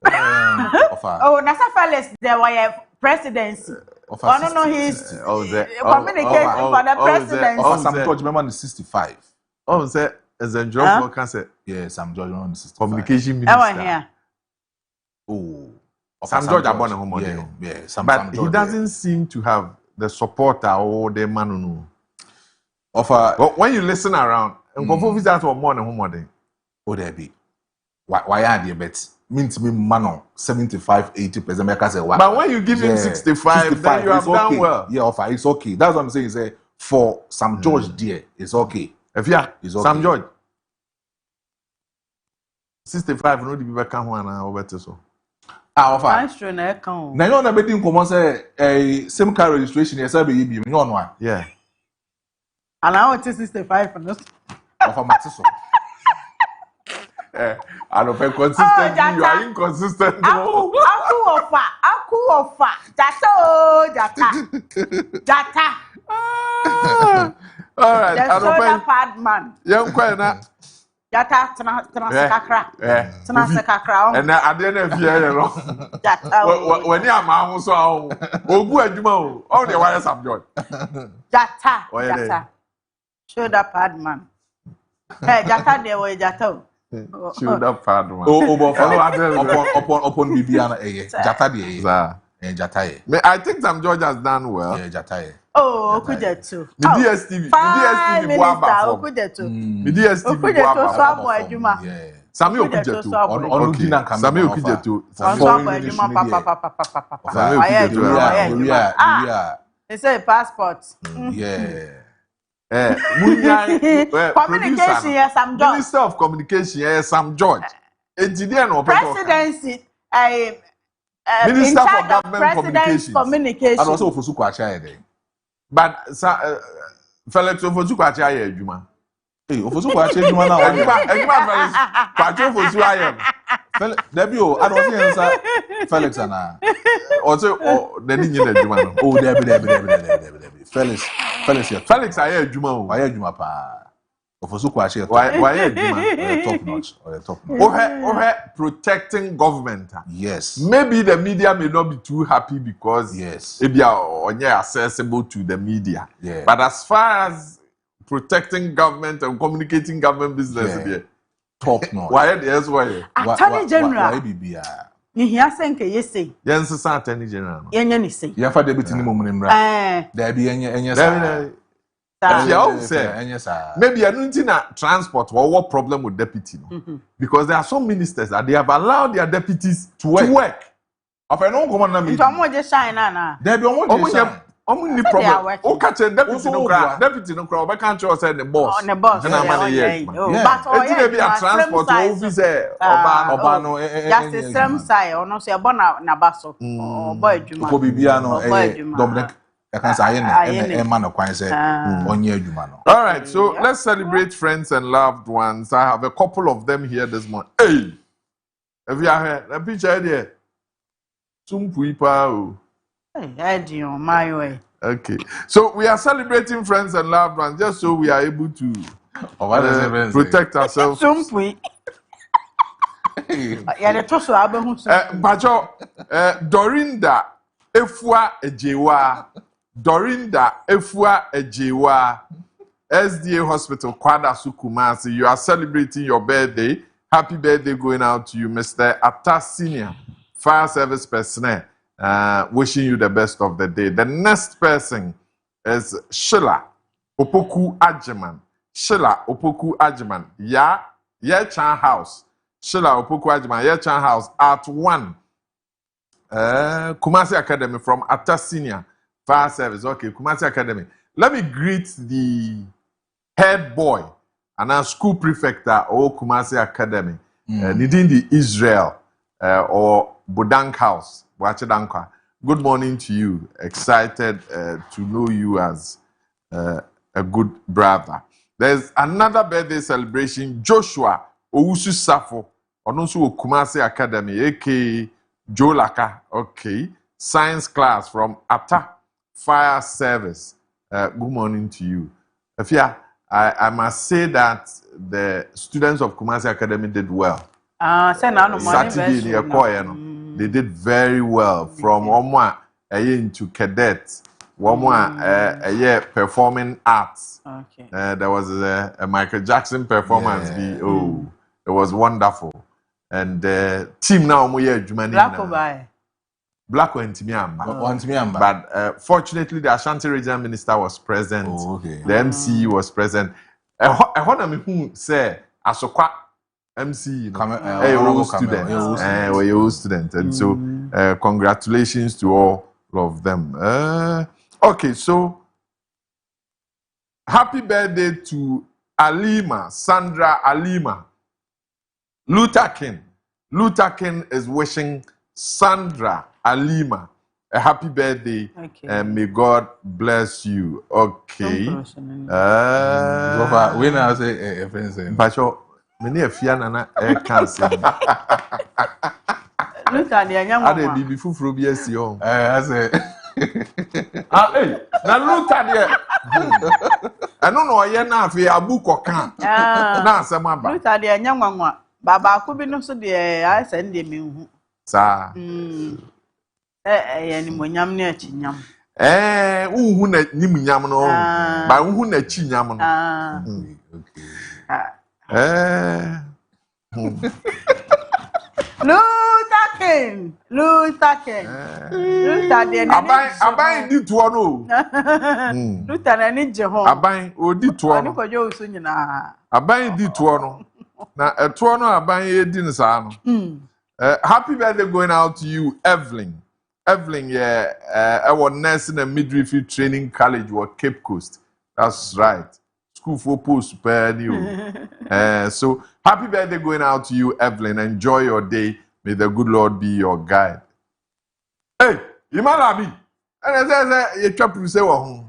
Oh, Nasa Felix, there were presidency. I don't know his communication for the presidency. Sam George, remember the 65. Oh, say as a job can say. Yeah, Sam George on the 65. Communication minister. Oh, Sam George abon home yeah, but he doesn't seem to have the supporter or the man but when you listen around and confuse that or more than home oh there be why are the bet means me man 75-80% make say but when you give him 65 then you have done well yeah offer it's okay that's what I'm saying say for Sam George there it's okay if it's okay. Sam George 65 no the people can one over so offer. Now you know be din komo say same car registration yes be you no one. Yeah. And I want 65 for this. Of a matiso. I don't feel consistent. You are inconsistent. Aku ofa. Jata. All right. The soda pad man. Young Quena. Jata sakakra. Sakakra. And at the end of the year, when you are my so Ogu Adjuma, all the wires have joy. Jata. Soda pad man. Hey, Jata, there were Jata. Shoulder pad man. Upon Bibiana, Jata, Jata. I think Sam George has done well. Yeah, Jata. Oh, Kujetu. The DSTV. The DSTV. Sami Okujetu. Sami Okujetu. They say passport. Yeah. Communication, yes, Sam George. Minister of Communication, yes, Sam George. Presidency, Minister in for charge of Government Communication. And also for Sukwacha. But Felix Ofosukwacha ye adwuma. Hey, Ofosukwacha adwuma na adwuma Felix Kwacha Ofosukwacha. Felix Debio, I don't think Felix ana. Also the ni nyina adwuma no. Oh, Debi. Felix aye adwuma o. Aye adwuma pa. Ofosukwacha. Why adwuma? Top notch. Protecting government. Yes. Maybe the media may not be too happy because yes, maybe are accessible to the media. Yeah. But as far as protecting government and communicating government business, top notch. Why? Attorney General. Why be Nihia senke yesi. Yes, Attorney General. Yenye ni say. Yafa deputy ni mumra. There be enye sa. Maybe I don't think transport or what problem with deputy. Because there are some ministers that they have allowed their deputies to work. Of I don't come on me. Just shine na. There be only problem. O catch deputy no cry. Deputy no cry. We can't just say the boss. On the boss. And I'm But it be a transport office oba no. Just the same side. Ono say bona na baso. Boy adwuma. For bibia no Dominic. All right, so let's celebrate friends and loved ones. I have a couple of them here this morning. Hey, have you heard the picture there? My way. Okay, so we are celebrating friends and loved ones just so we are able to protect ourselves. Dorinda Efua Ejewa. Dorinda Efua Ejewa, SDA Hospital, Kwadasu Kumasi. You are celebrating your birthday. Happy birthday going out to you, Mr. Atta Senior, Fire Service personnel. Wishing you the best of the day. The next person is Sheila Opoku Ajiman. Sheila Opoku Ajiman. Chan House. Sheila Opoku Ajiman, Chan House at 1. Kumasi Academy from Atta Senior. Fire Service, okay, Kumasi Academy. Let me greet the head boy and our school prefect or Kumasi Academy. Within the Israel or Bodank House. Good morning to you. Excited to know you as a good brother. There's another birthday celebration. Joshua Owusu Safo, Onosu Kumasi Academy, aka Jolaka, okay. Science class from Atta Fire Service. Good morning to you. Afia, I must say that the students of Kumasi Academy did well. Saturday, they did very well. From Omwa into cadets, Omwa performing arts. Okay. There was a Michael Jackson performance. It was wonderful. And the team now Black went to me, but fortunately, the Ashanti Regional Minister was present. Oh, okay. The MC was present. I want to say, Asokwa MC, student, and so congratulations to all of them. Okay, so happy birthday to Alima, Sandra Alima. Luther King is wishing Sandra Alima a happy birthday, and may God bless you. Okay. So far, when I say a friend saying, but you, many a fiana can't say. Look at the young one. I be full from BSC. I say, hey, now look at it. I don't know. I na fi abu kokan. Na asema ba. Look at the young one. Baba could be no so dear. I send him. Sa. Any more yam near chinyam. Who na nim yam no. Ba who na chi yam no. Luther King. Aban di to no. Luther na ni je ho. Aban odi to no. Kojo so nyina. Aban di to no. Na eto no aban e di nsa no. Happy birthday going out to you, Evelyn. Evelyn, I was nursing and midwifery training college or Cape Coast. That's right. School for post per new. So happy birthday going out to you, Evelyn. Enjoy your day. May the good Lord be your guide. Hey, Imalabi. And I say you chop you say so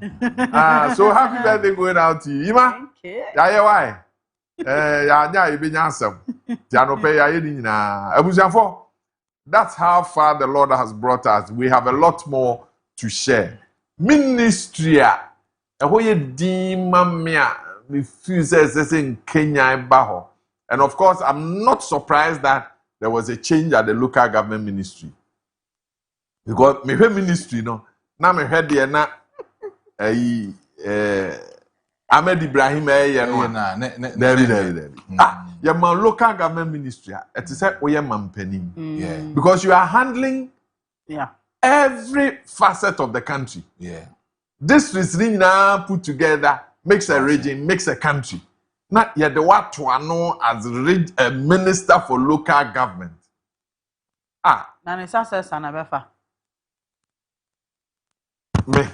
happy birthday going out to you, Ima. Yeah, why? Yeah, you be answer. That's how far the Lord has brought us. We have a lot more to share. Ministry, in Kenya, and of course, I'm not surprised that there was a change at the local government ministry. Because my ministry, no, now my head there na Ahmed Ibrahim your local government ministry. It is a because you are handling every facet of the country. This now put together makes a region, makes a country. Now you're the what to know as a minister for local government. Me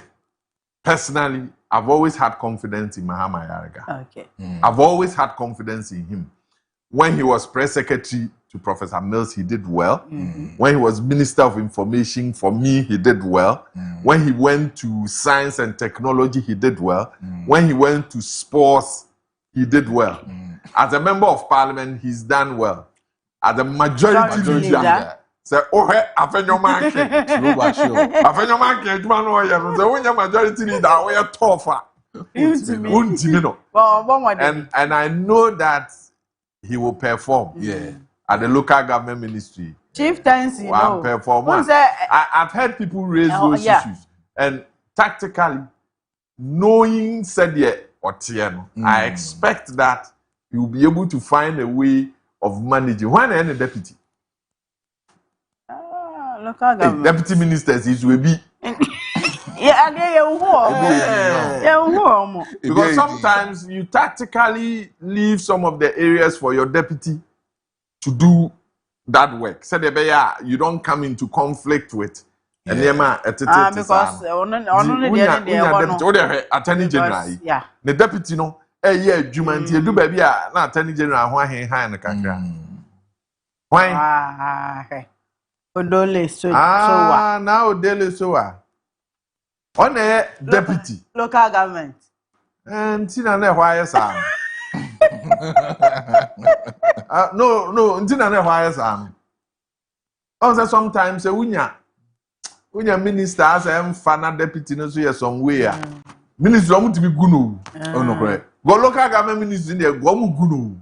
personally, I've always had confidence in Mahama Yaraga. Okay. I've always had confidence in him. When he was press secretary to Professor Mills, he did well. When he was Minister of Information, for me, he did well. When he went to Science and Technology, he did well. When he went to Sports, he did well. As a member of Parliament, he's done well. As a majority leader, say, oh, I find your man. I find your man. When you're majority leader, we are tougher. And I know that he will perform at the local government ministry. Chieftaincy, perform. I've heard people raise those issues. And tactically, knowing said I expect that he will be able to find a way of managing. When any deputy? Local government. Deputy ministers, it will be. Because sometimes you tactically leave some of the areas for your deputy to do that work. So you don't come into conflict with. Because Attorney General, the deputy no, do baby na Attorney General why? Odole so now Odele so on a deputy local government and Tina why no Tina why also sometimes unya minister as a deputy no so yes some way minister to be gunu no correct go local government minister in there go mu gunu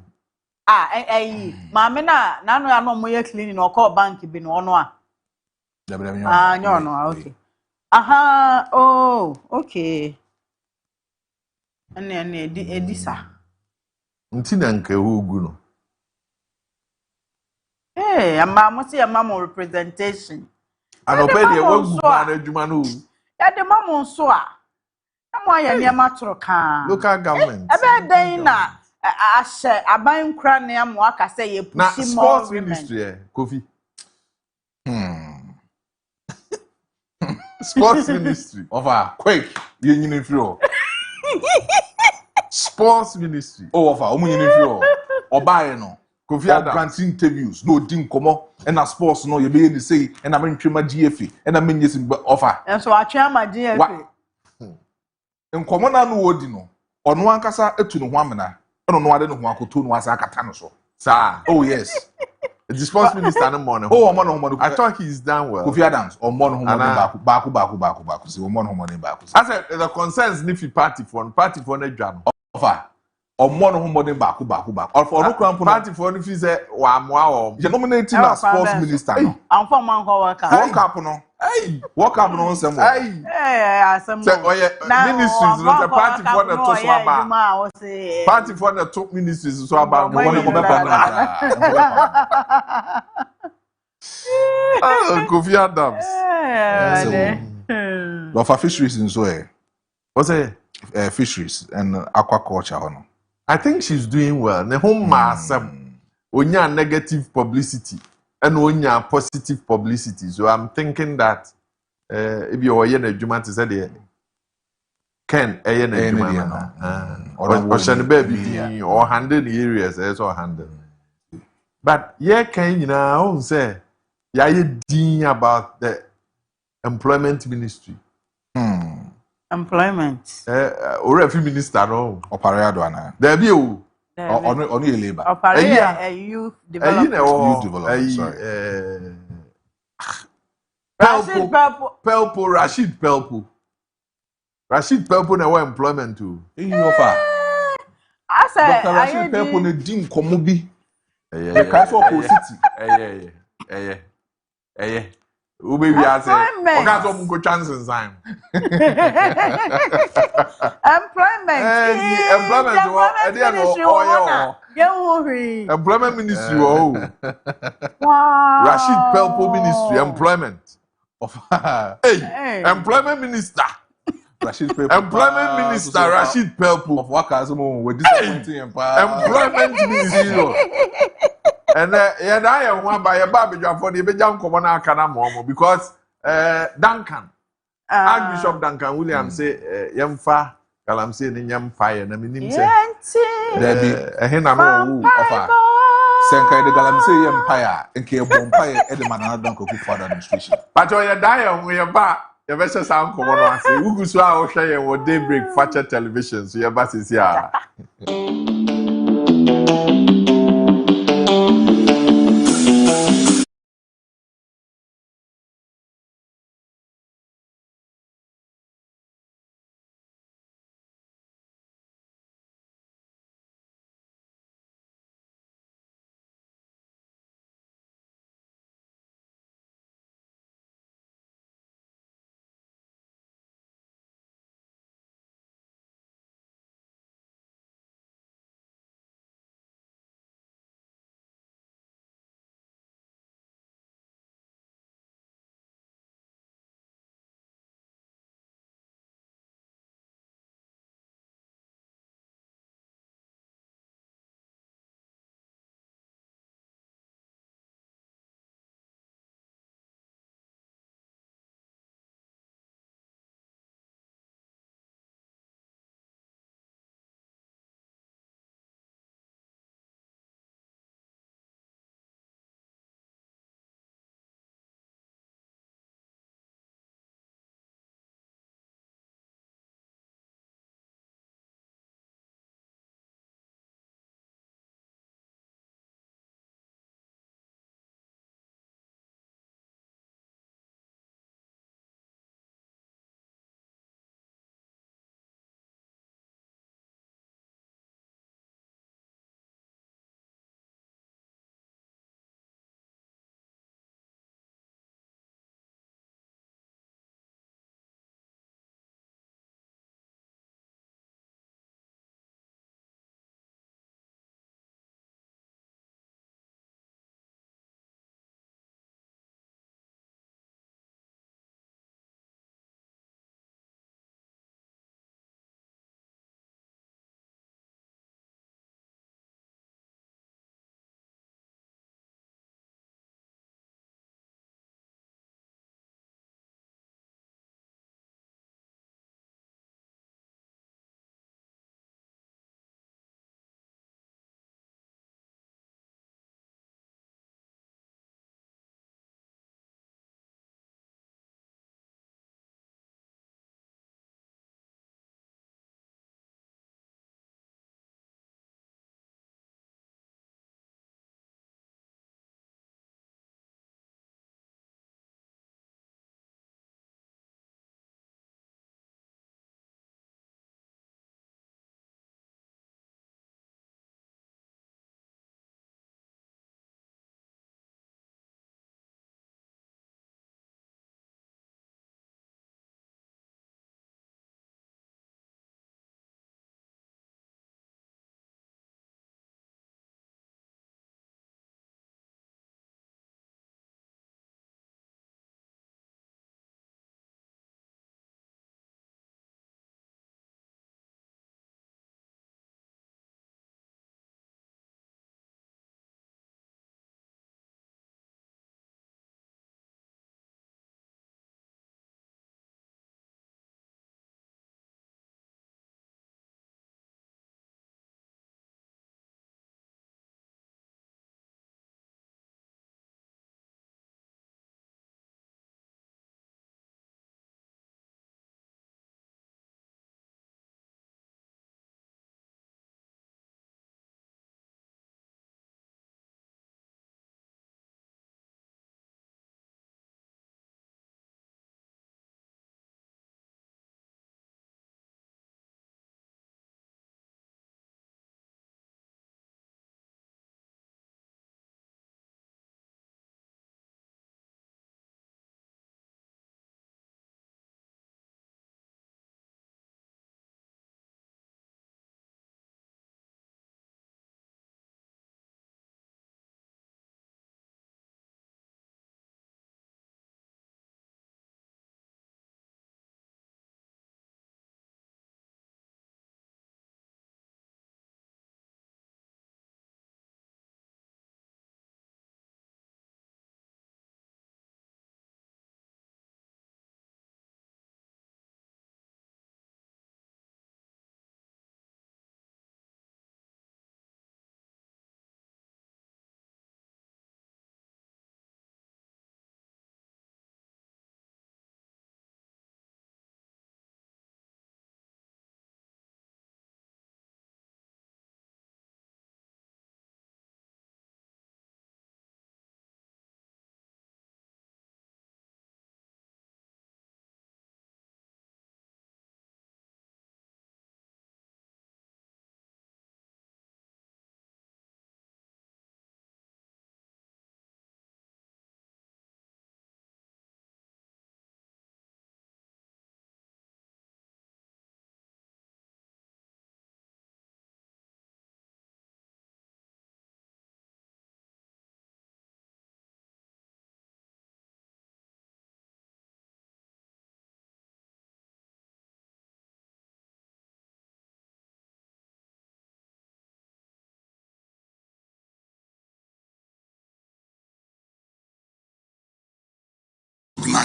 Mama na no ya no moye cleaning no call bank bi no ono a. No, okay. Aha, oh, okay. Ene edisa. Ntina nke ogu no. Mo see mama representation. Anopedi e wogu ma na adwuma no. Ya de mama nso a. Na mo aya ne ma toro kan. Local government. Ebe den na ashe aban kra na ya mo aka say ye pushi more women. Ministry Kofi. Sports ministry. Quick, you need to Sports ministry. Omu you need to Obaye no. Kofi or Adams. grant interviews no din komo and a sports no you be any say and I'm in Trima GFA and I'm in yes offer. And so I chair my GFA. Nkomo na no odi no ono ankasa etu no ho amena ono no ade no ho akoto no asa akata no so. Sir. Oh yes. The sports minister no morning. Oh, Omo no Omo. I thought he's done well. Kofi Adams, Omo no Omo baku. See Omo no Omo baku. I said the concerns nifi party for no dwan. Offer. Omo no Omo baku. Or for no cramp party for nifi say wa moa o. You nominating as sports minister no. I'm from Manko worker. Work up no. Hey, work up no nsem. Hey, some ministries no the party for the to so aba. Party for the top ministries so aba no one go be Kofi Adams. But for fisheries in so what's it? Fisheries and aquaculture no. I think she's doing well. Ne home masem onya negative publicity and onya positive publicity. So I'm thinking that if you are na adwuma to say the Ken na adwuma or shan baby or handle the areas or handle. But yeah, can you know say yeah you din about the employment ministry. Employment. Or a few minister no. Oparado ana. There be o. Only a labor. A youth development. Sorry. Pelpo, Rashid Pelpo. Rashid Pelpo na employment too. Offer. I said, Dr. Rashid Pelpo ne din komo bi. The Council of City. Ube bi ase. Oga so mu go chances time. Employment. Employment ministry. Oh. Wow. Rashid Pelpo ministry employment. Hey, employment minister. Rashid Pelpo. Employment minister Rashid Pelpo of workers with disappointing employment ministry. And yeah, I am one by a Babija for the Bejam Komana Kanamo because Duncan, Archbishop Duncan Williams say Yamfa, Kalam say in Yam Fire, and I mean, there be a Henamo offer. Senkai the Galamsey Empire and Kia Bompire, Edman, and Duncan for administration. But you're dying when you're back. Your vessel sound come on. Who goes to share what Daybreak feature television? So your bus is here.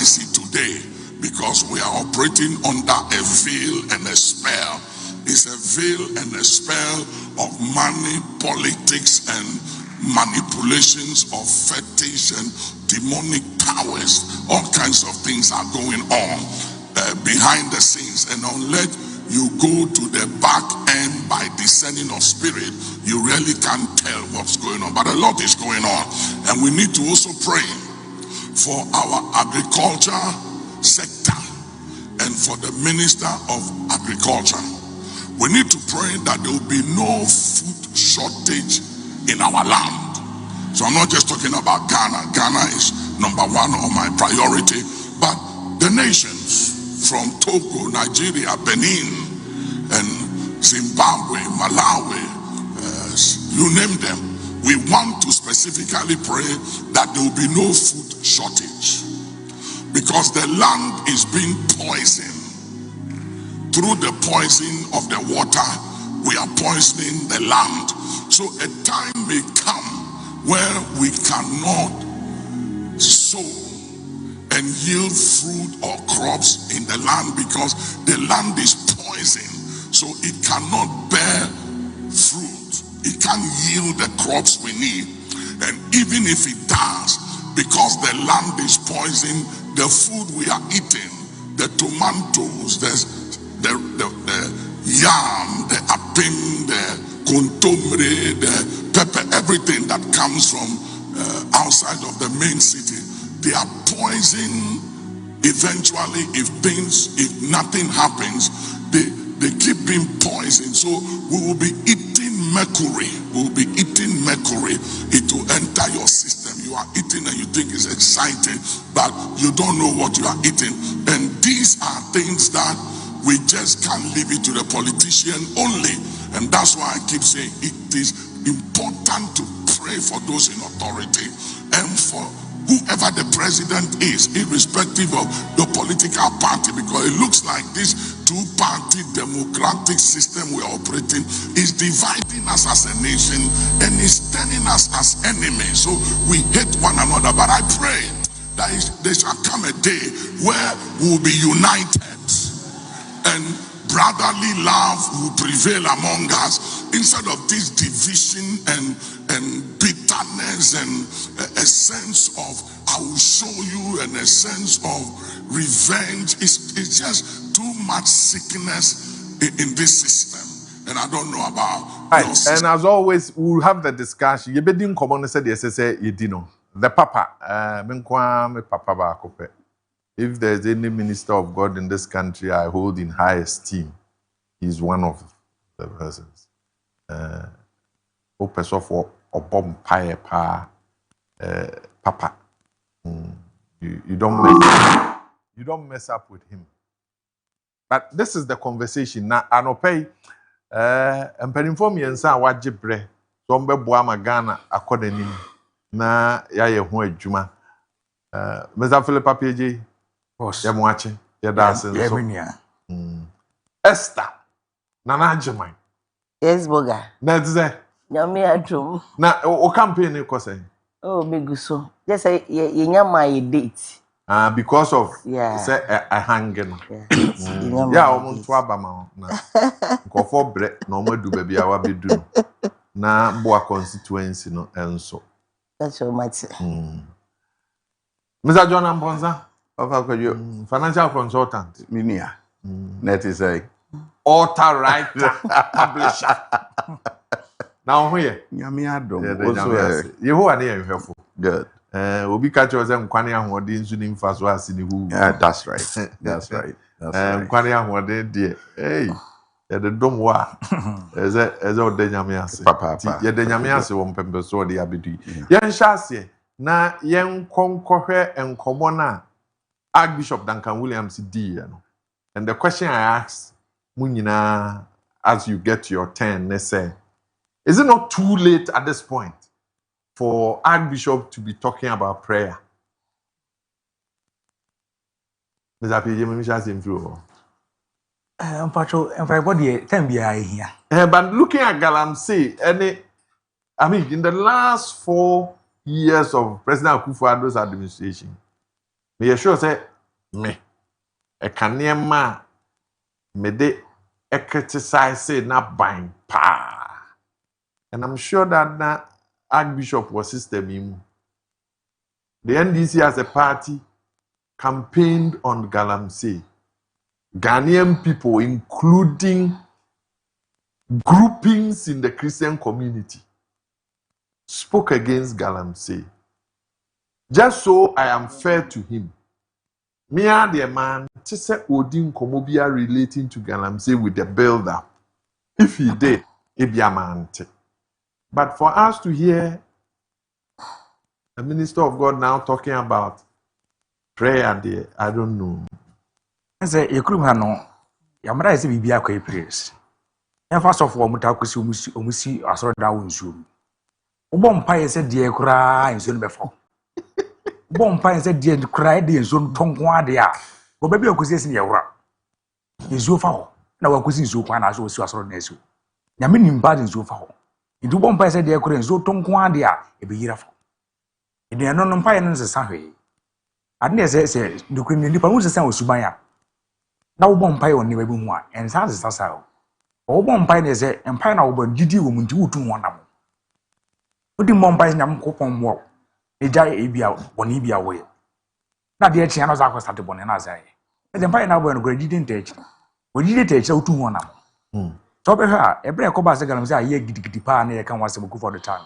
see today, because we are operating under a veil and a spell. It's a veil and a spell of money, politics, and manipulations of fetish and demonic powers. All kinds of things are going on behind the scenes, and unless you go to the back end by discerning of spirit, you really can't tell what's going on. But a lot is going on, and we need to also pray for our agriculture sector and for the minister of agriculture. We need to pray that there will be no food shortage in our land. So I'm not just talking about Ghana. Ghana is number one on my priority, but the nations from Togo, Nigeria, Benin, and Zimbabwe, Malawi, you name them. We want to specifically pray that there will be no food shortage, because the land is being poisoned. Through the poison of the water, we are poisoning the land. So a time may come where we cannot sow and yield fruit or crops in the land, because the land is poisoned, so it cannot bear fruit. It can't yield the crops we need. And even if it does, because the land is poisoned, the food we are eating, the tomatoes, the yam, the apim, the contombre, the pepper, everything that comes from outside of the main city, they are poisoned. Eventually, if nothing happens, they keep being poisoned. So we will be eating mercury. We will be eating mercury. It will enter your system. You are eating and you think it's exciting, but you don't know what you are eating. And these are things that we just can't leave it to the politician only. And that's why I keep saying it is important to pray for those in authority and for whoever the president is, irrespective of the political party, because it looks like this two-party democratic system we are operating is dividing us as a nation and is turning us as enemies. So we hate one another. But I pray that there shall come a day where we will be united and brotherly love will prevail among us, instead of this division and bitterness and a sense of I will show you and a sense of revenge. It's just too much sickness in this system, and I don't know about your system. And as always, we'll have the discussion. You be common said you dino the papa me papa ba kope. If there's any minister of God in this country I hold in high esteem, he's one of the persons. For a bomb pie papa. You don't mess up with him. But this is the conversation. Now I no pay and inform you and say what jibre. So mbe boa magana according na ya ye ho adwuma. Mr. Philip Papier. I'm watching. Esther. Nana Jamai. Yes, Boga. That's it. Yami adrum. Na o campaign you say? Oh, Meguso. Just say you my date. Because of say a hanging. Yeah, almost to abama. Go for bread, no more do baby I be do. Na boa constituency no enso. That's so much. Mr. John Ambonza. Financial consultant. Minia. That is a author, writer, publisher. Now here. You who are near helpful. Good. Obi catch us and Kwani Ahwadi in Faso as in who. That's right. That's right. Kwani Ahwadi dear. Hey. The dom wa. As a denyamias. Papa. Ye denyamias won pembe so de abidi. Yen shase na yen konkohwe enkomona Archbishop Duncan Williams D. And the question I asked Munina as you get your turn, they say, is it not too late at this point for Archbishop to be talking about prayer? Mr. PJ, but looking at Galamsey, in the last 4 years of President Akufo-Addo's administration, me sure say me ekanema me de criticize na ban pa. And I'm sure that na Archbishop was system in. The NDC as a party campaigned on Galamsey. Ghanaian people, including groupings in the Christian community, spoke against Galamsey. Just so I am fair to him, me and the man, Tise Odin Komobia relating to Galamsey with the builder. If he did, it be a man. But for us to hear a minister of God now talking about prayer there, I don't know. I say, you could have no. Yamara is a BBA prayers. And first of all, Mutakusi, Umusi, I saw down soon. Bompire said, dear cry, and soon before. Bompire said, dear cry, dear soon tongue one there. But baby, I could say, Yara. Is your foul. Now I could see so fine as was your nesu. Yamin in bad in so foul. Into Bompire said, dear cry, so tongue one there, a be here. In the unknown pine and the Sahi. I didn't say, the Queen in the Pamusa San Subaya. Now Bompire on never one, and Sans Sassao. O Bompire is a empire over Gidi woman to one. Putting Bompire in a coupon walk. A jay abia when he be away. Now the channels are started one and as I. As a pine now when we didn't take. We did take so 2 1. Top of her, a break of Basagan, I ye giddy pan, I can once for the time.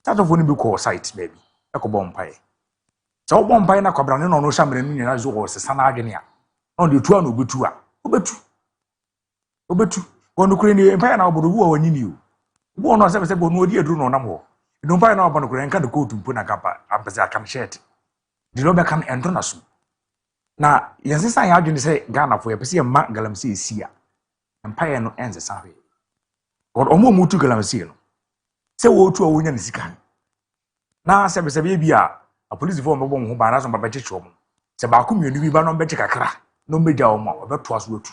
Start of when you call sight, baby. A Bompire. So Bompire, a cobran, no shaman, as was a son agony. Only 2 no good to her. Obetu. When Ukraine empire now, but who are you? One was ever said, no dear, do no more. You don't buy now upon Ukraine, can go to Punakapa, and Bazakam shed. The Loba can enter us. Now, yes, I had to say Ghana for a PC Mark Galamsey is here. Empire no ends the Savi. Or almost moved to Galamsey. Say, woe to a winner is can. Now, Sabia, a police form of one who banners on Babachum. Sabakum, you be on Betchakra, no major or more, but 'twas root.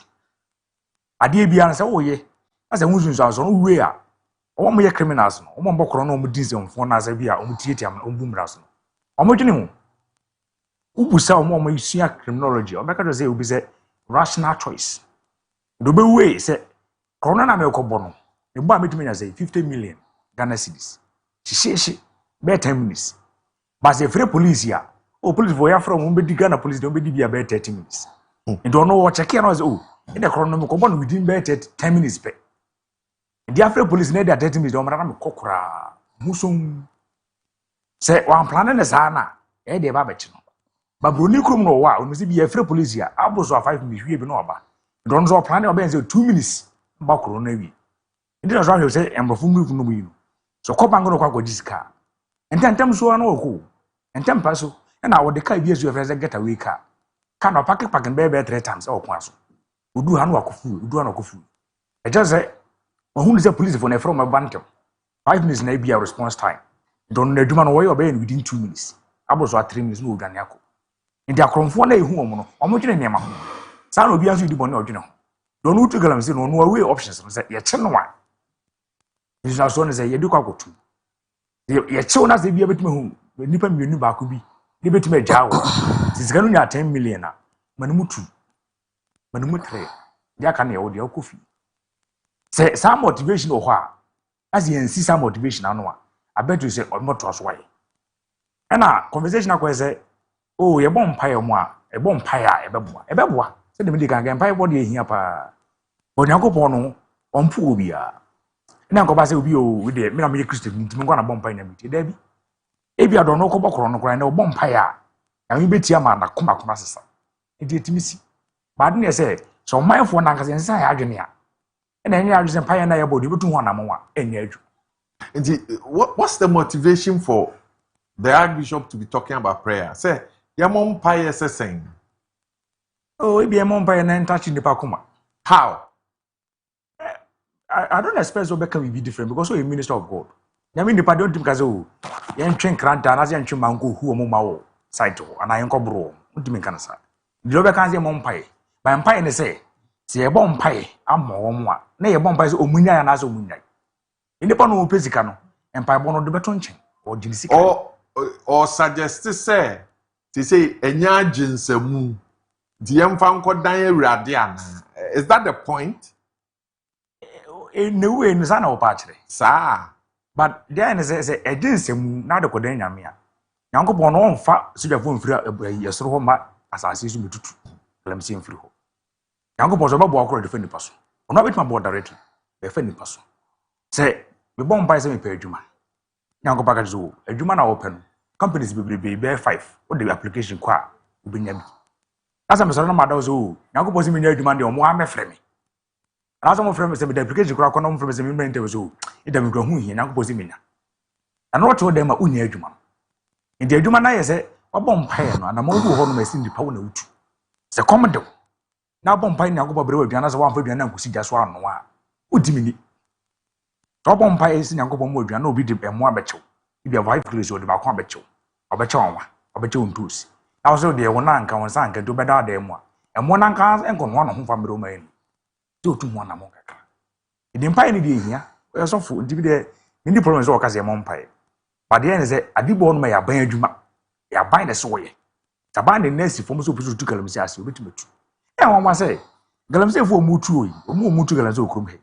Ade bia say wo ye asa hunsun so aso no we a o mo ye criminals no o mo bokoro no mo dinse mfo na asa bia o mo tietia o mbum raso o mo dwene ho ubusa o mo isua criminology o beka do say obi say rational choice do be we say corona na me kobo no e bo a metumi na say 50 million Ghana cedis shi be 10 minutes but say free police ya o police for ya from be di Ghana police do be di bia be 30 minutes and don't know what check here no say oh in the chrono ko bon within be 10 minutes pe the after police na that 30 minutes o mara na me kokora musom say one plan na sa na e de ba bechi no ba broni krum no wa o se bi after police ya aboso 5 minutes wie bi no oba don so plan na be say 2 minutes ba kro na wi ndi na so say embrofo move no mu so ko bango no kwa ko disika entantem so na ko entem pa so na wo de ka bi esu efreze get away car ka no pack be 3 times o ko aso udu hanu akofu e just say who say police for na from a bantam 5 minutes na be a response time don na aduma no way obey within 2 minutes aboso 3 minutes no odwane akọ ndi akromfo na ehu omo no omo dwene nema ho sa na obi aso di bone odwene ho don utu Galamsey no no way options no say ye che no wa is na so na say ye di kwa kotu ye che na say bia betime hu nipa mienu ba ko bi ni betime agya wo sisika no nya 10 million na manumu 3 dia kan ye wo dia kofi say some motivation o ho a as you see some motivation anu a I bet you say almost to why and conversation akwa say oh ye bon pai mo a e bon pai a e beboa say dem dey kan pai body ehia pa onyankopon no ompu obi a na nkoba say obi o we dey me na me Christian ntimi ngwa na bon pai na mi ti da bi e bia do no ko bokoro no kra na bon pai a ya mi betia ma na koma sesa e dey timisi but na say so mindful na nkase nsa ya adwene a na enye adwene pai na ya body betu ho na mo a enye adwu. What's the motivation for the Archbishop to be talking about prayer? Say, Yamon Pie saying, oh, it be a monpire and touching the Pakuma. How? I don't expect Rebecca will be different because we're a minister of God. I mean, the pardon to Kazo, Yan Chen Kranta, and as Yan Chimango, who are Mumao, Saito, and I am Cobro, Utiminkanasa. The Rebecca is a monpire. By empire, say, a bomb pie, I'm more, nay, a bomb pies, Omunia and Azumunia. In the Pano Pesicano, and Pibono de Batonche, or Jinsi. Or suggest to say, a nyajin se mu. DM fan ko dan awurade ana. Is that the point? In no way, Miss Anna Opachre. Sir. But then is a ensem na de kodan nyame a. Nyankopon no mfa sojafo mfiri yesoro ho ma asase su metutu. Lamsi mfiri ho. Nyankopon so babo akoro defend nipa so. Ono betima bo directly. Be fa nipa so. Say me bon pai say me pa adwuma. Nyankopon ka zo adwuma na wo pe no. Companies be 5. What the application kwa obenya bi. Asa me so na madaw so Nyankopon say me nya adwuma de omo amefre me. Asa mo frɛ me say me the application kwa kono mo frɛ me say me mente so. Ida me kwa hu hi Nyankopon say me nya. Ana what wo dem ma unya adwuma. Ndi adwuma na yɛ sɛ wabɔ mpae no na ma obi wɔ hɔ no ma si ndi pawo na utu sɛ kɔmde na wabɔ mpae na agobɔ bere aduana sɛ wamfa aduana nkosi gya so ano a odi mini sɛ wabɔ mpae si nyankopɔ mu aduana obi de ɛmo abɛkyew ibi a 5 kilos ɔde baako abɛkyew ɔbɛkyew nwa ɔbɛkyew ntoos na wɔsɛ deɛ wo nanka wɔn sa anka nto bɛda da mu a ɛmo nanka nkɔnoa no ho fa mmere ɔma ani sɛ otu mu anamo kakra ɛdi mpae no deɛ ehia ɔyɛ sɔfo nti bi deɛ ndi problem sɛ ɔka sɛ ɛmo mpae. But the end is that I did born my abaya juma. Ya buy the soy. Taban the nest from so to Galamsi as you bit me. And one must say, Galamsi for mutu, or more mutu galanzo come here.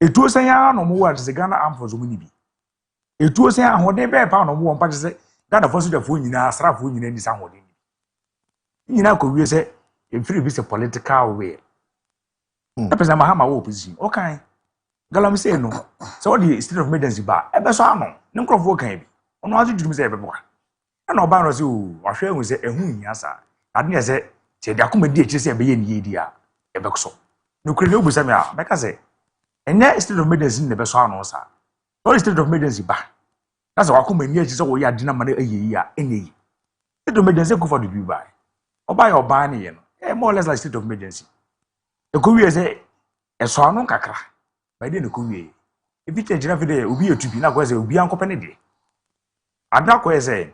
It was a yarn or more as the Ghana arm for Zumini. It was a yarn, what they bear pound or more, but say, Ghana for the food in our strap in any sound. You know, could we say, if free is a political way. Represent Mahama opposition. Okay. Galamsi no. So the state of emergency bar, ever so no, no crop work can be. Ono azu dwum se ebeboa na oba no se o ahwe hu se ehu nya sa ade ne se che de akoma di ekire se ebe ye ne yedi a ebekso no kure ne obusa me a beka se enye state of emergency ne beso ano sa no state of emergency ba na se wakoma ni ekire se wo ya de na mane ayeyi a enyeyi state of emergency ko for the bi ba oba ya oba ne ye no more or less like state of emergency e ko wie se eso ano kakra ba de ne ko wie e bi te jira fi de obi etubi na ko se obi ankope ne de adako ese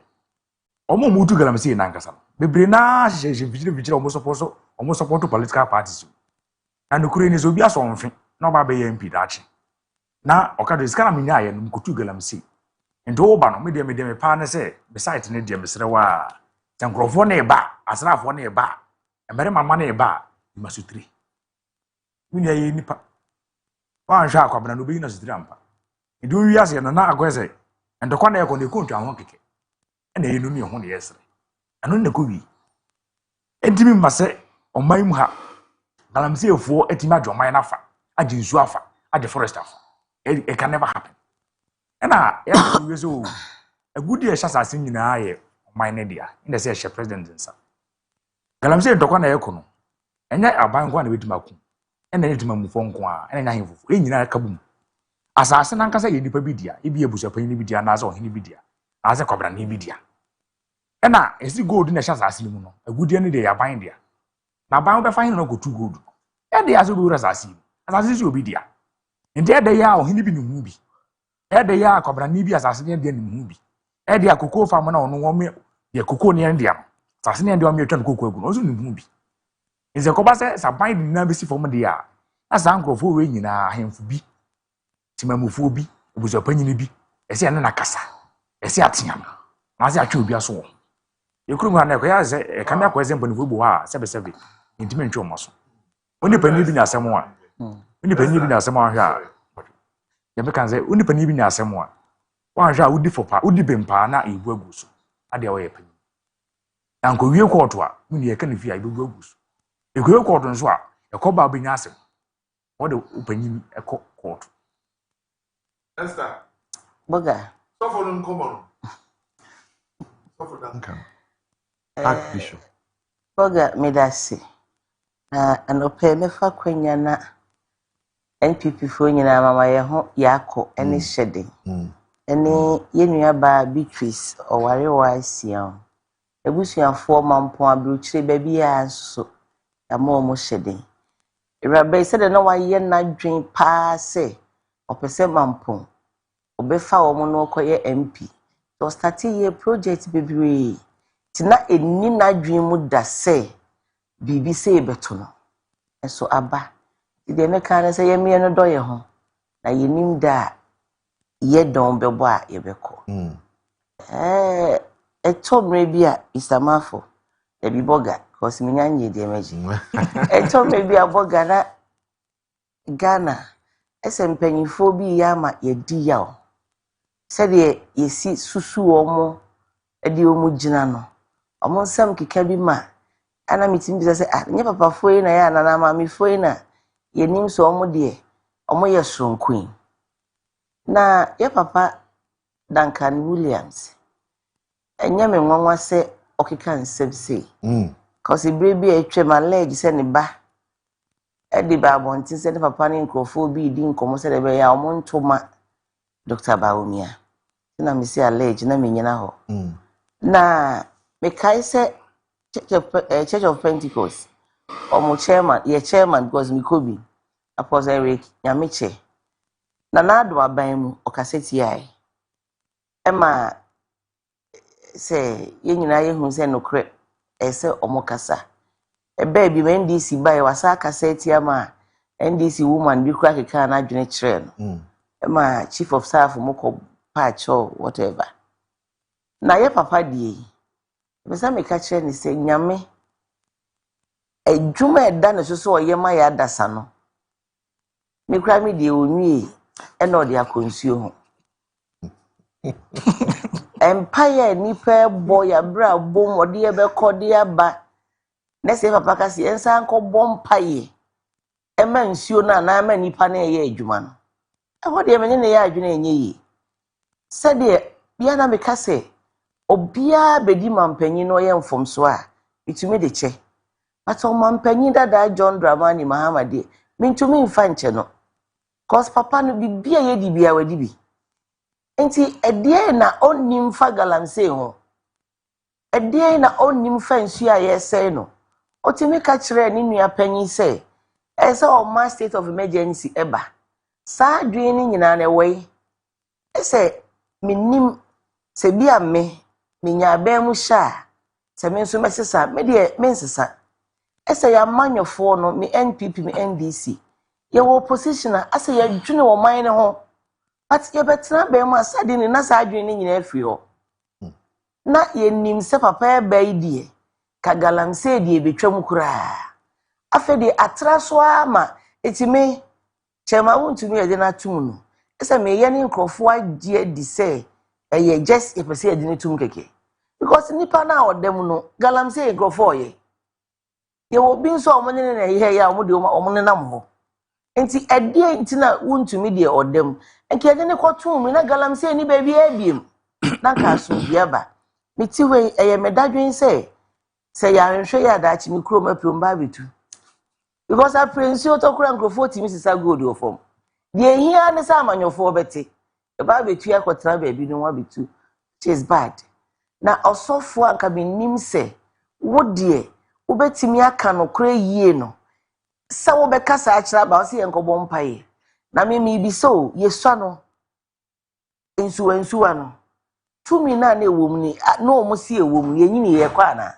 omo mutu Galamsi na nkasa bebre na hyehyɛ vigire omo support political parties na nukure ni so bi aso mfe na oba be MP dachi na okado skana minya ye no mkutu Galamsi ndo oba no me pa ne se be site ne de mesre wa tankrofo na eba asrafo na eba emere mama na eba masutri minya ye nipa wa nhwa akwabena no be na sutri ampa ndu wi ase no na akwese ndokwa na yeko ne kontu ahon keke na yenu ne ho ne yesre anu ne ko wi entimi mase oman mu ha Galamsi efuo etimi adwoman na fa age nsu afa age forest afa it can never happen na ya wi so agudi e hyasase nyina ye oman ne dia inde se ye president nsa Galamsi ndokwa na yeko no enya aban kwa na betima ku na yetima mufo nko a enya hemfofo enyina kabum asase na nkasa ye nipa bidia ibi ebusa panyi bidia na aza ohini bidia aza kwabra na bidia na esi gold na asase ni mu no agudie ne de ya ban dia na ban be fahin no go tu gold e de aso go asase si obidia ndi e de ya ohini bi ni hu bi e de ya kwabra na bi asase ne de ni hu bi e de akoko fam na ono wo me ye koko ne ndi am asase ne de wo me twa koko agu no so ni hu bi nze ko ba se sa ban ni na be si fam de ya asa ankrofo we nyina ahemfu bi timamufu bi obuzo panyini bi ese ene na kasa ese atiam na ase atwe obi aso ekuru mu na ko ya ze kamia ko example ni fubu ha sebe intime ntwe omoso oni panyi bi na asem a oni panyi bi na asem a hwa ya be kan ze oni panyi bi na asem a wa hwa udi fopa udi bempa na ebu aguso ade wo ye panyi anko wie koto a mu ne ye kan fi a ebu aguso ekwe koto nso a ekoba bi nya asem wo de panyi koto Esther. Boga. So for them come on. So for Duncan. Archbishop. Boga medasi. Anope mefa kwanya na NPP fo nyina mama ye ho yako ene hyede. Ene yenua ba Beatrice oware wa asia. Ebusuafo mampo abruchire ba bia nso amo mo hyede. Irabe se de na waye na dwen pa se opese mampo obefa wo mo no koye MP to start ye project bebre tina eni na dwen mu da se bibi se beto no eso aba de ne kan se ye me no doye ho na yenim da ye don bebo a ye beko eto mre bi a Mr. Marfo e bi boga because minyanye de meji eto maybe abogana Ghana ese mpanyifo bi ya ma yedi yawo se de yesi susu omo edi omo gina no omo nsam keka bi ma ana mitim bi se nye papa foi na ya na ma mi foi na yenim so omo de omo ye sonkun na ye papa Duncan Williams enye me nwanwa se okeka nsem se cause ibrebi etwe ma leg se ne ba edi ba bontin se ne papa ne nkrofo bi di nkomo se de be ya omo ntoma Dr. Baumia na me se allege na me nyina ho na me kai se Church of Pentecost omo chairman because me kobi Apostle Eric Nyamiche na do aban mu okaseti ai ema se ye nyina ye hu se nokre ese omo kasa ebe bi NDC bai wasa kaseti ama NDC woman bi kwa keka na adwene kire no ema chief of staff moko patch or whatever na ye papa die besa me ka kire ni se nyame edwuma eda ne so oye ma ya dasa no me kra me die onwie e na odi akonsuo ho empire nipa boy abra bom odi e be kode aba na se papa ka se ensa nko bompaye e ma nsuo na ma nipa na ye adwuma no e ho de me ne ye adwene enye yi se de bia na me ka se obia bedi mampanyin no ye mfomso a itumi de che but o mampanyin dada John Dramani Mahama de mintumi mfa nche no cause papa no bibia ye di bia wadi bi enti edie na onnim fa galamse ho edie na onnim fa nsu a ye sei no otimi ka kire ni nua panyin sei ese o ma state of emergency eba sa adwe ni nyina na we ese minnim se bia me nya ba mu sha se me nso mesesa me de me nsesa ese ya manyofo no me NPP me NDC ye wo opposition ase ya dwene wo man ne ho but ye betra ba mu asade ni na sa adwene ni nyina afiri ho na ye nim se papa ba idie ka galamse die betwam kura afede atraso ama etime chema wontumi ye de na tum no ese me ye ne nkrofo agye di se eye just e pese ye de ne tum keke because nipa na odem no galamse nkrofo ye ye wo bi nso omo ne na ye ya omo de omo ne nam ho enti edie enti na wontumi de odem enke de ne kotum mi na galamse ni ba bi abiem na ka so bia ba miti we eye medadwen se ya hwehwe ya daachi mi kuro maprom ba bitu because a prince otokura nkrofo timi sisa gold ofom de hia ne sa amanyofo bete e ba betu akotra ba bi no wa bitu which is bad na osofo anka benim se wo de ubetimi aka no kra yie no sa wo be kasa akira ba wo se yenkobo mpaye na me bi so yesua no ensu ano tumi na ewom ni no omo si ewom ye nyini ye kwa na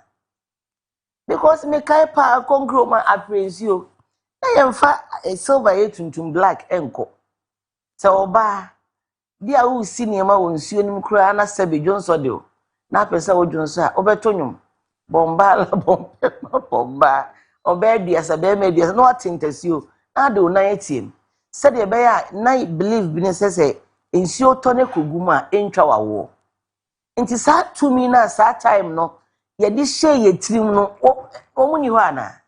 because me kai pa konkro ma appreciate na yemfa silver ye tuntum black enko se oba dia wo si niema wo nsuo nim kura na sebe jonso de na pesa wo jonso a obetonyum bomba la bomba obedi asabe me dia no atintasio na de na yetiem se de be ya na believe bi se nsuo to ne koguma entwa wawo nti sa tumi na sa time no ye di hye ye tirim no omuni ho ana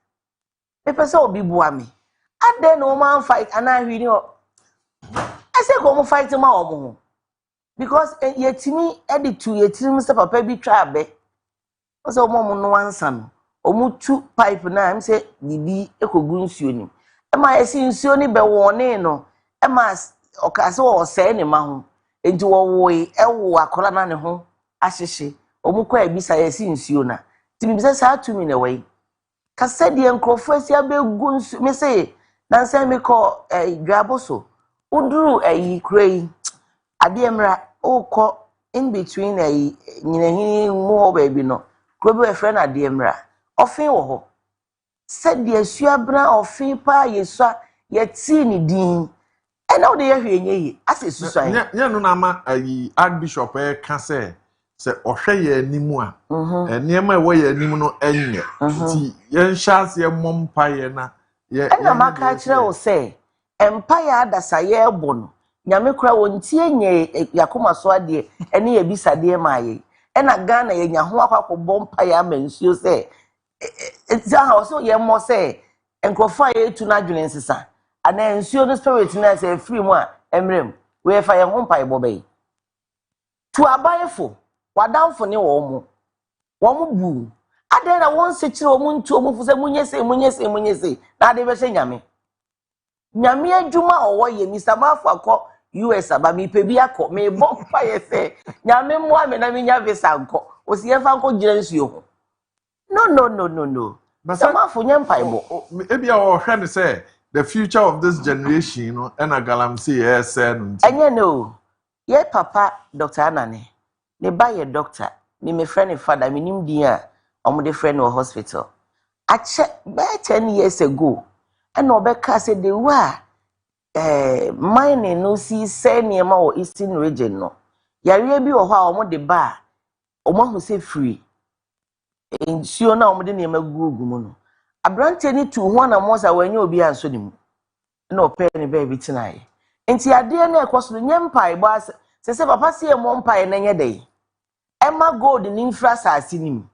me pesa obi bua me ade no man fight ana hwini o ase ko mo fight ma omo because ye timi edi tu ye tirim se papa bi twa abe o se omo no ansa no omu tu pipe na am se bibi ekogu nsuo ni e ma esi nsuo ni be wone no e ma okase wo se ne ma ho enti wo wo e wo akola na ne ho ahyehye omu kwa ebisa esi nsuo na timi bisa sa tumi na wei kase de nkrofo esi abegu nsuo me se na nsa me ko dwaboso uduru krei ade emra okọ in between nyinahini mu ho ba bi no krobi e friend ade emra ofin wo ho se de asuabra ofin pa yesua yeti ni din e na wo de ye hwe enye yi ase susua nya no na ma Archbishop ka se se ohwe ye animu a enema ewo ye animu no enye ti yen hyase mompa ye na ye na maka kire wo se empire adasa ye ebo no nyame kura wontie nye yakoma so ade ene ye bisade ma ye na Ghana ye nya ho akwakobo mpa ya mansuo se ha so ye mo se enkrofo ye etu na dwene nsesa ana nsuo no spirit na se free mu a emrem we fa ye ho mpa ye bobe tu abayefo wadamfo ne wo mo bu ade na won se kire wo mu ntu wo mu fu se munyese na ade be se nyame adwuma owo ye misamafo akọ US aba mi pe bi akọ me bo pa ye se nyame mo ame na mi nya visa nkọ o si ye fa nkọ gira nsuo ho no misamafo nya mpa ibo ebi a wo hwe ne se the future of this generation no na galamsey say no enye no ye papa Dr. Anane ne ba ye doctor me friend father me nim din a omo de friend no hospital ache be 10 years ago and obeka say the wa mining no see say niema o eastern region no yare bi wo ho a omo de ba omo hu say free nsuo na omo de niema gugu mu no abrante ni tu ho na mo sa wanya obi anso ni mu na ope ni ba bi tinae enti ade na ekoso no nyempa ibo se papa se mo mpa na nye dey ema gold ni infrastructure ni mu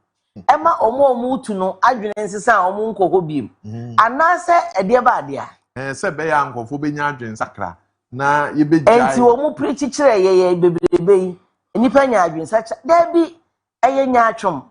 ema omo utu no adwene nsesa omo nkoko biem anase ede ba ade a se be ya nkofo be nya adwen sakra na ye be jai enti omo preach kire ye bebrebe yi nipa nya adwen sakra da bi eye nya atwom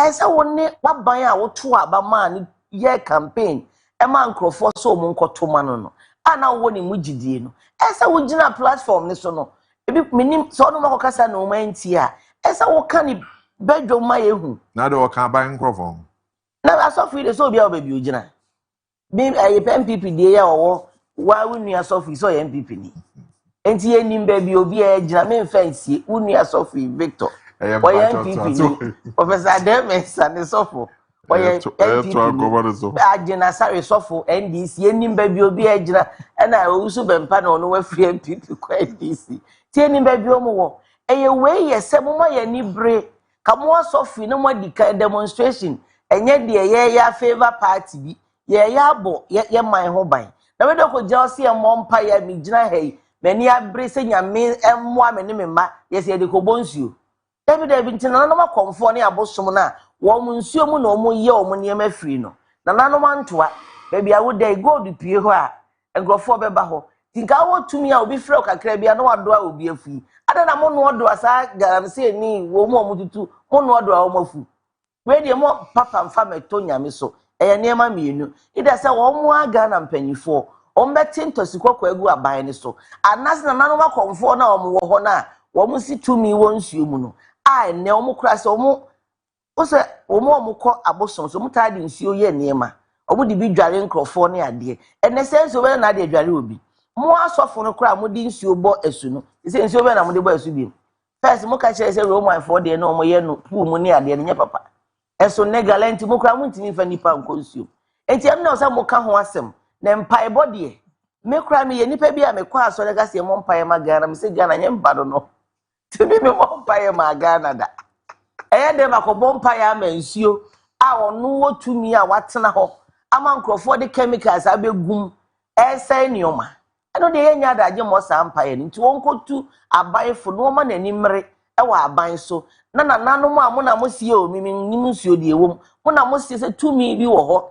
ese woni waban a woto aba ma ni ye campaign ema nkrofo so omo nkoto ma no ana wo ni mugidie no ese wo gina platform ni so no ebi minim so no makokasa na o manti a ese wo ka ni bedwo ma yehu na de wo kan ban nkrofo na asofu de so bia obabi ogina bi MPP de ya owo wa wunu asofu so ya MPP ni enti enim ba bi obi e gina me fancy wunu asofu Victor o ya MPP ni Professor Ademensa ne sofu o ya MPP agina sare sofu NDC enim ba bi obi e gina na owusu bempa na ono wa free MPP kwa NDC ti enim ba bi omo wo eye we ye se mo ma ya ni bre kamo asofu na mo dika demonstration enye de ye ya favor party bi ye ya bo ye man ho ban na we do ko jealousy e mo mpa ya mi gina hei mani abre se nyame emmo amene me ma ye se de ko bonsuo David ntina na ma komfo ne abosom na wo mu nsuo mu na omo ye omo ne ma free no na nanom antoa ba bia wo dai gold pie ho a engrofo beba ho tinka wo tumi a obi frɛ kakra bia na wado a obi afi ada na mo no odo asa garamse ni wo mu omututu mo no odo a wo mafu we de mo papa mfa meto nyame so eye niema mienu ida se wo mu aga na mpanyifo o mbeti ntosikoko agu aban ni so anas na nanom akomfo na wo wo ho na wo mu si tumi wo nsuo mu no a ne wo mu kura se wo mu o se wo mu kɔ abosom so mu ta de nsuo ye niema o mu de bi dware nkrofo ne ade ene senso we na de dware obi mo asofo no kura mo di nsuo bɔ asu no se nsuo be na mo de bɔ asu bi first mo ka kire se Roman for de na mo ye no pu mu ne ade ne nye papa eso negalenti mo kura mo ntimi fa nipa nkonsuo enti am na o se mo ka ho asem na mpai bode me kura me ye nipa bi a me kwa aso lega se mo mpai ma Ghana me se Ghana nye mba do no timi me mo mpai ma Ghana da eye de makobo mpai ama nsuo a onu wotumi a watena ho ama nkrofo de chemicals abegum ese nioma eno de yenya da age mo sa mpai ni nti wonkotu abaifo no ma nani mmere e wa aban so na nanom a mo na mo sie o mimi nim nsuo de ewom mo na mo sie se tumi bi wo ho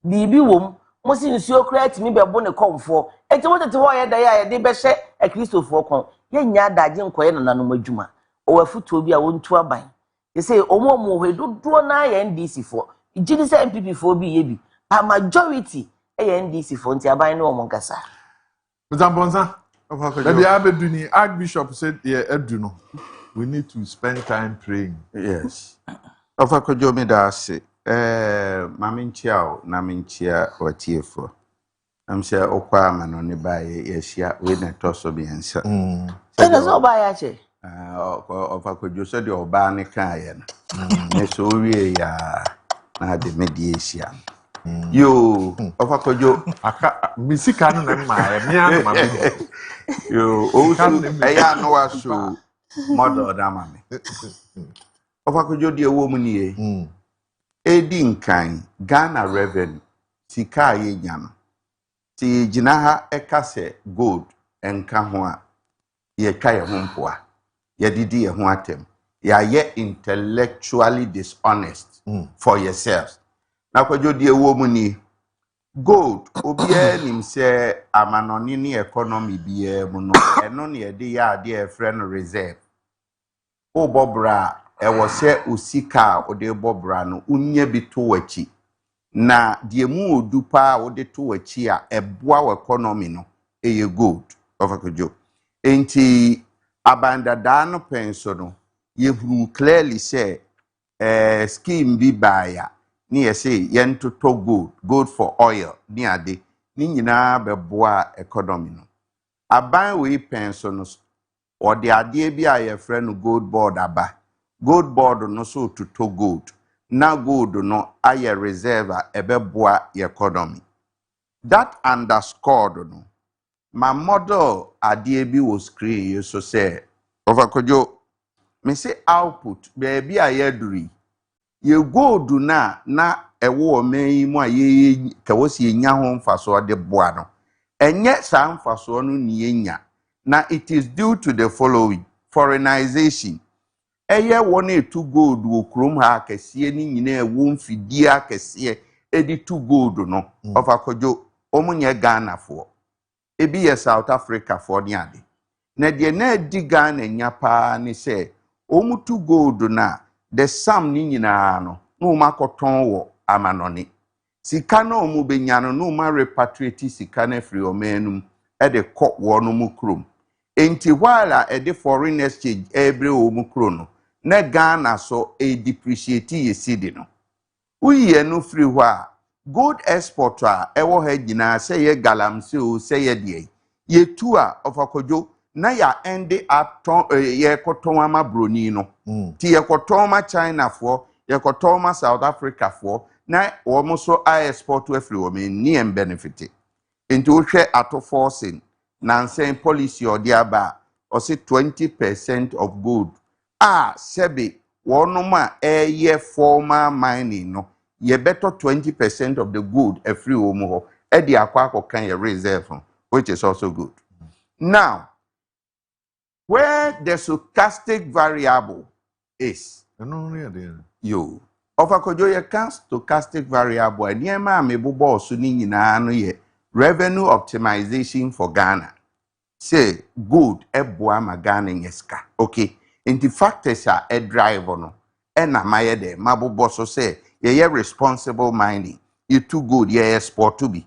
bibi wom mo si nsuo kra timi bebo ne komfo enti wo tete wo ye da ya de be hye e kristofo kon yenya da age nkoye na nanom adwuma o wafuto bi a wontu aban ye say omo hwe dodo na ya NDC fo gidi se MPP fo bi ye bi pa majority e NDC fo nti aban ne omo nkasa Mzambonza maybe Abeduni Archbishop said yeah eduno we need to spend time praying. Yes. Ofa Kojo me da ase maminchia o na minchia watiefo am se okwa amano ne bae yehia we na toso bi ensa ene so ba ya che ofa Kojo so de oba ne kan ye na so wie ya na de mediation yo ofa Kojo aka misika no na ma e me anu ma yo yo o su eya no aso model da mame ofakojo de wo mu nie edi nkan Ghana revenue sika ye nya no ti gina ha ekase gold enka ho a ye ka ye ho mpoa ye didi ye ho atem ya ye intellectually dishonest for yourselves na kwajo de wo mu ni gold obia nim se amanoni ni economy bia mu no eno ne ye de ya de e friend reserve o bobra e wo se osika o de bobra no unya bi to wachi na de mu odupa o de to wachi a eboa wo economy no eye gold ofakojo enti abanda da no penso no ye huru clearly say scheme bi baya ni yese yentoto gold for oil ni ade ni nyina beboa economy no aban we penso no or the ade bi a ye friend gold board aba gold board no so to gold na gold no aye reserve ebeboa economy that underscored no my model ade bi was create so say overkojo me say output baby aye duri ye gold na ewo omeyi mu aye kawosi enya ho mfaso de boa no enye sa mfaso no ni enya na it is due to the following foreignization eye won etu gold wo krom ha kese ni nyina ewo mfidie akese edi tu gold no of akojo omunye Ghana fo ebi ye South Africa fo ni ade na de na edi Ghana nya pa ni se omutu gold na the sum ni nyina no no makoton wo amanoni sika na omu benya no ma repatriate sika na free omenum e de kọ wo no mu krom enti while e de foreign exchange ebre omu kro no na Ghana so e depreciate yesidi no uye no free ho a gold export a e wo ha gina se ye galamse o se ye de ye tu a ofakojo na ya end up ye koton ama broni no ti ye koton ma China fo ye koton ma South Africa fo na wo mo so a export to free wo me ni en benefit into wo hwe ato forcing na nsen policy odi aba o say 20% of gold sebe wonum a ye formal mining no ye better 20% of the gold e free wo mo ho e di akwa kan ye reserve which is also good. Now where the stochastic variable is you ofakojo ye can stochastic variable and ye ma me bobo so ni nyina no ye revenue optimization for Ghana say good eboa ma Ghana nyeska okay in factors are a driver no e na maye de mabobo so say ye responsible mining you too good ye export to be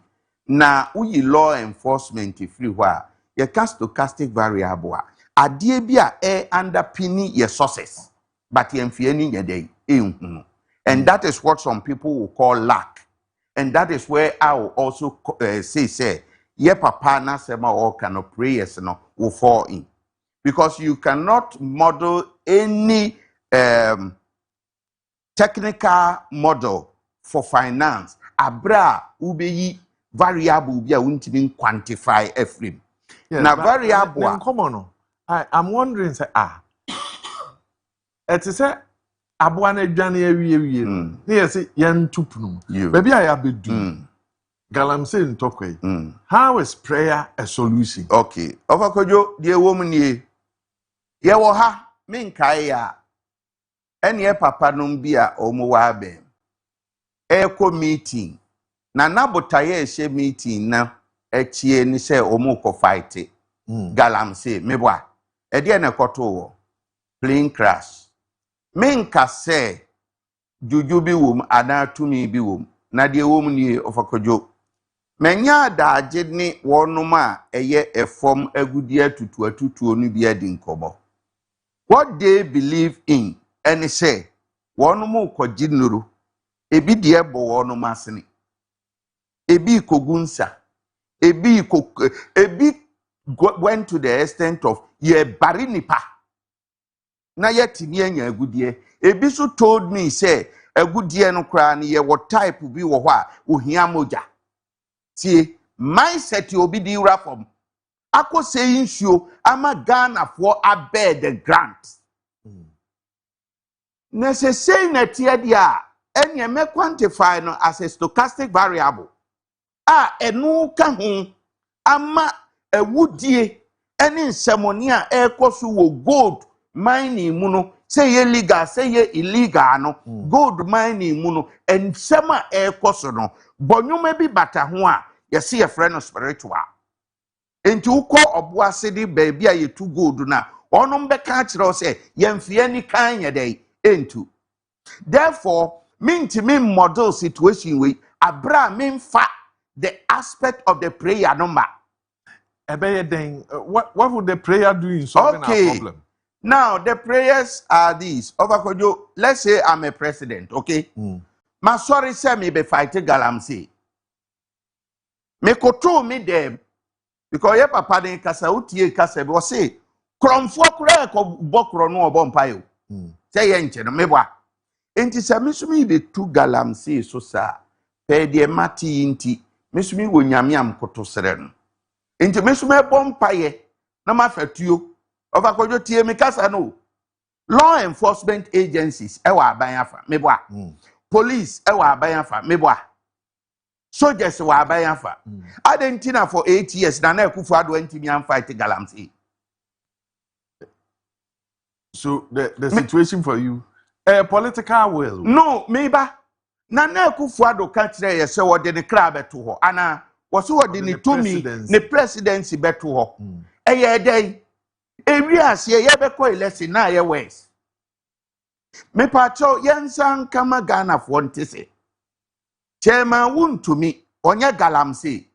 na uyi law enforcement free where ye can stochastic variable adie bi a underpinning your sources but ye mfie ni ye and that is what some people will call lack and that is where I will also say ye papa na sema all kind of prayers no will fall in because you cannot model any technical model for finance abra ubeyi variable bi a untimi quantify every na variable common no I'm wondering say it is say aboa na dwane awie no na yesi yentupunu baby I abedu galamse ntokwe how is prayer a solution? Okay ofakojo die wom nie ye wo ha menkai ya ene papa num bia omo wa be eko meeting na nabotaye ehye meeting na echie ni se omo ko fight galamse meboa e de na koto wo plane crash menka se juju bi wom ana tumi bi wom na de wom nie ofakojo menya daaje ni wonum a eye efom agudie atutu onu bi adi nkobo what they believe in and say wonum ko ginuru ebi de bo wonum asene ebi kogunsa ebi went to the extent of ye bari nipa na yetimi anya agudie ebi so told me say agudie no kra na ye what type bi wo ho a ohia moja tie mindset obi di ura from Ako saying show ama Ghana for a bear the grant. Necessary na tie dia enya me quantify no as a stochastic variable. Enu ka ho ama awudie ene nsɛmɔne a ɛkɔ so wɔ gold mining mu no say ye legal say ye illegal no gold mining mu no nsɛm a ɛkɔ so no bɔnwoma bi bata ho a yɛse yɛ frɛ no spiritual enti wokɔ ɔboase de baabi a yɛtu gold na ɔnom bɛka kyerɛw sɛ yɛmfie ni kan yɛ dɛ entu therefore mintimi model situation we abra memfa the aspect of the prayer number. What would the prayer do in solving our problem? Now the prayers are these. Overkojo, let's say I'm a president, okay? My sorry say me be fight galamsey. Me koto me dem because ye papa den kasa utie kasa be say kromfo kura ko bokro no obo mpayo. Say ye nche no meboa. Enti se misumi be tu galamsey so sa pe de mati inti misumi wo nyame am koto sere no. Enti misumi bompaye na mafatuo Overkojo tie me kasa no. Law enforcement agencies ewa aban afa meboa. Police ewa aban afa meboa. Soldiers ewa aban afa. Adentina for 8 years na Akufo Addo antimi am fight galamsey. So the situation for you political will. No, meba. Na Akufo Addo ka kire ye se wo de ne kra beto ho ana wo so wo de ne tumi ne presidency beto ho. Eye dey Areas ye beko election na ye west. Me pacho yensan kama Ghana for ntese. Chairman wuntumi onye galamsey.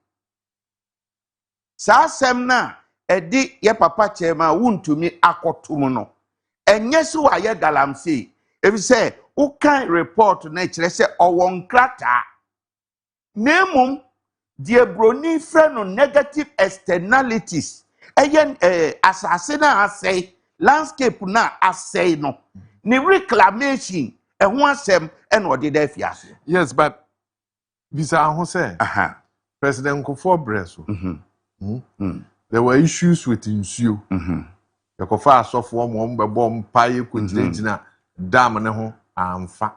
Sa asem na edi ye papa chairman wuntumi akotum no. Enye so wa ye galamsey. If say who can report na kire se owon krata. Nemum die broni friend no negative externalities. Again, assassin say landscape na assay no. Ni reclamation and one sem and what did they fear? Yes, but Visa Jose, President Kofor Breso. There were issues with Insue. The Kofa software mom bomb pie kunjina dam neho amfa.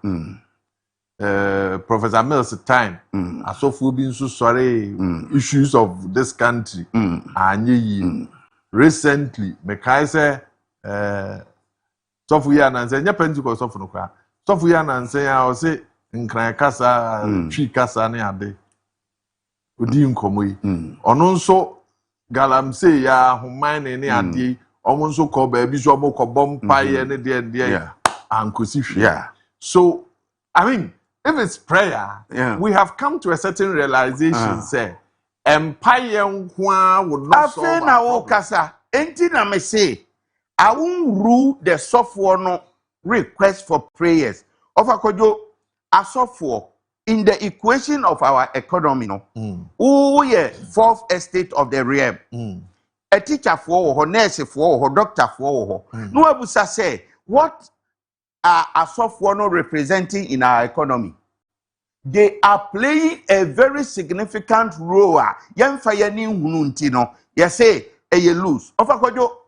Professor Mills time, I saw food being so sorry issues of this country. Recently, Mekaise Sofuya and say, Pentecost of Nuka. Sofuya and say, I will say, in Krakasa, Tree Casa near Udin Komui. Ononso Galamsey, ya, who mine any idea, almost so called baby, so bomb pie any day, and Kusifi. So, I mean, if it's prayer, we have come to a certain realization, say, empire would not solve our problem. Enti na me say, I won't rule the software no request for prayers. Overkojo, a software in the equation of our economy, no. Oh yeah, fourth estate of the realm. A teacher for, nurse for, doctor for. No abusa say, what are a software no representing in our economy? They are playing a very significant role. You say, you lose.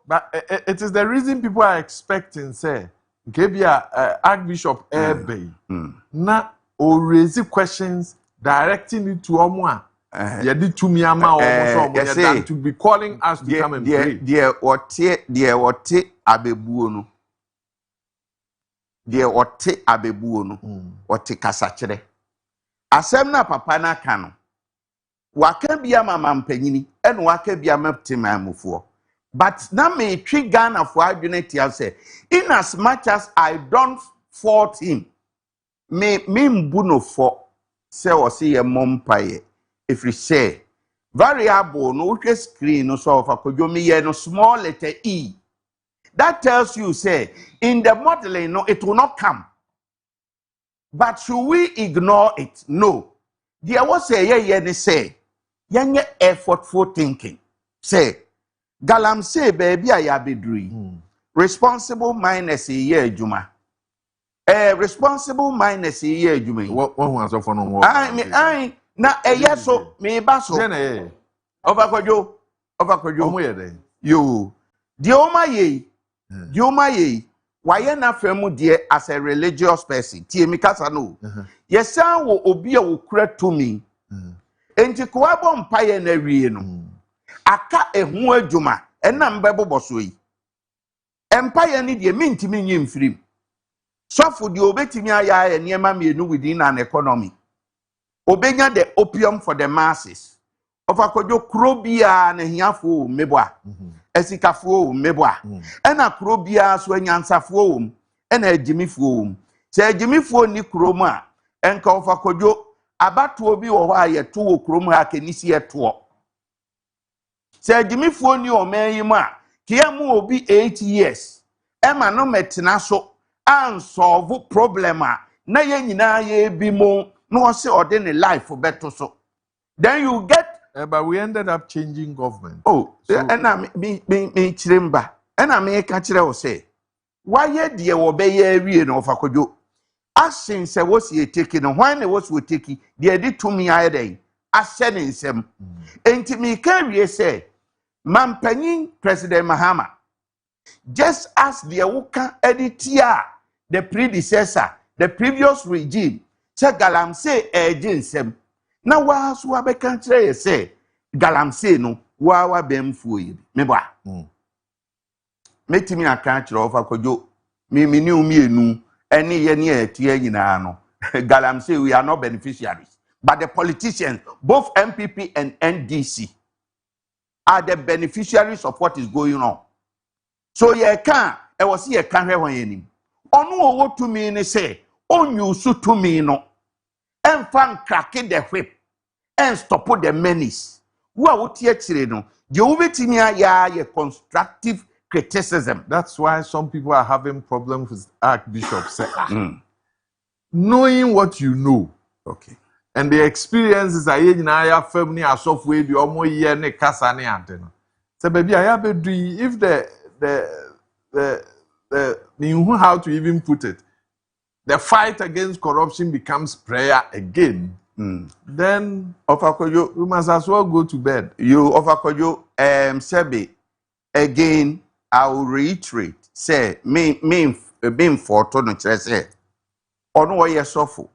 But it is the reason people are expecting, say, Gebia Archbishop Airway, not or raise questions directing it to Omwa. You did to me, almost to be calling us to come and pray. Dear, what abebuono. Dear, what abebuono, what kasachere. Asem na papa na kano. Waka bia mama mpanyini and waka bia maptima amufuo. But na me twi Ghana for adwene I say, in as much as I don't fault him, me mbuno for say or see a mompaye. If we say variable no screen no so for Kojo no small letter e. That tells you say in the modeling no it will not come. But should we ignore it? No. There was a say, yenye effortful thinking. Say, Galam say baby ayabidri. Responsible minus a year juma. Responsible minus a year juma. What was of no more? I na a yeso me baso. Overkojo. Overcojo. You. Dioma ye. Dioma ye. Why na femu dear as a religious person? Tie mi kasa no. Yes, sir, wo obi a wo kura to me. Enti ko abo mpaye na wie no. Aka ehu adwuma ena mbebo so yi. Empire ni de mintimi nyim firim. Sofo de obetimi aya niema mienu within an economy. Obenya the opium for the masses. Ofakojo krobia na hiafo meboa. Esikafo meboa. Ena krobia so anyansafo ena agimifo. Se agimifo ni kromu a enka ofakojo abatuo bi wo ha ye to wo kromu ha kenisi eto. Se agimifo ni o manyimu a kiamu obi 8 years. Ema no metena so and solve problem a na ye nyina ye bi mo no say ordinary life better so. Then you get but we ended up changing government. Oh, so, and I me chiremba. And I me ka kire o say why ye de wo be ye wie no fakojo. Asin se wo si taking no when was we taking de di to me aye den ahye ne nsem. Enti me ka wie say Mampanyin President Mahama, just as the Awuka editia, the predecessor, the previous regime, say galamse ejinsem. Na wa so abeka kire say galamse no wa bemfuo yi. Meba. Metimi aka kire ofa kojo. Me ni umienu eni ye ne etie nyina no. Galamse we are not beneficiaries, but the politicians, both MPP and NDC, are the beneficiaries of what is going on. So ye can e was ye can hwe wan yanim. Onu owo to me ni say onyu su to me no. Enfan crack the whip and stop the menace. Wo a wotie kire no, je wo betimi aya ye constructive criticism. That's why some people are having problems with Archbishop say, knowing what you know. Okay. And the experiences are in our family are software the omo year ne kasa ne anteno. So baby I have if the how to even put it, the fight against corruption becomes prayer again. Then Ofakojo, we must as well go to bed. You Ofakojo Sebi again I will reiterate say me being for to no kire say ono wo ye sofo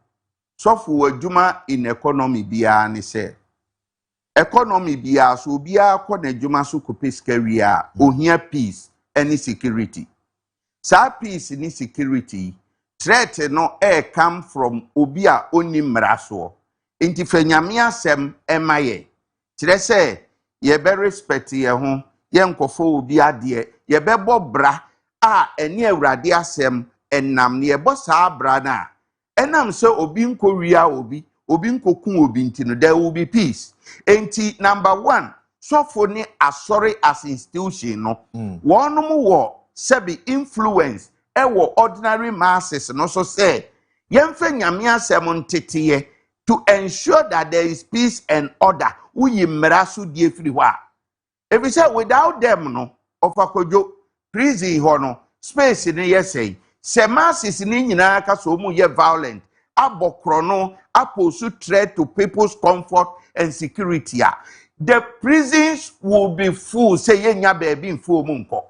adwuma in economy bia ni say economy bia so bia ko na adwuma so ko pescary a ohia peace and security. Sa peace ni security threat no come from obi a oni mraso. Enti fanyame asem emaye kire say ye be respect ye ho ye nkofo obi ade ye be bobra a eni awurade asem enam ne ye bo sa bra na enam se obi nkowia obi nkokun obi ntino there will be peace. Enti number 1 sofo ni asori as institution no wonum wo sebi influence e wo ordinary masses no so say yemfa nyame asem nteteye to ensure that there is peace and order. Uyi mrasu die free wa. If you say without them no Ofakojo prison ho no space ni yesay se masses ni nyina ka so mu ye violent abokro no aposu threat to people's comfort and security. The prisons will be full say yenya baby in full munko.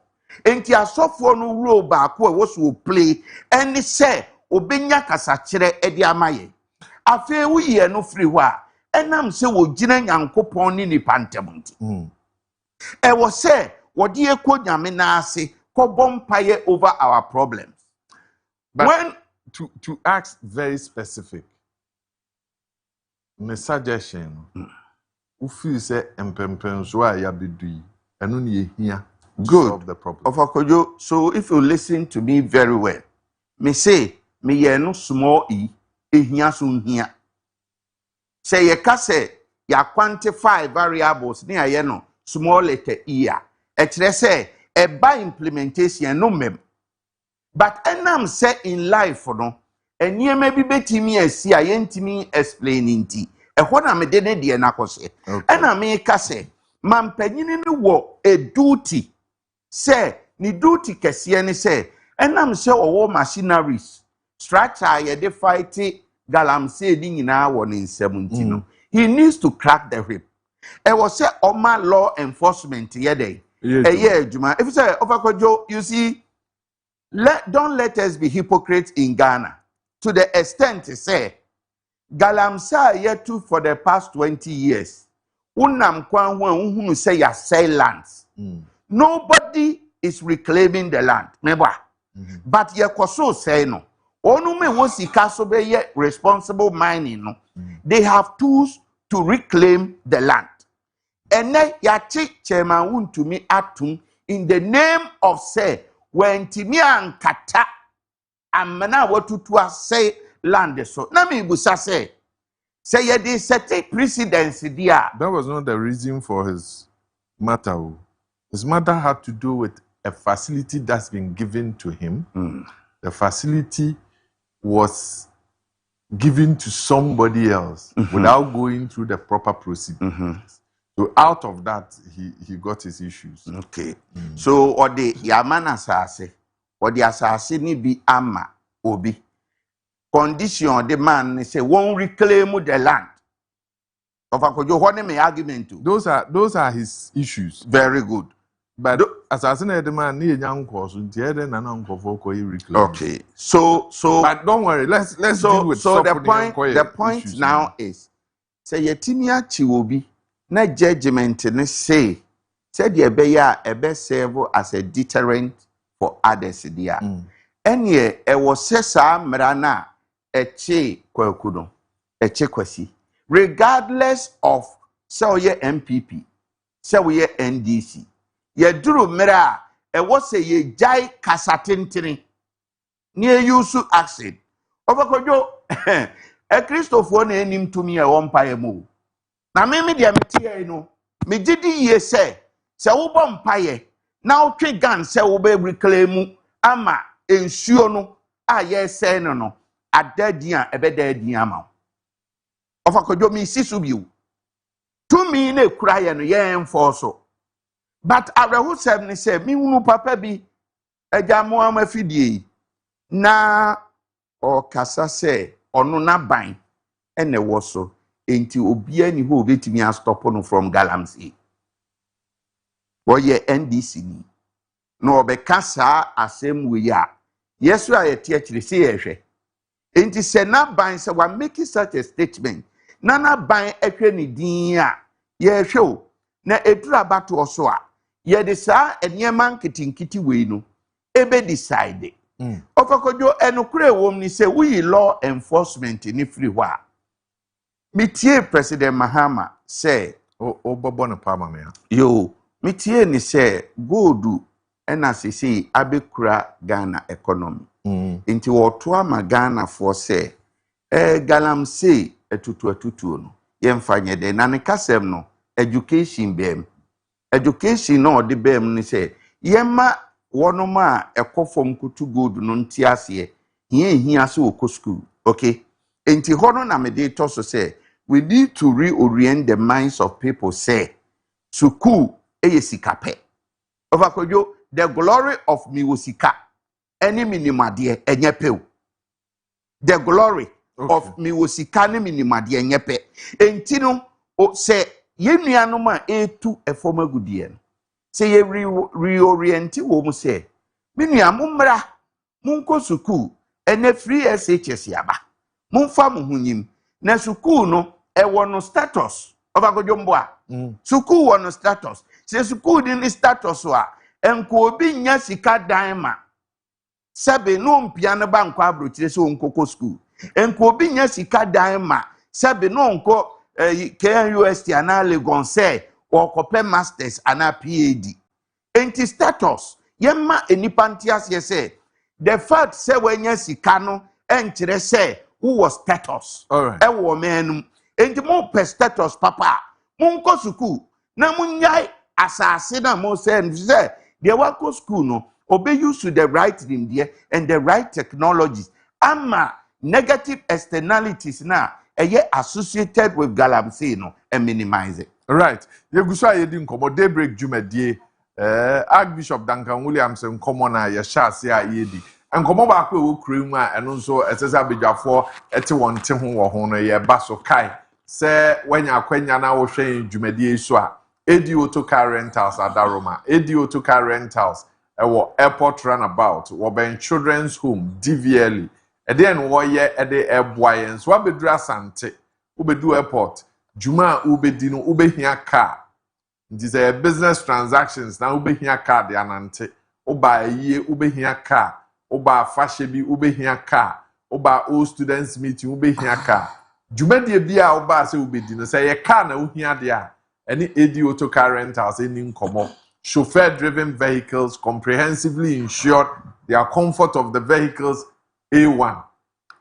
Enti asofo no role ba ko e will play and say obenya kasa kire e di amaye. Afe wuye no free wa enam se wo gina nyankopon ni nipantemunti e wo se wo de ekọ nyame na ase ko bompaye over our problems. But when to ask very specific, my suggestion who feel say empempenso a ya bedui enu ne ehia solve the problem. Ofakojo, so if you listen to me very well, me say me ye no small e ehia so nhia. Say ye ka say ya quantify variables ni aye no small letter e a. E kire say e by implementation no mem. But enam say in life no eniyema bi betimi asi a yentimi explaining ti. E ho na me de ne de na kose. Ena me ka say mampanyini ni wo a duty. Say ni duty kese ni say enam say owo machineries structure ye de fight galamsey di nyina wo ne nsem nti no he needs to crack the whip. was say Oma law enforcement yede. Juma. If you say Kojo, you see, don't let us be hypocrites in Ghana. To the extent say Galamsey yetu for the past 20 years. Unam kwan hu say ya sell lands. Nobody is reclaiming the land. Remember? But ye koso say no. Onu me wo sika so be ye responsible mining no. They have tools to reclaim the land. And then ya chairman wuntumi atum in the name of say when timi ankata amana watutua say land so. Na me busa say ye dey set precedence there. That was not the reason for his matter. His matter had to do with a facility that's been given to him. The facility was given to somebody else without going through the proper procedures. So out of that, he got his issues. Okay. So or the Yamana Sase, or the assassin be ama obi. Condition the man say won't reclaim the land. Of a Kojo, what me argument to? Those are his issues. Very good. But assassin the man need young course until then and uncle for reclaim. Okay. So but don't worry, let's deal with the point now is say yetimia chiwobi na judgment ne say the ebe serve as a deterrent for others there. Enye e was sesa mrana eche kwakuno eche kwasi regardless of say ye MPP say we NDC ye duru mra e was say ye jai kasatentene near use accent Kojo e Christopher na enim to me e won mu na me dia metie no me gidi ye se wo bom paye na wo twe gan se wo be reclaim ama ensuo no a ye se no adadi a ebedadi ama Kojo mi sisu biu to me na ekura ye no ye enforce but areho sem ni se mi hunu papa bi ejamo amafidie na o kasa se onu na ban ene wo so enti obia ni ho betimi a stop no from Galamsey woye NDC ni no obeka saa asem we ya yesu a yete akire se yehwe enti se na ban se wa make such a statement na ban ehwe ni din a yehwe o na edura bato so a ye de saa eniema nkitinkiti we no ebe decide Kojo enukure wom ni say we law enforcement ni free wa mitie President Mahama say bobo no palma me yo mitie ni say gold ena sisi abekura Ghana economy nti woto ama Ghana for say Galamsey etutu no yemfanye de na ne kasem no education no de bem ni say yema wonoma ekofom kutu gold no ntiase hia so okọ school okay enti hono na me de to so say we need to reorient the minds of people say suku eyesikape Kojo the glory of miwosika any minimade enyepe the glory of miwosika ne minimade enyepe enti no say yenuanom a etu efomagudie no say ye reorient wo mu say menua mummra munko suku ene free SHS yaba mumfa muhunyim na suku no e wono status Kojo mboa suku wono status say suku din status wa enko obi nya sika dan ma sebe no mpia ne banko abrochire so nkoko school enko obi nya sika dan ma sebe no nko KNUST ana Legon say okope masters ana PhD enti status yemma enipa ntiase say the fact say wanya sika no enkyere say who was status e wo menum enti mo per status papa munko suku na munyai asase na mo say the wako school no obey use to the right thing there and the right technologies ama negative externalities na associated with Galamsey no and minimize it. Right. Yegusa yedi nkomo Daybreak Jumedie Archbishop Duncan Williams nkomo na ye hyase a yedi. Nkomo ba ko wo kure mu a eno nso esesa bedwafo ete wonte ho wo ho no ye ba so kai se wanya akwanya na wo hwen dwumadie so a edi auto car rentals adaroma edi auto car rentals ewo airport runabout wo ben children's home DVL eden wo ye ede eboyen so abedura asante ubedu airport juma ubedi no ubehia car nti say business transactions na ubehia car de anante uba yie ubehia car uba fashe bi ubehia car uba all students meeting ubehia car dwumadie bia uba se ubedi no say ye car na uhia de a any AD auto car rentals any nkomo chauffeur driven vehicles comprehensively insured their comfort of the vehicles A1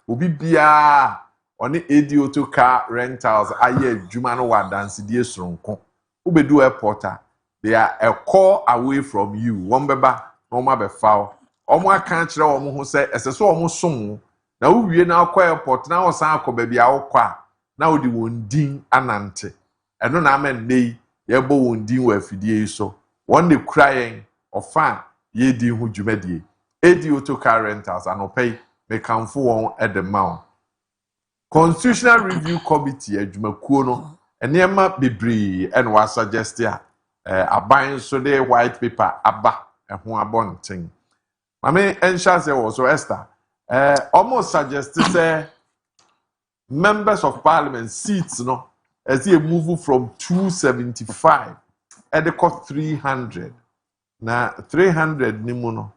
obi bia oni AD auto car rentals aye adwuma no wa dansidie soronko ubedu airporter they are a call away from you one beba no ma be foul omo aka kire omo ho se eseso omo som na uwie na akwa airport na osan akoba bia akwa na odi wondin anante eno na amen nei yebo wondin wa afidie so one dey crying ofan ye di hu dwumadie AD auto car rentals anopay me kamfo won at the mount constitutional review committee adwumakuo no enema bebree en wa suggest ya aban so dey white paper aba ho abonten mame ensha say also Esther almost suggest say members of parliament seats no as they move from 275 at the cost 300 na 300 ni mu no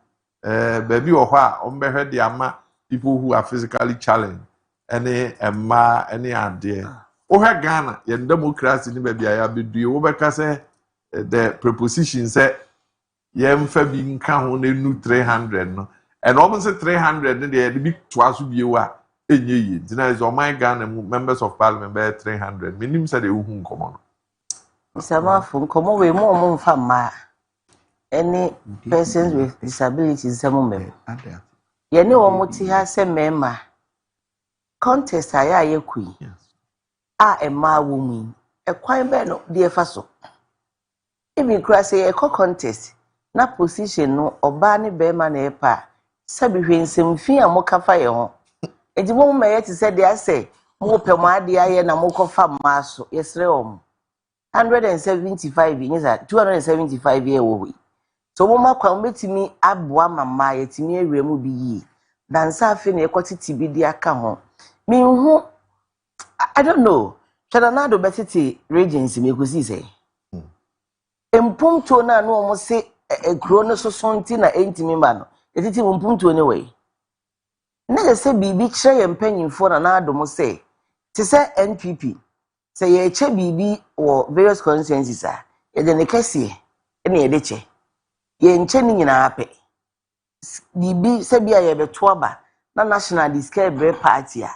baby wo ha o mbehwe de ama people who are physically challenged any emma any ade o ha Ghana ye democracy ni baby aya bedue wo beka say the preposition say ye mfa bi nka ho na nu 300 no and almost 300 ni de bi toaso biewu a enye yi dina is o my Ghana members of parliament by 300 minim say de hu nkomo no Sama fu nkomo we mo mfa ma any persons with disabilities some mem ye ne wo moti ha se mema contest aya yekui a ema wo mu ekwan be no de fa so ebi kura say e contest na position no oba ne be ma na epa sabi hwensem fi amokafa ye ho edi mo ma ye ti se de ase mo pe mo ade aye na mo kofa ma so yesre om 175 years 275 year wo we so mo makwa metimi aboa mama yetimi awremu bi yi dansa afi na ekotiti bi di aka ho me hu I don't know Chadanado betiti regency me kusi say empumto na no mo se ekro no so sonti na entimi ba no etiti empumto ne we na se bibi kire ye mpanyimfo na na mo se ti se NPP se ye che bibi wo various constituencies a ye de ne kase ene ye de che ye nche ni nyina ape bibi se bia ye beto aba na national discovery party a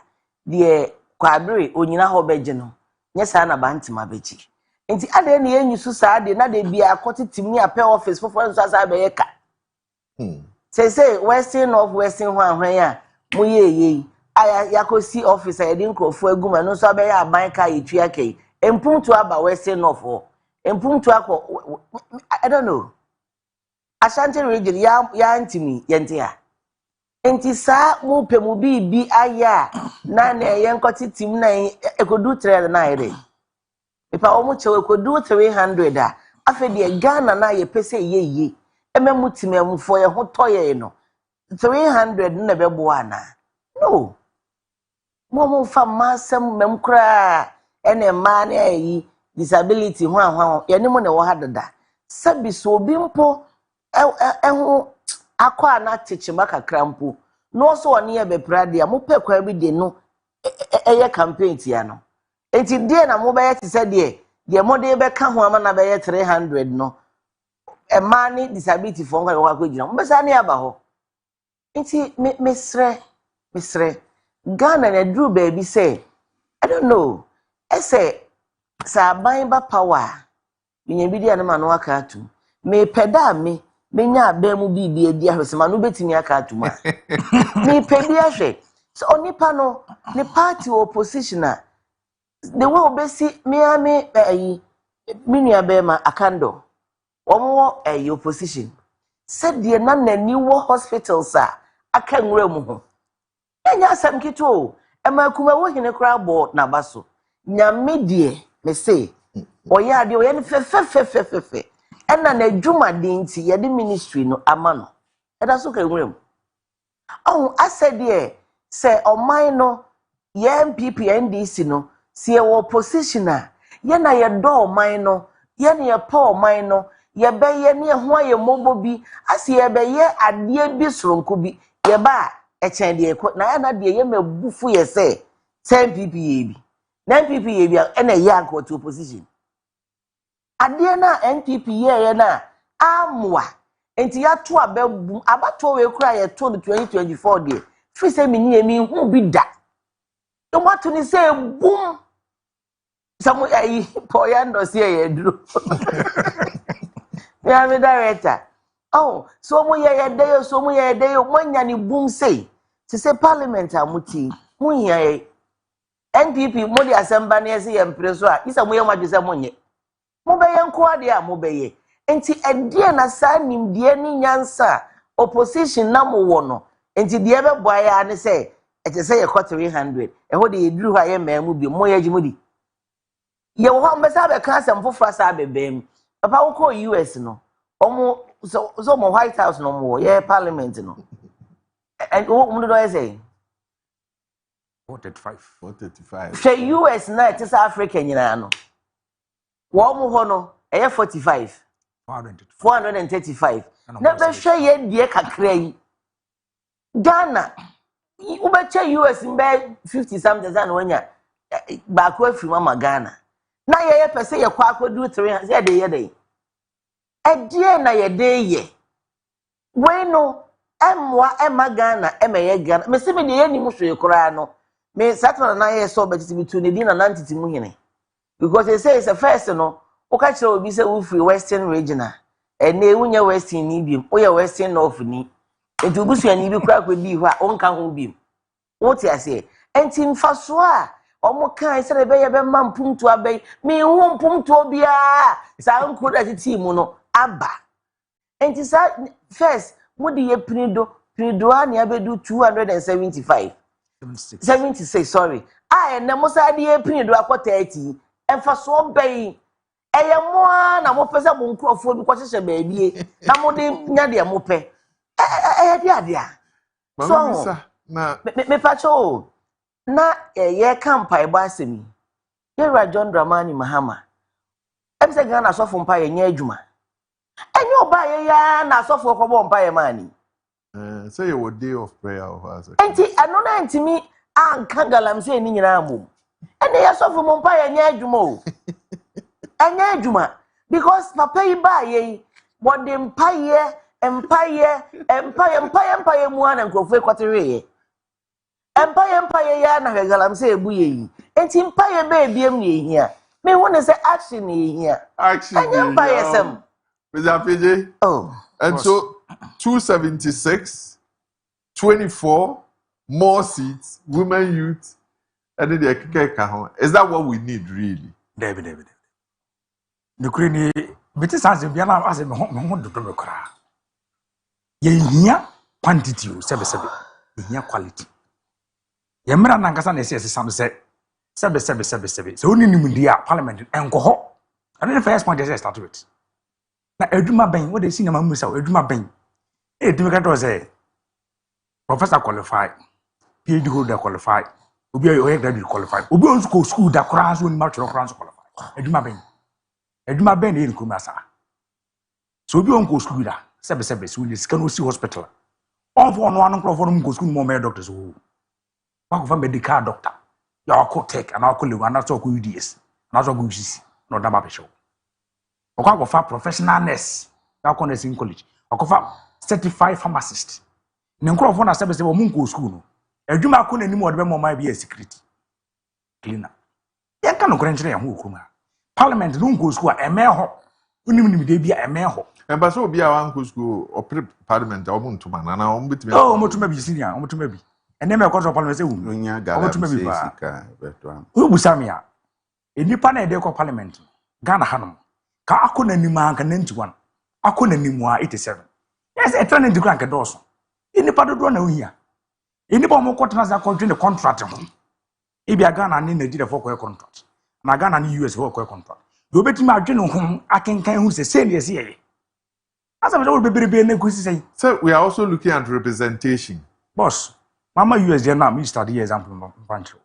de kwabere onyina ho beje no nye sa na bantima beji enti ade na ye nyusu sa ade na de bia akotitim ni ape office fofo nso asa be ye ka say western north western hwan a mo ye aya yakosi office a yedi nkrofo aguma no so abe ya aban ka yetua kai empumtu aba western north empumtu akọ I don't know Ashanti region ya ntimi yente ya enti sa mu pemu bi aya na na ye nkotitim na ekodu 300 na ire ipa omu chewe ekodu 300 a afa de Ghana na ye pese ye ememu timemu fo ye ho toye no 300 na bebo ana no mo fa masem mem kra ene ma na yi disability ho ye ne mo ne wo hadada sabi so obi mpo ehu akwa na techima kakra mpo no so one ye bepra dia mo pe kwa bi de no eye campaign tia no enti de na mo be ye se de mo de be ka ho ama na be ye 300 no e ma ni disability fo nkwa kwa gina mo be sa ne aba ho enti misre Ghana na dru baby say I don't know ese sa ban ba power binya bi dia na ma no aka atu me peda menya abemu bibi edi ahwesema no betimi aka atu ma me pedi ahwe so onipa no ne party opposition a the way obesi me ayi minua be ma akando omo opposition said de na nani wo hospitals a aka nwura mu ho enya asam kito e ma kuma wo hine kra bo na baso nyame de me say oya de oya ne fe ena na adwuma de nti ye de ministry no ama no eda so ka nwurem oh asede se oman no ye MPP NDC no se wo position a ye na ye do oman no ye na ye pa oman no ye be ye ne ho aye mobo bi ase ye be ye ade bi soronko bi ye ba e chen de ko na ya na de ye mabufu ye se MPP ye bi na MPP ye bi e na ye anko to opposition ade na NPP ye na amwa enti ya to ababu abato we kura ye to 2024 de fi se mini emi hu bi da to wato ni se boom samu ayi poya ndo se ye duro ya me director oh so mu ye de so mu ye de mo nya ni boom say to say parliament amuti mu ye NPP mo di asamba na se ye mpreso a isa mu ye ma dwese mo nye mo be ye nko ade a mo be ye enti edie na sa nimdie ni nyansa opposition na mo wo no enti die be boa ya ne se ete se ye 300 e ho de eduru ha ye maamu bi mo ye gimudi ye wo ho mbesa be kan asem foforo sa bebem papa wo ko US no omo so mo White House no mo ye parliament no and wo do I say 435 she US na it is Africa nyina no wo mo ho no e 45 435 na be hwe ye die kakra yi Ghana ubeche US mbe 50 something and wanya back way from mama Ghana na ye pese ye kwa akodu 300 ye de edie na ye de ye we no emwa ema Ghana emeye Ghana me se me de ye ni muhwe kora no me satana na ye so betiti bitu ne di na nantiti mu hene because they say it's a first no o ka kire obi se wo free western regional ene ewunya western ni biem o ye western north ni etu busu ni bi kura kwedi ho a onka ho biem wo ti ase enti mfaso a omo kan se be ye be ma mpumtu abai me hu mpumtu obia sa nko da ti mu no aba enti sa first mudi ye pinido ani abedu 275 76 sorry ene musa de ye pinido akota 30 emfaso bai eye mo na mo pese mo nkrofo bi kwahye baabie na mo de nya de mo pe de ade a so me pacho na ye kampai ba asemi ye John Dramani Mahama ebise Ghana sofo mpa ye nya adwuma enye oba ye ya na sofo ko bo mpa ye mani say your day of prayer of us enti ano na ntimi anka galamse ni nyina amom ene ye sofo mo mpa ye nya adwuma o enya adwuma because papa yi ba ye what the empire mu ana nkrofo ekwatere ye empire ya na galamse ebu ye yi enti empire ba ebiem ne ehia me won say action ne ehia action enya empire sem Mr. PJ oh and so 276 24 more seats women youth and the keka is that what we need really David the queen beti sanse bia na ase me ho dodo me kra ye hia quantity o sebe ye hia quality ye mra na nkasa na ese sam sebe so oni nimdi a parliament enko ho and the first point is start with na adwuma ben what dey see na mamusa adwuma ben edumi ka to say professor qualified PhD holder qualified obi o graduate qualified obi on school da kra so ni ma twere kra so qualified adwuma ben e nkum asa so obi on school da sebe so ni scan osi hospital all for no anu crofo no school mo me doctors wo wa ko fa medical doctor ya ko tech and ko lewa na so ko UDS na so ko UCC no da ba be show o ko fa professional nurse ya ko nursing college o ko fa certified pharmacist ne crofo na sebe o mo school no adwuma ko nanim o de be mo ma be security cleaner yan kan no krenchire ya ho okuma parliament no go school a emeho unim de bia emeho emba so obi a wan go school or parliament o muntuma na o mbetime o mutuma bi senior o mutuma bi ene me ko parliament se wu onya gala bi sika beto o busamia enipa na ede ko parliament Ghana hanom ka akona nim anka 91 akona nim a 87 yes e training degree anka doso enipa dodo na ohia enipa mo ko tena za contract ho ebia Ghana ne Nigeria for ko contract na Ghana ni US ho ko contract do betimi adwene ho akenkan hu se say ne say ye asa me do beberebe na kusi say so we are also looking at representation boss mama US there now me study example pancho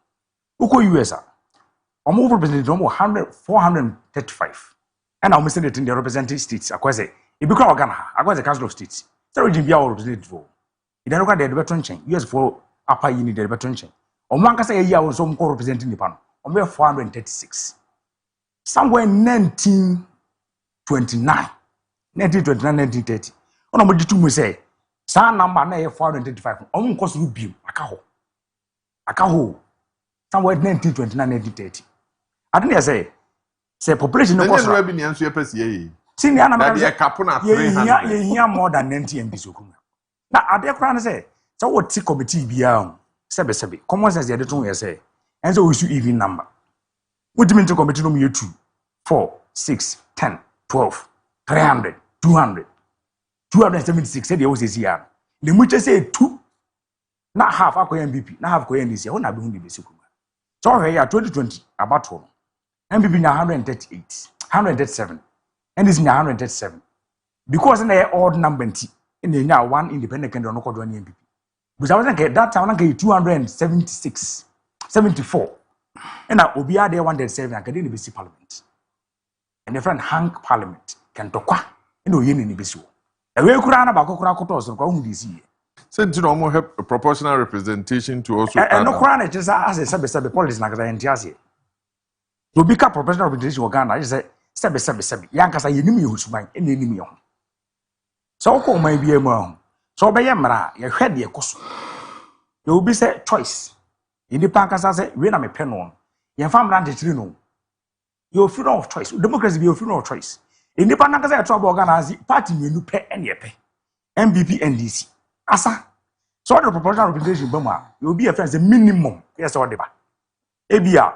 uko US a omo represent omo 435 and I'm saying that in the representing states akwese e bi kwa Ghana akwese council of states so region bia all represent for e dey record the beton chain US for upper unit the beton chain omo ankasa ye ya so mko representing nipa no omo 436 somewhere 1929 1930 ono mo ditu mu say sa number na ye 435 omo nko so biom aka ho somewhere 1929 1930 I don't say population no cost. Then be nso yepesi ye. Senior na ye kapo na 300. Ye here more than 90 MPs okuma. Na ade kra na say what ti committee bia sebe common sense ye de ton ye say and so we should even number. What mean to committee no me 2 4 6 10 12 300 200 276 say dey was say here. The much say 2 na half akoy MVP na half akoy NDC ho na be hu be sekuma. So here 2020 about one MPP na 138, 137, and this na 137. Because in the odd number in the now one independent candidate no called one MPP. Because I was like that time I 276, 74. And now Obia there 137 and can be parliament. And the friend hang parliament can talk in the yen in the bisu. The way Kurana Bakokura Kotos and Kong this year. Said to almost have a proportional representation to also. And no Kurana just as a sub policy like the Antiasi. To become professional representation of Ghana, I say, sebi. Yankasa yenimi husuban, enemi yo. So ko may be a mo. So be yamra, ye hwede ye koso. You will be say choice. In the pankasa say, we na me pen on. Ye fam ran tiri no. Your freedom of choice. Democracy be your freedom of choice. In the pankasa trouble Ghana party menu pe ene pe. MPP NDC. Asa. So the proportional representation bema, you will be a friend the minimum. Yes or deba. Ebia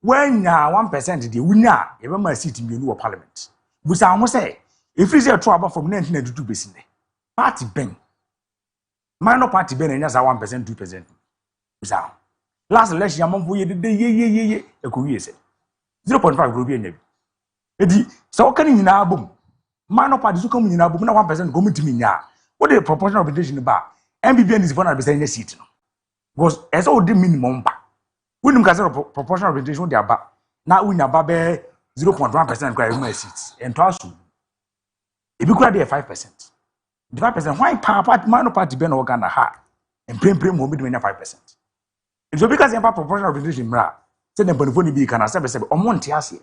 when 1% the winner, you remember seat in the parliament. But I must say, if it's a trouble from 1992 basically, party ben, minor party ben, and just 1%, 2%. Last election, among who you did, a career said 0.5 Rubian. So can you now boom? Minor parties who come in now, boom, 1% go to me now. What the proportional representation about? MBBN is 100% seat. Was as all the minimum back. We don't consider proportional representation they are now we na babe 0.1% cry my seats and twice if you could be 5%. The 5% why part minor party ben Ghana ha and prim will be 5%. It's because the proportional representation bra say the bonfoni be can say on monte ase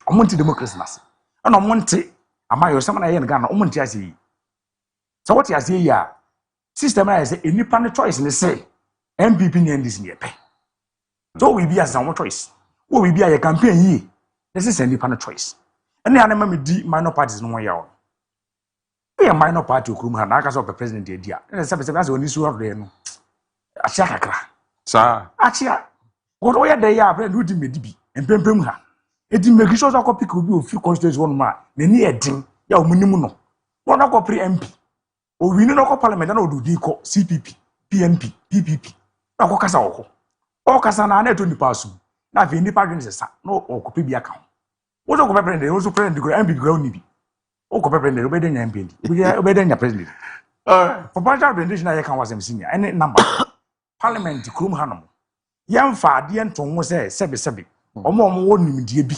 on monte democracy nas and on monte am I someone I Ghana on monte ase so what you say ya system I say any pan choice in say MPP and this near pay. So we be as our choice. What we be a campaign ye. This is any panel choice. And the animal me minor parties no way out. We a minor party who come as of the president idea. And the substance when you have there no. A shakra. Sir. Achia. What we are there ya friend who did me dibi and pem ha. It make sure that copy could be a few constituents one man. Ne near ding ya minimum no. One of pre MP. O we no parliament no do ko CPP, PNP, PPP. Na ko kasa oko. O kasa na na to nipa so na ve nipa dwen se sa no o ko pe bia ka ho wo so ko pe president wo so president go MB go ni bi o ko pe president o be den MB o be den president for partial representation na ye kan wasem senior any number parliament krum hanom yem fa de enton wo se sebe omo wo nimdie bi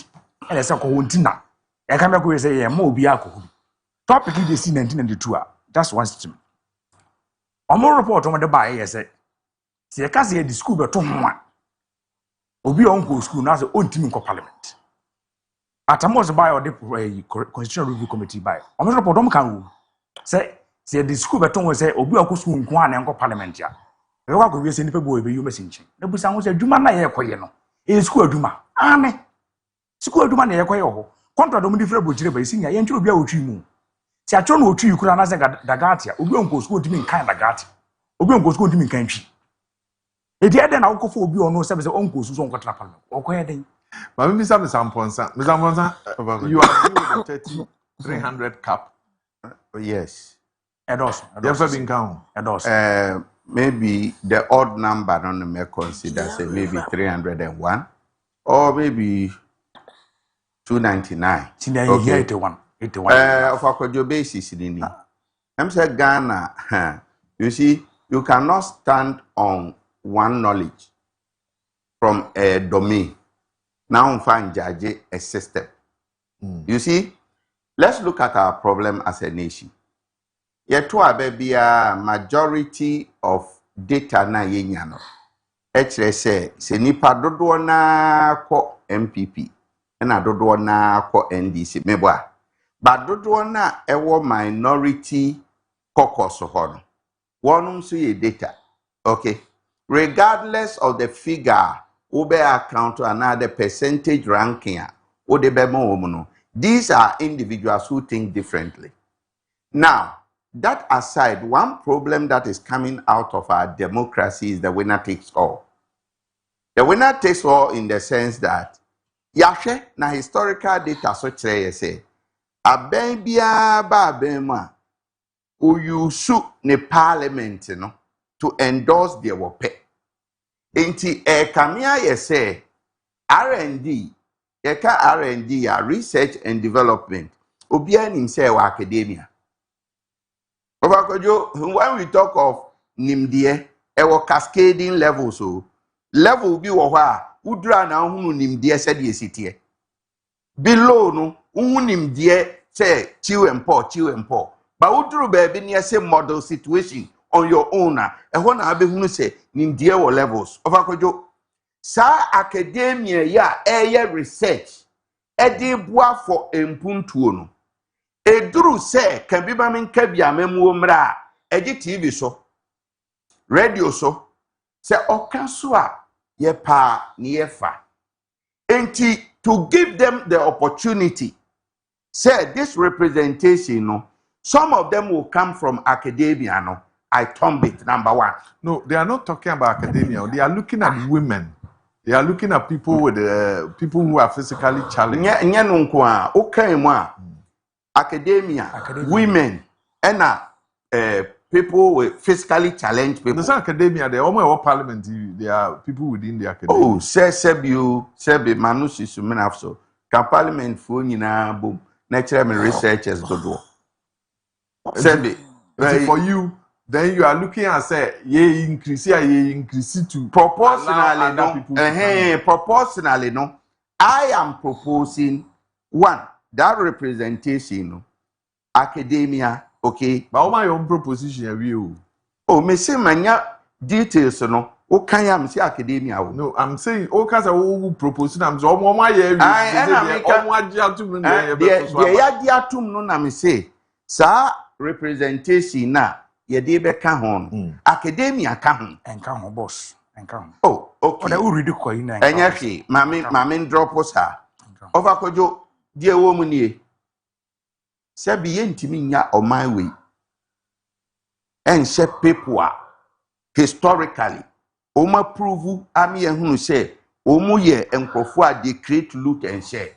ele se ko wontina e kan be ko se ye ma obi akoko topic dey see 1992 that's one system omo report omo de ba ye se se ka se di school be to ho a obi on go school na se ontimi ko parliament atamos by or the constitutional review committee by omo report omo kan wo se di school be to ho se obi akọ school nko an enko parliament ya e kwa ko wi se nipa bo e be yo mesinche na busa ho se adwuma na ye koye no e school adwuma ame school adwuma na ye koye ho contract omo di frɛ bo kire ba isinya ye ntwe obi a otwi mu se atwo na otwi kura na se dagatia obi onko school timi nkan dagatia obi onko school timi nkan twi edi eden na ukofo obi ono se onko so onko tra parliament okoye den ma me bisa Mr. Mponsa you are with the 300 cap yes edos yes been count edos maybe the odd number on me consider say maybe 301 or maybe 299. Okay. 81. 81. Of a basis in I'm saying Ghana, you see, you cannot stand on one knowledge from a domain. Now find judge a system. You see, let's look at our problem as a nation. Yet to a baby majority of data na yenyano. Actually say nipa dodo na ko MPP na dodo na ko NDC meboa. But dodo na ewo minority caucus ho no. Wonum so ye data. Okay. Regardless of the figure, ube account another percentage ranking, these are individuals who think differently. Now, that aside, one problem that is coming out of our democracy is the winner takes all. The winner takes all in the sense that, yahwe na historical data so chere say, aben bia ba aben ma, uyusu ne parliament no, to endorse their wope. Inti kamia yese R&D, yeka R&D ya research and development. Obia nimse wa academia. When we talk of nimdie, ewo cascading levels so level bi wo hwa udura na hunu nimdie se de sitie. Below no hunu nimdie say chill and poor. But uduru baby near say model situation on your own na ehon na abehunu say nimdie wo levels. Ofakojo sa academia ya research edi bua for empuntuo no. Eduru se kan bi ba men ka bia mamuo mra egi TV so radio so se okaso a ye pa ni ye fa enti to give them the opportunity say this representation no some of them will come from academia no I thumb it number one. No, they are not talking about academia. They are looking at women. They are looking at people with people who are physically challenged. Academia, women, and people with physically challenged people. It's not academia. They almost parliament. They are people within the academia. Oh, Sebi Manusi Sumenafso. Can parliament for na boom. Natural researchers do. Sebi. For you, then you are looking at say ye increase to proportionally no. Proportionally no. I am proposing one that representation academia, okay. But my own proposition view. Oh, me say manya details no. O can ya me say academia. No, I'm saying o ka say o proposing am so omo aye the ya dia atum no na me say sa representation na ye dey be ka ho academia ka ho enka ho boss enka ho. Oh, okay. O read ko yin enka. Enya hwe mame drop sa over kojo die wo mu nie sebi ye ntimi nya oman we enhye people a historically oma prove ami ehunu say omu ye enkrofo a they create loot and share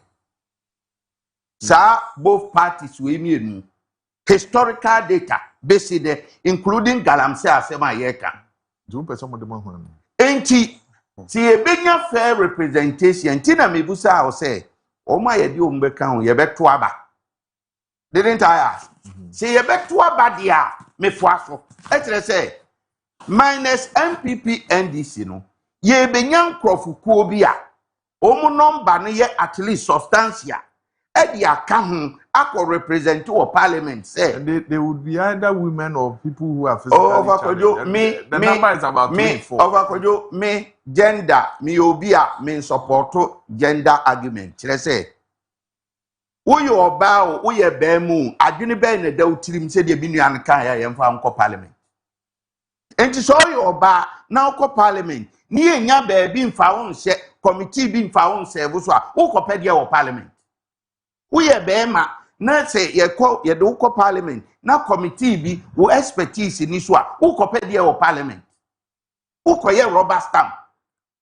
sa both parties we mienu historical data based there including galamsey asema yeka do person mo dem ho enti ti ebenya fair representation ti na mebusa o say oma ye di ombeka ho ye beto aba didn't I ask say ye beto aba dia mefo aso e kire say minus MPP NDC no ye benya nkrofukuo bi a omu number no ye at least substantial e di aka ho akọ represent or parliament say they would be either women or people who are physically challenged. The number is about 24. Overkojo me gender me obi a me support gender argument kire say wo ye oba wo ye ba mu adwene ba na da utirim se de bi nuan kan ya yemfa nko parliament enti so ye oba na nko parliament ni enya ba bi mfa won hye committee bi mfa won serve so a wo kopede wo parliament wo ye ba ma na say ye de wo parliament na committee bi wo expertise ni so a wo kopede wo parliament wo koye rubber stamp.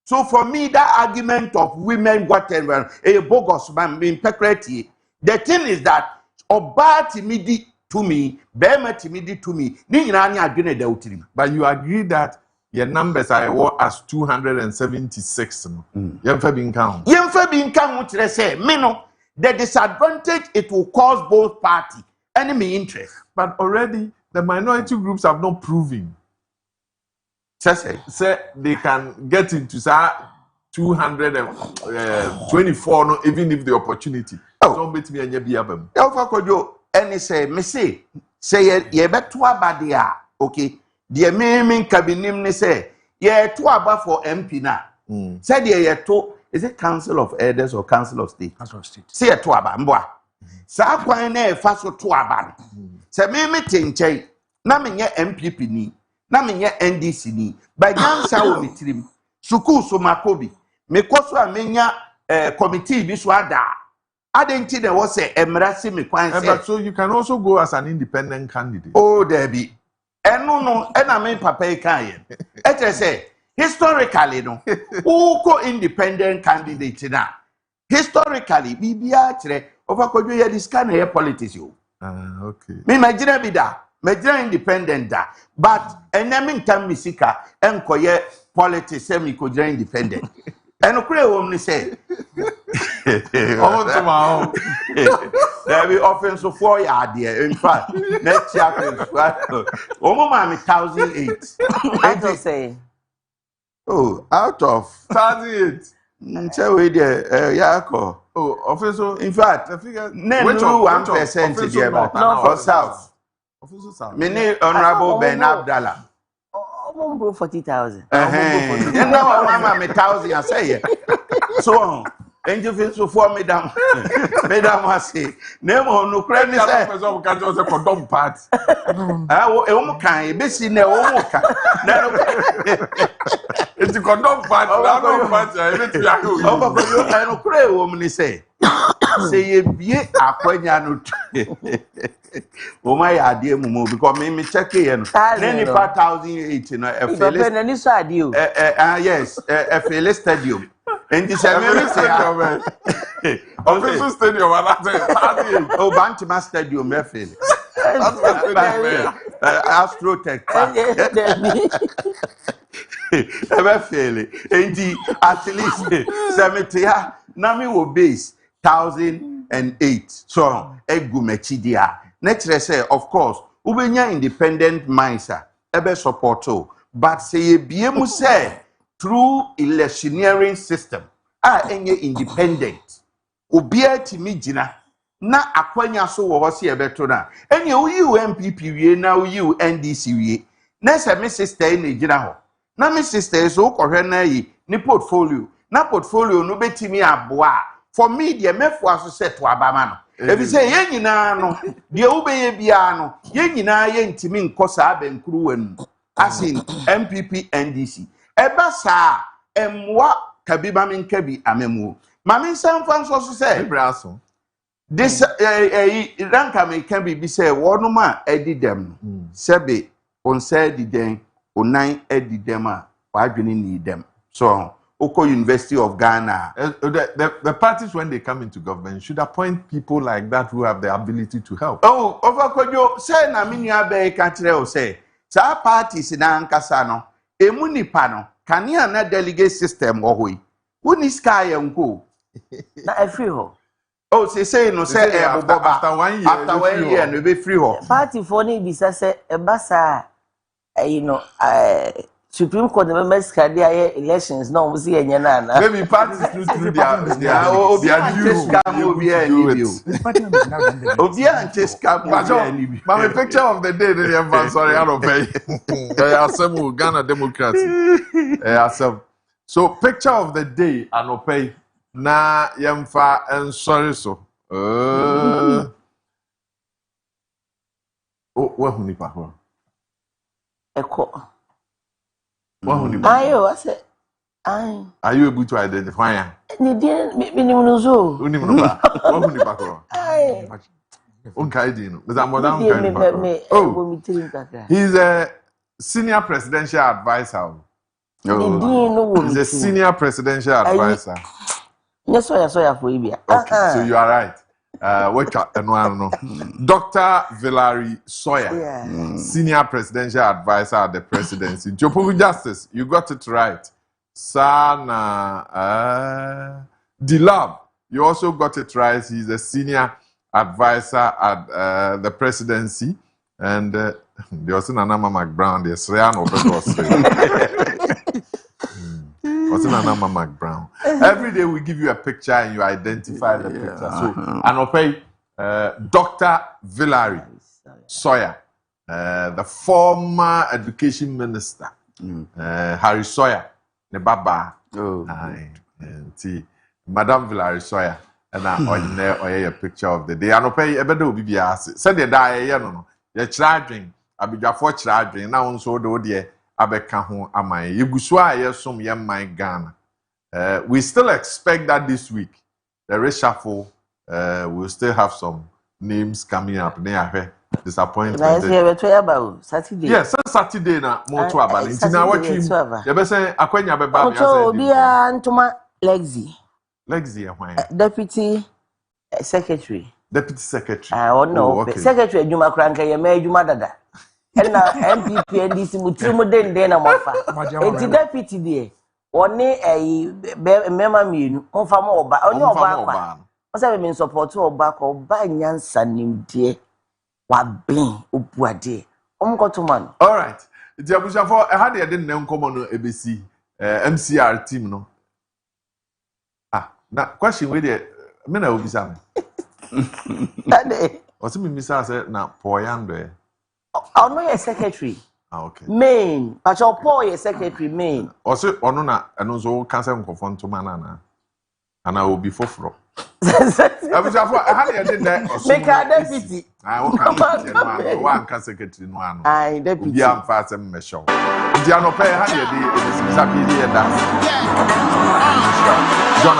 So for me, that argument of women, whatever, a bogus man being pekreti. The thing is that oba timidi to me, bema timidi to me, ni nyina adwene da utiri. But you agree that your numbers are as 276. Yemfa bin count. Yemfa bin count say me no. the disadvantage it will cause both parties, enemy interest. But already the minority groups have not proven. Say they can get into 224, no, even if the opportunity. Don't bet me and you be abem. And say, me say ye bet to abadia, okay. The main cabinet say, ye to aba for MP na. Said ye to, is it Council of Elders or Council of State? Council of State. Say to aba, mboa. Sa kwan na e fa so to aba. Say me tenchei, na me nye MPP ni, na me nye NDC ni. By nyansa wo mitirim. Suku so makobi. Me koso a menya committee bi so ada. Adenti de was say emrasi me kwan say. But so you can also go as an independent candidate. Oh, there be. No, and I mean papa kan. It say historically no. Who ko independent candidate na. Historically, bibia kire over Kojo ya this kind of politics yo. Okay. Me majina bi da. Majina independent da. But enemy tam misika enkoye politics say me Kojo independent. And kure wo me say. Oh, to my own. There be offensive for ya there. In fact, next chapter, Omo me 1,008. What you say? Oh, out of 1,008. Say we there, Yako. Oh, offensive. In fact, the figure. Name 1% there, but for South. Offensive South. Me name Honorable Ben Abdallah. Omo 40,000. And now Mama me 1,000. I say so. Angel feels so for Madam Wasi. Name on no credit. I was a condom part. I will kind, busy no woka. It's a condom part. I don't pray, woman. Say ye be a quenya. Oh, my idea, Mumu, because me check in. Any 5,018. Yes, a fair stadium. And this Official stadium, oh, Bantima Stadium, Mefil. Astrotech. And at least 70, Nami will base 1,008. So, Egumechidia. Next, I say, of course, Ubenya independent mindset, ebe supporto, but say, Biemu say, through electioneering system enye independent obia timi gina na akwanya so wo ho se ebeto na enye uyi MPP wie na uyi NDC wie na se me sister na gina ho na me sister so kohwe na yi ni portfolio no betimi aboa for me de mefo aso set to abama no ebi se ye nyina no de ubeye bia no ye nyina ye ntimi nkosa abenkuru wanu asin MPP NDC eba sa emwa kabiba minkabi amemu mami sanfan so say braso this ranka me can be say wonuma edidem sebe on say diden onan edidem a wadwene ni dem so Oko University of Ghana. The parties, when they come into government, should appoint people like that who have the ability to help. Oh, over Kojo, say na minya be katre o say. Sa parties na ankasa no, emu nipa no, kania na delegate system ohoi. Woni sky enko. Na free ho. Oh, say no say after 1 year. After 1 year no be free ho. Party for ni bisa say ebasa Supreme Court members can their elections no we see any na. Maybe parties through their my picture of the day sorry I don't pay. Ghana Democrats. So picture of the day I don't pay na yemfa and sorry so. Oh, what hunipa ho? Eko. Are you able to identify her? He's a senior presidential advisor. He's a senior presidential advisor. Yes, so you are right. Dr. Valerie Sawyer, senior presidential advisor at the presidency. Jopo Justice, you got it right. Sana Dilab, you also got it right. He's a senior advisor at the presidency. And there was Nana McBrown, there's Rian Nana McBrown. Every day we give you a picture and you identify the picture. So, and I'll pay Dr. Villery Sawyer, the former education minister, Harry Sawyer, the Baba, Madame Villery Sawyer, and I a picture of the day. And I'll pay a better be asked. Said the die, no. You're charging, I be your for charging. Now, so do dear, Abeka home, am I? You go swire some young my Ghana. We still expect that this week, the reshuffle, we'll still have some names coming up. Near disappointment. Saturday. Yes, Saturday na more to about it. Now, what you say, Aquenya Baba, Antoma Lexi. Lexi, Deputy Secretary. Deputy Secretary. Oh no, okay. Secretary Juma Kranka, you made Juma Dada. And now MPP and this Mutrimu Den Mafa. It's deputy there. One a member mean, on Famoba, on your back. What's I mean support or back or by Nyansa named dear. What being Upuade? Man. All right. Diabusha for I had a didn't come on ABC MCR team, no. Now question with it. I mean, I will be saying. What's me, Miss said now, Poyando? I'll know your secretary. Okay. Main, but your poor your secretary, main. Also, Onona, and also cancer confront to Manana. And I will be for fro. I had a dinner. Make a deputy. I will come one secretary. I deputy. Yeah, fast and measure. Diano Pay had a day, it is Sapidi and that. John